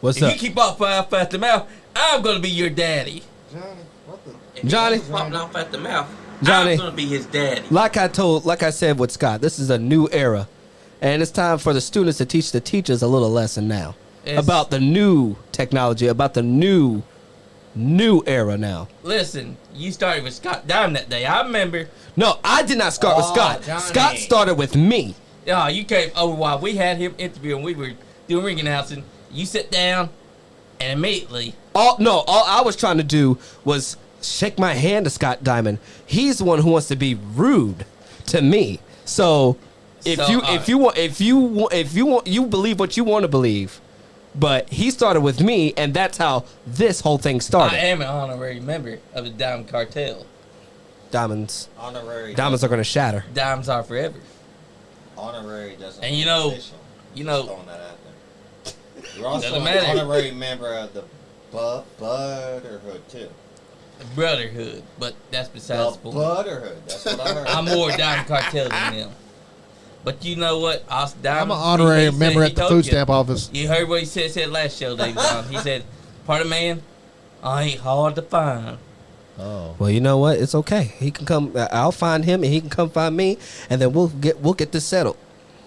What's If up, you keep off at the mouth, I'm going to be your daddy. Johnny, what the? If he Johnny. keeps popping off at the mouth, Johnny. I'm going to be his daddy. Like I said with Scott, this is a new era, and it's time for the students to teach the teachers a little lesson now It's- about the new technology, about the new era now. Listen, you started with Scott Diamond that day. I remember. No, I did not start with Oh, Scott. Johnny. Scott started with me. Oh, you came over while we had him interviewing. We were doing ring announcing. You sit down, and immediately, All I was trying to do was shake my hand to Scott Diamond. He's the one who wants to be rude to me. So if you believe what you want to believe, but he started with me, and that's how this whole thing I started. am an honorary member of the Diamond Cartel. Diamonds Honorary. are gonna shatter. Diamonds are forever. Honorary doesn't. And you mean know- official. you know- Just throwing that out there. You're also Doesn't an matter. honorary member of the Brotherhood too. Brotherhood, but that's besides the The point. Brotherhood. That's what I heard. I'm more Diamond Cartel than them. But you know what? Us I'm Diamond, an honorary he said- member he at the told food you. stamp office. You heard what he said last show, David John. He said, "Part of man, I ain't hard to find." Oh. Well, you know what? It's okay. He can come. I'll find him, and he can come find me, and then we'll get this settled.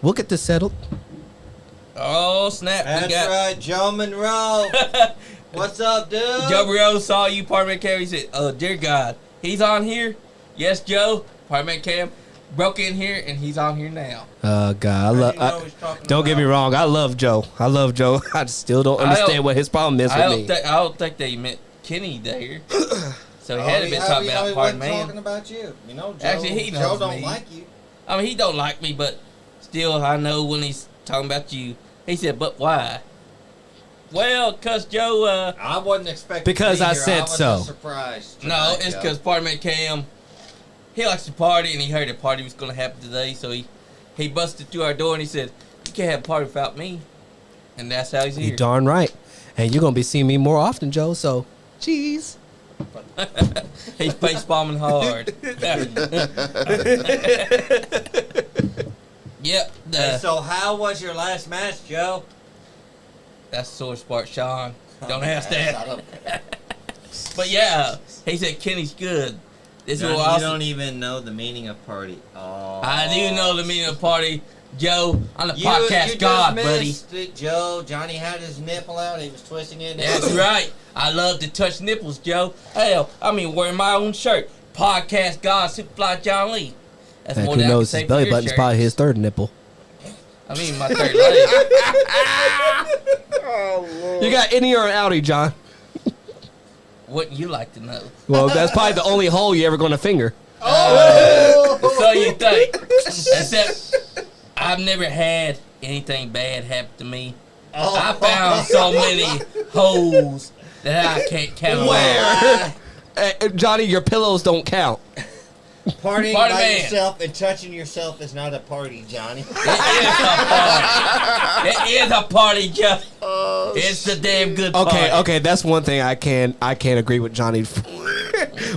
We'll get this settled. Oh snap! We That's got right, Joe Monroe. What's up, dude? Joe Burrow saw you, Parliament Cam. He said, "Oh dear God, he's on here." Yes, Joe. Parliament Cam broke in here, and he's on here now. God, How do you know he's talking don't get me about- wrong. I love Joe. I just still don't I don't- understand what his problem is I with me. don't think they meant Kenny there. So he Oh, had to be talking he about wasn't Parliament talking Man. about you. You know, Joe. Actually, he Joe knows don't me. like you. I mean, he don't like me, but still, I know when he's talking about you. He said, "But why?" Well, cause Joe. I wasn't expecting. Because to be I here. said I was so. just surprised. No, tonight, it's Joe. because Parliament Cam, he likes to party, and he heard a party was going to happen today, so he busted through our door and he said, "You can't have a party without me," and that's how he's You here. darn right. And you're gonna be seeing me more often, Joe. So, cheese. He's face bombing hard. Yep, Hey, so how was your last match, Joe? that's Sore Spark Sean. Don't ask I that. don't care. But yeah, he said Kenny's good. This is Johnny, what you also, don't even know the meaning of party. Oh. I do know the meaning of party. Joe, I'm the You podcast just god, buddy. missed it, Joe. Johnny had his nipple out. He was twisting it. That's right. I love to touch nipples, Joe. Hell, I mean, wearing my own shirt. Podcast God, Superfly John Lee. That's Heck, more who than I can knows? say His for belly your button's shirt. probably his third nipple. I mean, my third leg. You got innie or an outie, John? Wouldn't you like to know? Well, that's probably the only hole you ever going to finger. So you think. Except, I've never had anything bad happen to me. I found so many holes that I can't count. Johnny, your pillows don't count. Partying Party by man. yourself and touching yourself is not a party, Johnny. It is a party, Joe. It's a damn good party. Okay, that's one thing I can't agree with Johnny.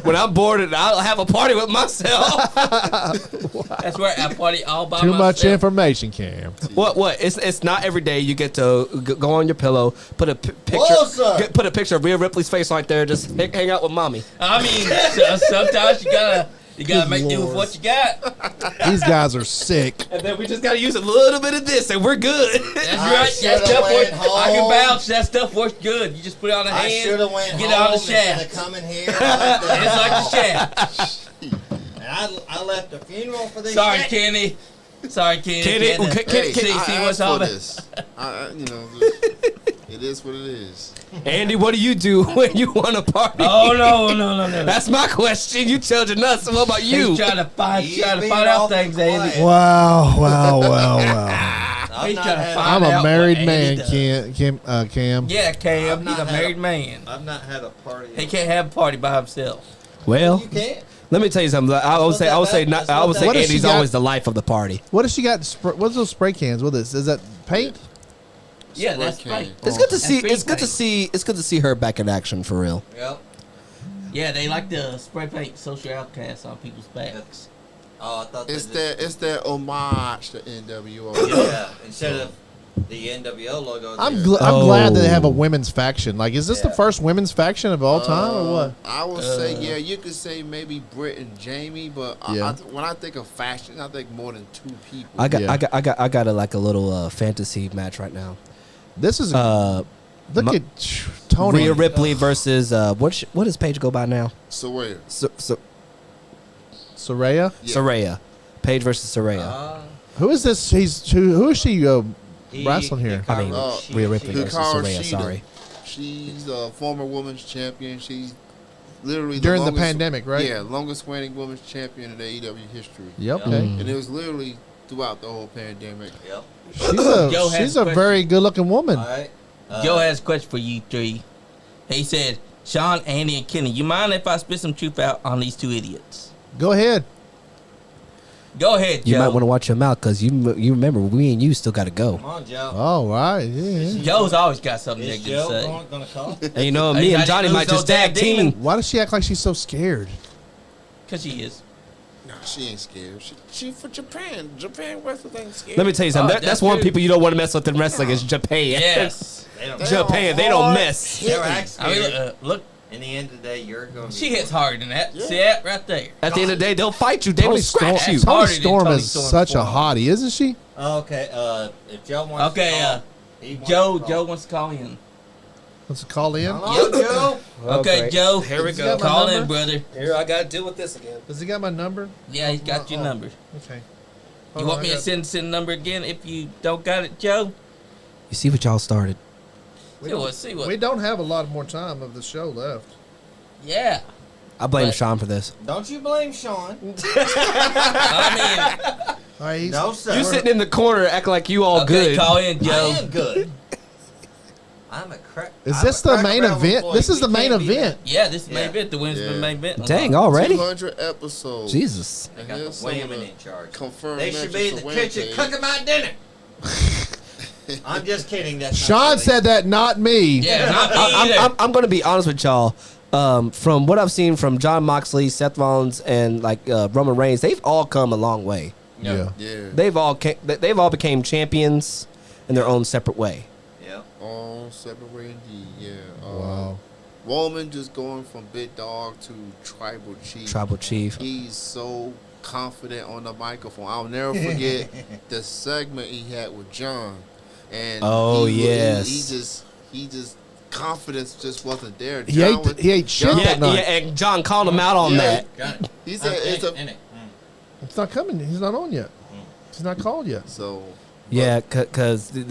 When I'm bored, I'll have a party with myself. That's right, I party all by Too myself. much information, Cam. What? It's not every day you get to go on your pillow, put a picture, Whoa, put a picture of Rhea Ripley's face right there, just hang out with mommy. I mean, sometimes you gotta make do with what you got. These guys are sick. And then we just gotta use a little bit of this, and we're good. That's I right. That shoulda stuff went works. I can home. vouch. That stuff works good. You just put it on the I hand. should have went Get home on the instead shaft. of coming here. It's like the shaft. And I left the funeral for this Sorry, shit. Kenny. Sorry, Kenny. Kenny, Kenny. Kenny, See I what's asked all for that. this. It is what it is. Andy, what do you do when you want to party? Oh no. That's my question. You children nuts. What about you? He's trying to find He's being out awful things, Andy. quiet. Wow. I'm He's not trying to had- find I'm a out married what man, Andy does. Cam. Yeah, Cam. I've He's not a had married man. I've not had a party. He can't have a party by himself. Well, You can't. let me tell you something. I would say What has she Andy's got? always the life of the party. What does she got? What's those spray cans? What is? Is that paint? Yeah, Spray that's can. right. It's good to That's see. green It's good to paint. see. It's good to see her back in action for real. Yep. Yeah, they like to spray paint social outcasts on people's backs. Oh, I thought It's they that homage to NWO. Yeah, instead of the NWO logo. I'm there. glad that they Oh. have a women's faction. Like, is this the Yeah. first women's faction of all time, or what? I would say, yeah, you could say maybe Britt and Jamie, but Yeah. when I think of fashion, I think more than two people. I got Yeah. a little fantasy match right now. This is Uh, look Ma- at Tony. Rhea Ripley versus what does Paige go by now? So where? Soraya. Yeah. Soraya. Paige versus Soraya. Who is this? Who is she He- wrestling here? he I mean, called her Rhea she- Ripley she- versus Hikaru Soraya. Shida. Sorry. She's a former women's champion. She's literally During the longest, pandemic, right? Yeah, longest reigning women's champion in AEW history. Yep. Yeah. Okay. And it was literally throughout the whole pandemic. Yep. Joe has She's a a question. very good looking woman. All right. Joe has a question for you three. He said, Sean, Andy, and Kenny, you mind if I spit some truth out on these two idiots? Go ahead. Go ahead, Joe. You might want to watch your mouth because you remember we and you still got to go. Come on, Joe. All right. Yeah. Joe's always got something Is negative to Joe say. gonna call? And you know, Hey, me I and Johnny didn't might lose just no tag damn demon. team. Why does she act like she's so scared? Because she is. No, she ain't scared. She for Japan. Japan wrestlers ain't scared. Let me tell you something. Oh, That's that's one true. people you don't want to mess with in wrestling is Japan. Yes. They don't. Japan, they don't mess. They're act I mean, scared. look, In the end of the day, you're going to she hits harder than that. See that right there? At the end of the day, they'll fight you. They will Tony Storm, scratch you. That's Tony harder than Storm Tony is Storm's such a form. hottie, isn't she? Okay, if Joe wants Okay, to call, he wants Joe to call. Joe wants to call in. Let's call in. Hello, Joe. Okay, Joe. Here we Has he go. got my Call in, number? brother. Here, I got to deal with this again. Does he got my number? Yeah, he's got your number. Okay. You want me to send the number again if you don't got it, Joe? You see what y'all started. See what. We don't have a lot more time of the show left. Yeah. I blame But- Sean for this. Don't you blame Sean? I All right, No, sir. You sitting in the corner acting like you all mean, okay, good. call in, I Joe. am good. I'm a crack. Is I'm this a the crack main barrel event? employee. This is the We main can't be event. Yeah, this is the main Yeah. event. The women's Yeah. main event. Dang, already? 200 episodes. Jesus. They got Here's the some of women the in charge. confirmed They should be matches in the for kitchen Wednesday. cooking my dinner. I'm just kidding. That's not Sean really- said that, not me. Yeah, not me either. I'm going to be honest with y'all. From what I've seen from John Moxley, Seth Rollins, and Roman Reigns, they've all come a long way. Yeah. Yeah. They've all became champions in their own separate way. Yeah. on separate indeed. Yeah. Wow. Roman just going from big dog to tribal chief. Tribal chief. He's so confident on the microphone. I'll never forget the segment he had with John. And he just confidence just wasn't there. He ate shit that night. And John called him out on that. He said It's not coming. He's not on yet. He's not called yet. So Yeah, because and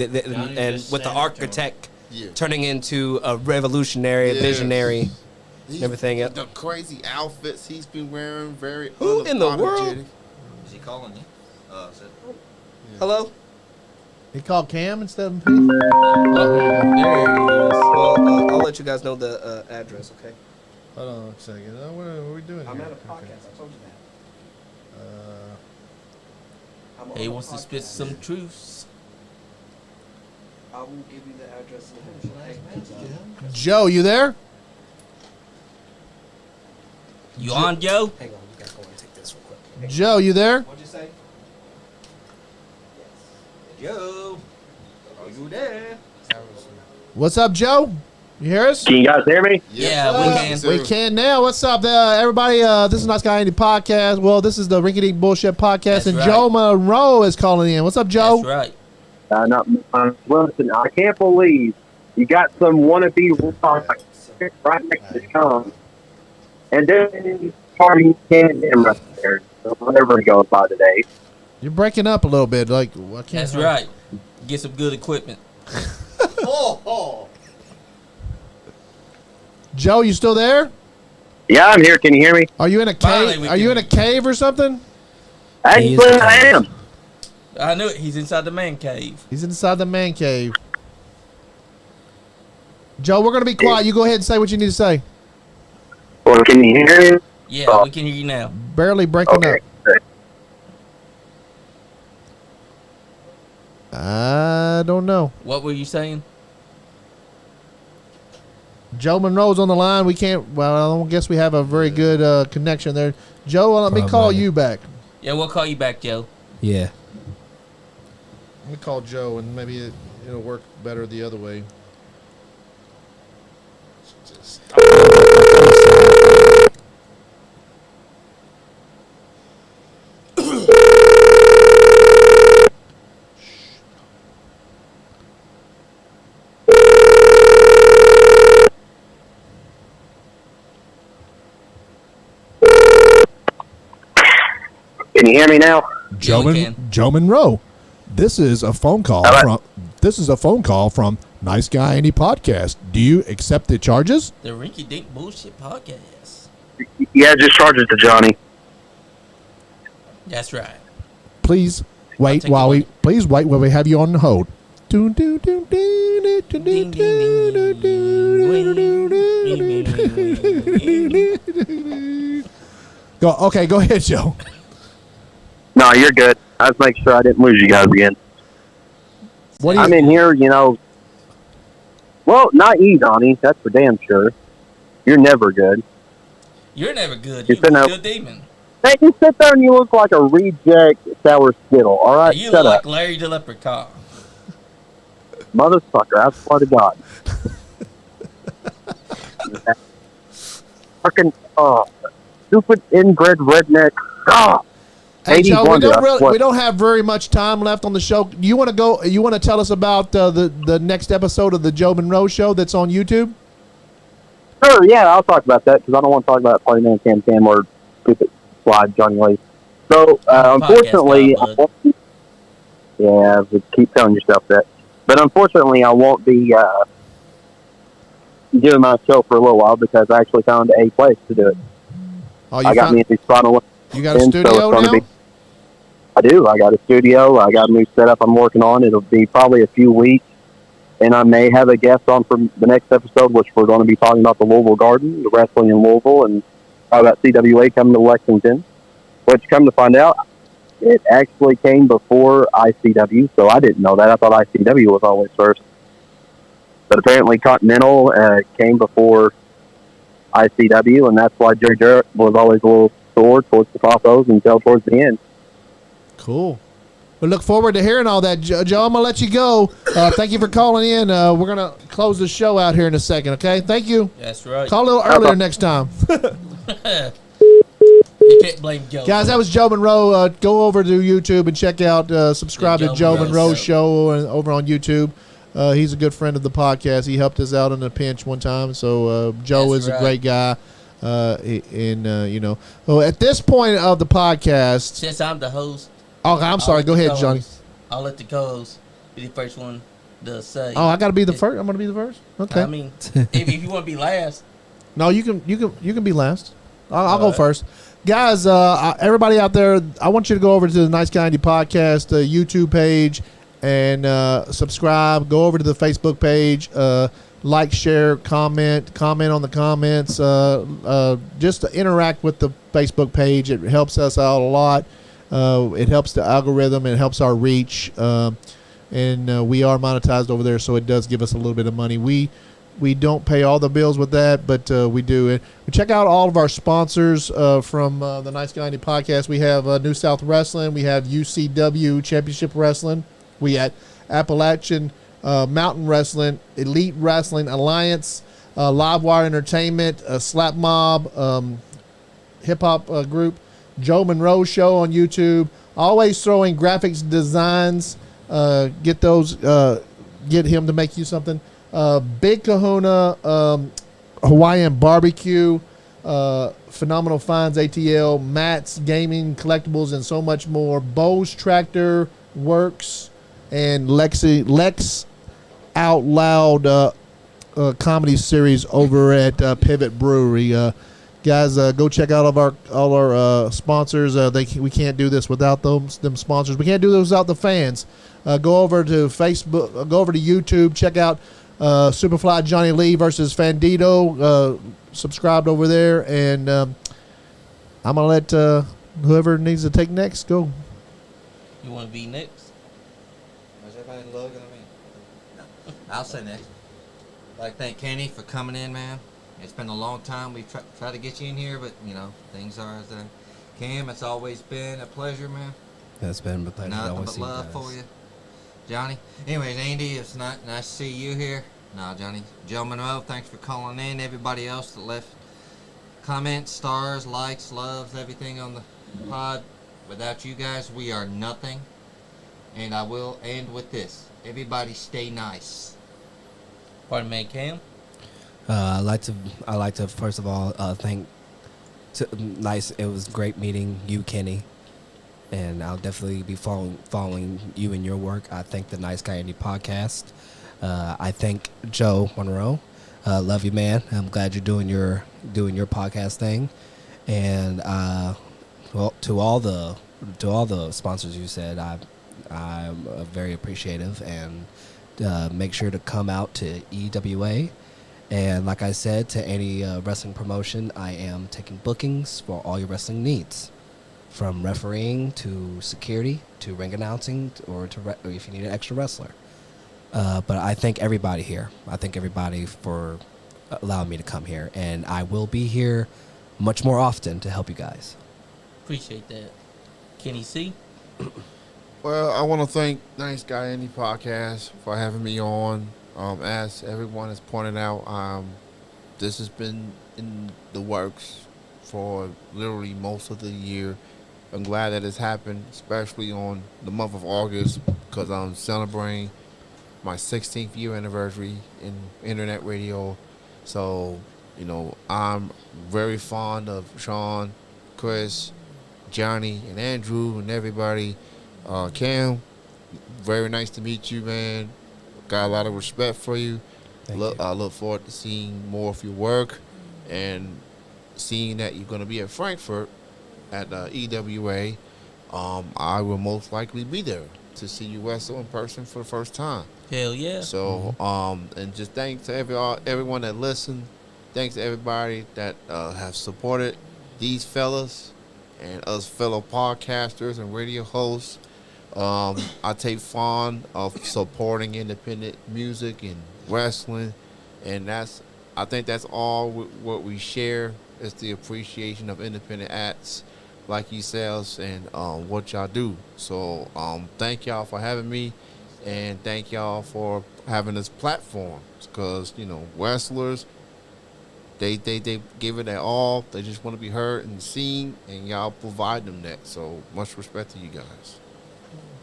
with the architect turning into a revolutionary, a visionary, everything else. The crazy outfits he's been wearing, very Who in the world? Is he calling you? Hello? He called Cam instead of Pete. There he is. Well, I'll let you guys know the address, okay? Hold on a second. What are we doing I'm here? at a podcast. I told you that. He wants to spit some truths. I will give you the address in a minute. Joe, you there? You on, Joe? Hang on, we gotta go and take this real quick. Joe, you there? What'd you say? Joe, are you there? What's up, Joe? You hear us? Can you guys hear me? Yeah, we can. sir. We can now. What's up, everybody? This is Nice Guy Andy podcast. Well, this is the Rinky Dink Bullshit podcast, That's and right. Joe Monroe is calling in. What's up, Joe? That's right. Listen, I can't believe you got some wannabe rock right next to Sean, and then party can't get him right there. So whatever it goes by today. You're breaking up a little bit. Like, I can't. That's right. Get some good equipment. Joe, you still there? Yeah, I'm here. Can you hear me? Are you in a Finally, cave? we Are you can- in a cave or something? Actually, I am. I knew it. He's inside the man cave. He's inside the man cave. Joe, we're gonna be quiet. You go ahead and say what you need to say. Well, can you hear me? Yeah, we can hear you now. Barely breaking Okay. up. I don't know. What were you saying? Joe Monroe's on the line. We can't. Well, I don't guess we have a very good connection there. Joe, let me call Probably. you back. Yeah, we'll call you back, Joe. Yeah. Let me call Joe, and maybe it'll work better the other way. Can you hear me now? Yeah, we can. Joe Monroe. This is a phone call from Nice Guy Andy podcast. Do you accept the charges? The Rinky Dink Bullshit Podcast. Yeah, just charge it to Johnny. That's right. Please wait take while the we have you on hold. Ding, ding, ding, ding, ding, Ding, ding, ding, Go ahead, Joe. No, you're good. I was making sure I didn't lose you guys again. What do I'm you, in here, well, not you, Donnie. That's for damn sure. You're never good. You're never good. You're You're finna- a good demon. Hey, you sit there and you look like a reject sour skittle. All right, You shut look up. like Larry the Leprechaun. Motherfucker, I swear to God. Fucking, stupid inbred redneck. hey, Hades Joe, Wonder, I swear. we don't have very much time left on the show. You want to go? You want to tell us about the next episode of the Joe Monroe Show that's on YouTube? Sure, yeah, I'll talk about that because I don't want to talk about Party Man Cam Cam or Stupid Slide Johnny Lee. So, unfortunately, Podcast guy, yeah, but keep telling yourself that. But unfortunately, I won't be doing my show for a little while because I actually found a place to do it. Oh, I got me a new spot on You got a studio now? I do. I got a studio. I got a new setup I'm working on. It'll be probably a few weeks. And I may have a guest on for the next episode, which we're going to be talking about the Louisville Garden, the wrestling in Louisville, and about CWA coming to Lexington. Which, come to find out, it actually came before ICW, so I didn't know that. I thought ICW was always first. But apparently Continental came before ICW, and that's why Jerry Jarrett was always a little sore towards the Poppos until towards the end. Cool. We look forward to hearing all that. Joe, I'm going to let you go. Thank you for calling in. We're going to close the show out here in a second, okay? Thank you. That's right. Call a little earlier next time. You can't blame Joe. Guys, that was Joe Monroe. Go over to YouTube and check out, subscribe The to Joe Joe Monroe Monroe Show. Show over on YouTube. He's a good friend of the podcast. He helped us out in a pinch one time. So Joe That's is right. a great guy. You know, well, at this point of the podcast, Since I'm the host. oh, I'm sorry. let Go the ahead, Johnny. co-host- I'll let the co-host be the first one to say. Oh, I got to be the first. I'm going to be the first. Okay. I mean, if you want to be last, No, you can be last. I'll go right. first. Guys, everybody out there, I want you to go over to the Nice Guy Indie Podcast YouTube page and subscribe. Go over to the Facebook page, like, share, comment on the comments. Just to interact with the Facebook page. It helps us out a lot. It helps the algorithm. It helps our reach. And we are monetized over there, so it does give us a little bit of money. We don't pay all the bills with that, but we do it. We check out all of our sponsors from the Nice Guy Indie Podcast. We have New South Wrestling. We have UCW Championship Wrestling. We had Appalachian Mountain Wrestling, Elite Wrestling Alliance, Livewire Entertainment, Slap Mob, Hip Hop Group, Joe Monroe Show on YouTube. Always throwing graphics designs. Get those. Get him to make you something. Big Kahuna, Hawaiian Barbecue, Phenomenal Finds ATL, Matt's Gaming Collectibles, and so much more. Bose Tractor Works and Lex Out Loud comedy series over at Pivot Brewery. Guys, go check out all our sponsors. We can't do this without them sponsors. We can't do this without the fans. Go over to Facebook. Go over to YouTube. Check out Superfly Johnny Lee versus Fandito. Subscribed over there, and I'm gonna let whoever needs to take next go. you want to be next? Was everybody looking at me? I'll say next. I'd like to thank Kenny for coming in, man. It's been a long time. We've tried to get you in here, but, you know, things are as they. Cam, it's always been a pleasure, man. It's been a pleasure. to Nothing always but see you love guys. for you. Johnny. Anyways, Andy, it's nice to see you here. No, Johnny. Joe Monroe, thanks for calling in. Everybody else that left comments, stars, likes, loves, everything on the pod. Without you guys, we are nothing. And I will end with this. Everybody stay nice. Pardon me, Cam. I like to first of all thank. Nice. It was great meeting you, Kenny, and I'll definitely be following you in your work. I thank the Nice Guy Indie Podcast. I thank Joe Monroe. Love you, man. I'm glad you're doing your podcast thing, and well, to all the sponsors you said, I'm very appreciative, and make sure to come out to EWA. And like I said, to any wrestling promotion, I am taking bookings for all your wrestling needs, from refereeing to security to ring announcing, or if you need an extra wrestler. But I thank everybody here. I thank everybody for allowing me to come here, and I will be here much more often to help you guys. Appreciate that. Kenny C. Well, I want to thank Nice Guy Indie Podcast for having me on. As everyone has pointed out, this has been in the works for literally most of the year. I'm glad that it's happened, especially on the month of August, because I'm celebrating my 16th year anniversary in internet radio. So, you know, I'm very fond of Sean, Chris, Johnny, and Andrew, and everybody. Cam, very nice to meet you, man. Got a lot of respect for you. I look forward to seeing more of your work, and seeing that you're going to be at Frankfurt at EWA. I will most likely be there to see you wrestle in person for the first time. Hell yeah. So, and just thanks to everyone that listened. Thanks to everybody that have supported these fellas and us fellow podcasters and radio hosts. I take fond of supporting independent music and wrestling, and I think that's all what we share is the appreciation of independent acts. like yourselves and what y'all do. So thank y'all for having me, and thank y'all for having this platform, because wrestlers, they give it their all. They just want to be heard and seen, and y'all provide them that. So much respect to you guys.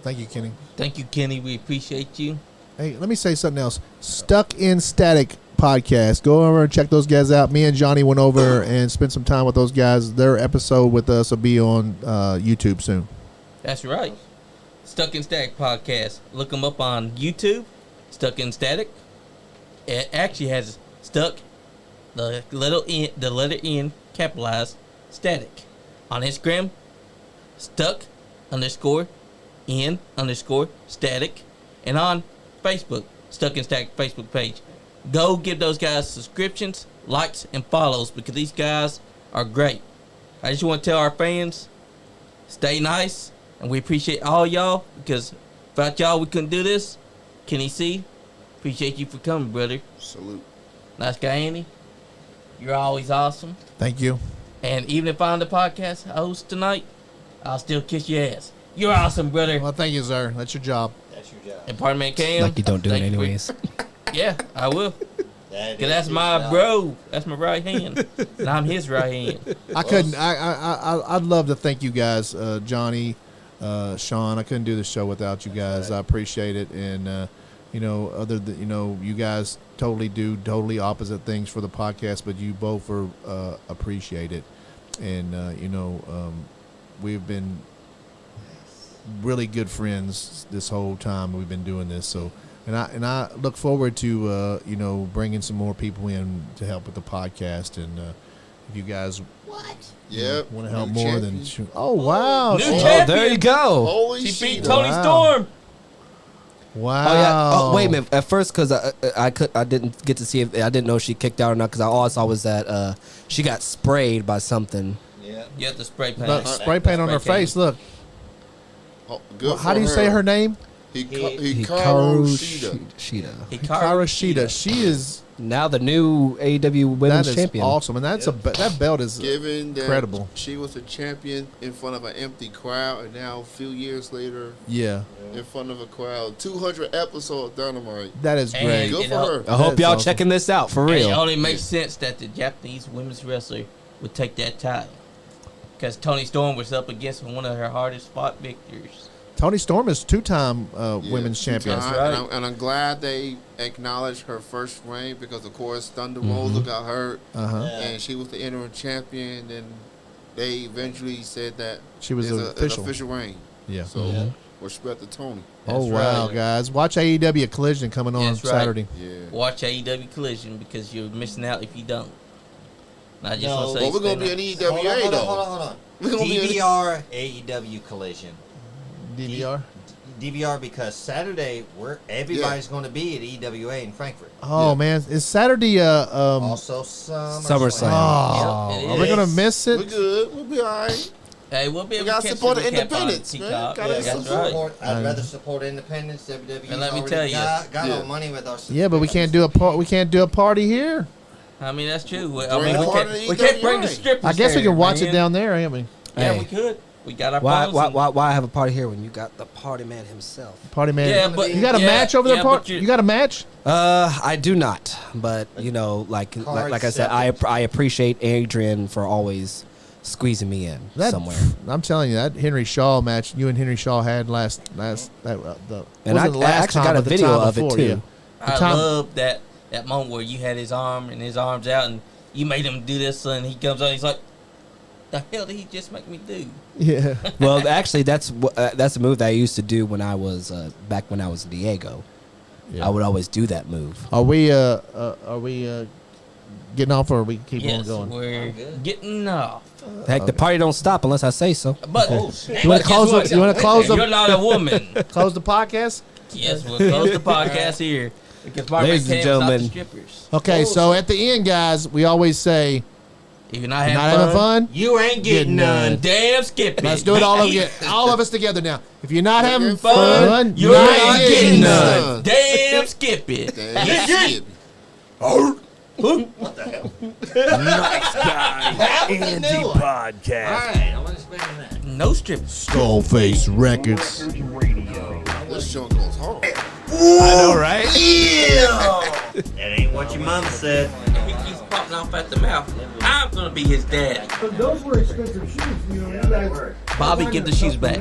Thank you, Kenny. Thank you, Kenny. We appreciate you. Hey, let me say something else. Stuck in Static podcast. Go over and check those guys out. Me and Johnny went over and spent some time with those guys. Their episode with us will be on YouTube soon. That's right. Stuck in Static podcast. Look them up on YouTube. Stuck in Static. It actually has stuck the letter N capitalized static. On Instagram, stuck_in_static, and on Facebook, Stuck in Static Facebook page. Go give those guys subscriptions, likes, and follows, because these guys are great. I just want to tell our fans, stay nice, and we appreciate all y'all, because without y'all we couldn't do this. Kenny C, appreciate you for coming, brother. Salute. Nice guy, Andy. You're always awesome. Thank you. And even if I'm the podcast host tonight, I'll still kiss your ass. You're awesome, brother. Well, thank you, sir. That's your job. That's your job. And pardon me, Cam. Like you don't do it thank you for- anyways. Yeah, I will. That Cause is that's your my job. bro. That's my right hand. And I'm his right hand. I couldn't. I'd love to thank you guys, Johnny, Sean. I couldn't do the show without you guys. I appreciate it, and other than you guys totally opposite things for the podcast, but you both are appreciate it, and we've been really good friends this whole time we've been doing this. So. And I look forward to bringing some more people in to help with the podcast, and if you guys Yep. want to help New more champion. than wow, New oh, champion. There you go. Holy She beat shit. Tony Wow. Storm. wow. Oh yeah. Oh wait a minute. At first, because I didn't get to see if I didn't know if she kicked out or not. Because all I saw was that she got sprayed by something. Yeah. You have to spray paint. But spray paint on her Spray paint. face. Look, Oh, good how for do you say her name? Hikaru Shida. Shida. Hikaru Shida. She is Now the new AEW Women's that is Champion. awesome, and that's that belt is Given that incredible. she was a champion in front of an empty crowd, and now a few years later, Yeah, in front of a crowd, 200 episodes Dynamite. that is And great. Good it for al- her. I hope That's y'all awesome. checking this out for And it real. only makes sense that the Japanese women's wrestler would take that title, because Tony Storm was up against one of her hardest fought victors. Tony Storm is two-time Yeah, women's champion. two-time, That's right. and I'm glad they acknowledged her first reign, because of course Thunder Rosa got hurt, and she was the interim champion. And they eventually said that She was it's official. an official reign. Yeah. So respect to Tony. Oh That's wow, right. guys! Watch AEW Collision coming on That's right. Saturday. Yeah. Watch AEW Collision, because you're missing out if you don't. And I just No. want to say, Well, we're gonna stay be an nice. EWA though. Hold on. We're gonna be an DVR AEW collision. DVR. DVR, because Saturday everybody's going to be at EWA in Frankfurt. Oh Yeah. man, is Saturday? Also SummerSlam. Oh, Yep, it are we is. gonna miss We're it? good. We'll be all right. Hey, we'll be able gotta to catch support the the recap on independents, man. Peacock. Gotta Yeah, that's support. right. I'd rather support independence. WWE And let me already tell you. got Yeah. our money with our Yeah, but we can't do a party here. I mean, that's true. I Bring mean, the we party can't, to we can't bring the EWA. strippers. I guess we there, can watch it man. down there, ain't we? Yeah, Hey. we could. We got our Why, phones why, and- why have a party here when you got the party man himself? Party man. Yeah, but you got a yeah, match over there, yeah, part? but You got a match? I do not, but like I said, I appreciate Adrian for always squeezing me in somewhere. I'm telling you, that Henry Shaw match you and Henry Shaw had last And wasn't I the last actually time, got a but the video time of it before, too. yeah. I time- love that moment where you had his arm and his arms out, and you made him do this, and he comes out, he's like, "The hell did he just make me do?" Yeah. Well, actually, that's a move that I used to do when I was back when I was in Diego. Yeah. I would always do that move. Are we getting off, or are we keep Yes, on going? we're getting off. Heck, the party don't stop unless I say so. But You want to guess close? what? You want to close You're the not a woman. close the podcast? Yes, we'll close the podcast here, because Barbara Ladies and Cam's not the gentlemen. strippers. Okay, so at the end, guys, we always say, If you're not "You're having, not having fun." You ain't getting none. damn skip it. Let's do it all of us together now. If you're not having Fun, fun, you're not getting none. none. Damn skip it. Damn shit. What the hell? Nice Guy Andy Podcast. Alright, I want to spend that. No stripping. Skullface Records. This show goes hard. I know, right? That ain't what your mama said. If he keeps popping off at the mouth, I'm gonna be his daddy. Those were expensive shoes, you know. You guys, Bobby, give the shoes back.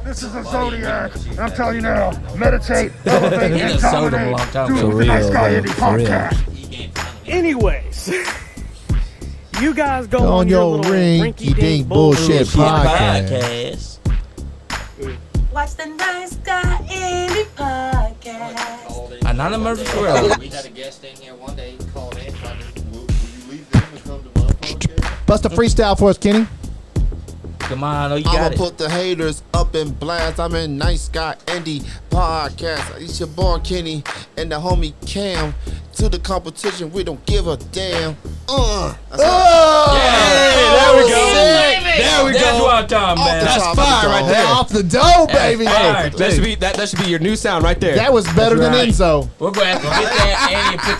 this is a Zodiac. I'm telling you now, meditate, elevate, He and done sold them a long dominate. time Do ago. For the Nice real, Guy bro, Andy for real. Podcast. Anyways, you guys go On on your your little rinky-dink bullshit podcast. Watch the Nice Guy Andy Podcast. Anonymous Road. We had a guest in here one day called in. Will you leave them to come to my podcast? Bust a freestyle for us, Kenny. Come on, oh, you I'ma got it. put the haters up in blast. I'm in Nice Guy Andy Podcast. It's your boy Kenny and the homie Cam. To the competition, we don't give a damn. Oh, there we go. sick. There we That's go. what I'm talking Off the about. That's top of fire the right dome. there. Off the dough, baby. fire. That should be your new sound right there. That was better That's than right. Enzo. We're gonna have to get that and put that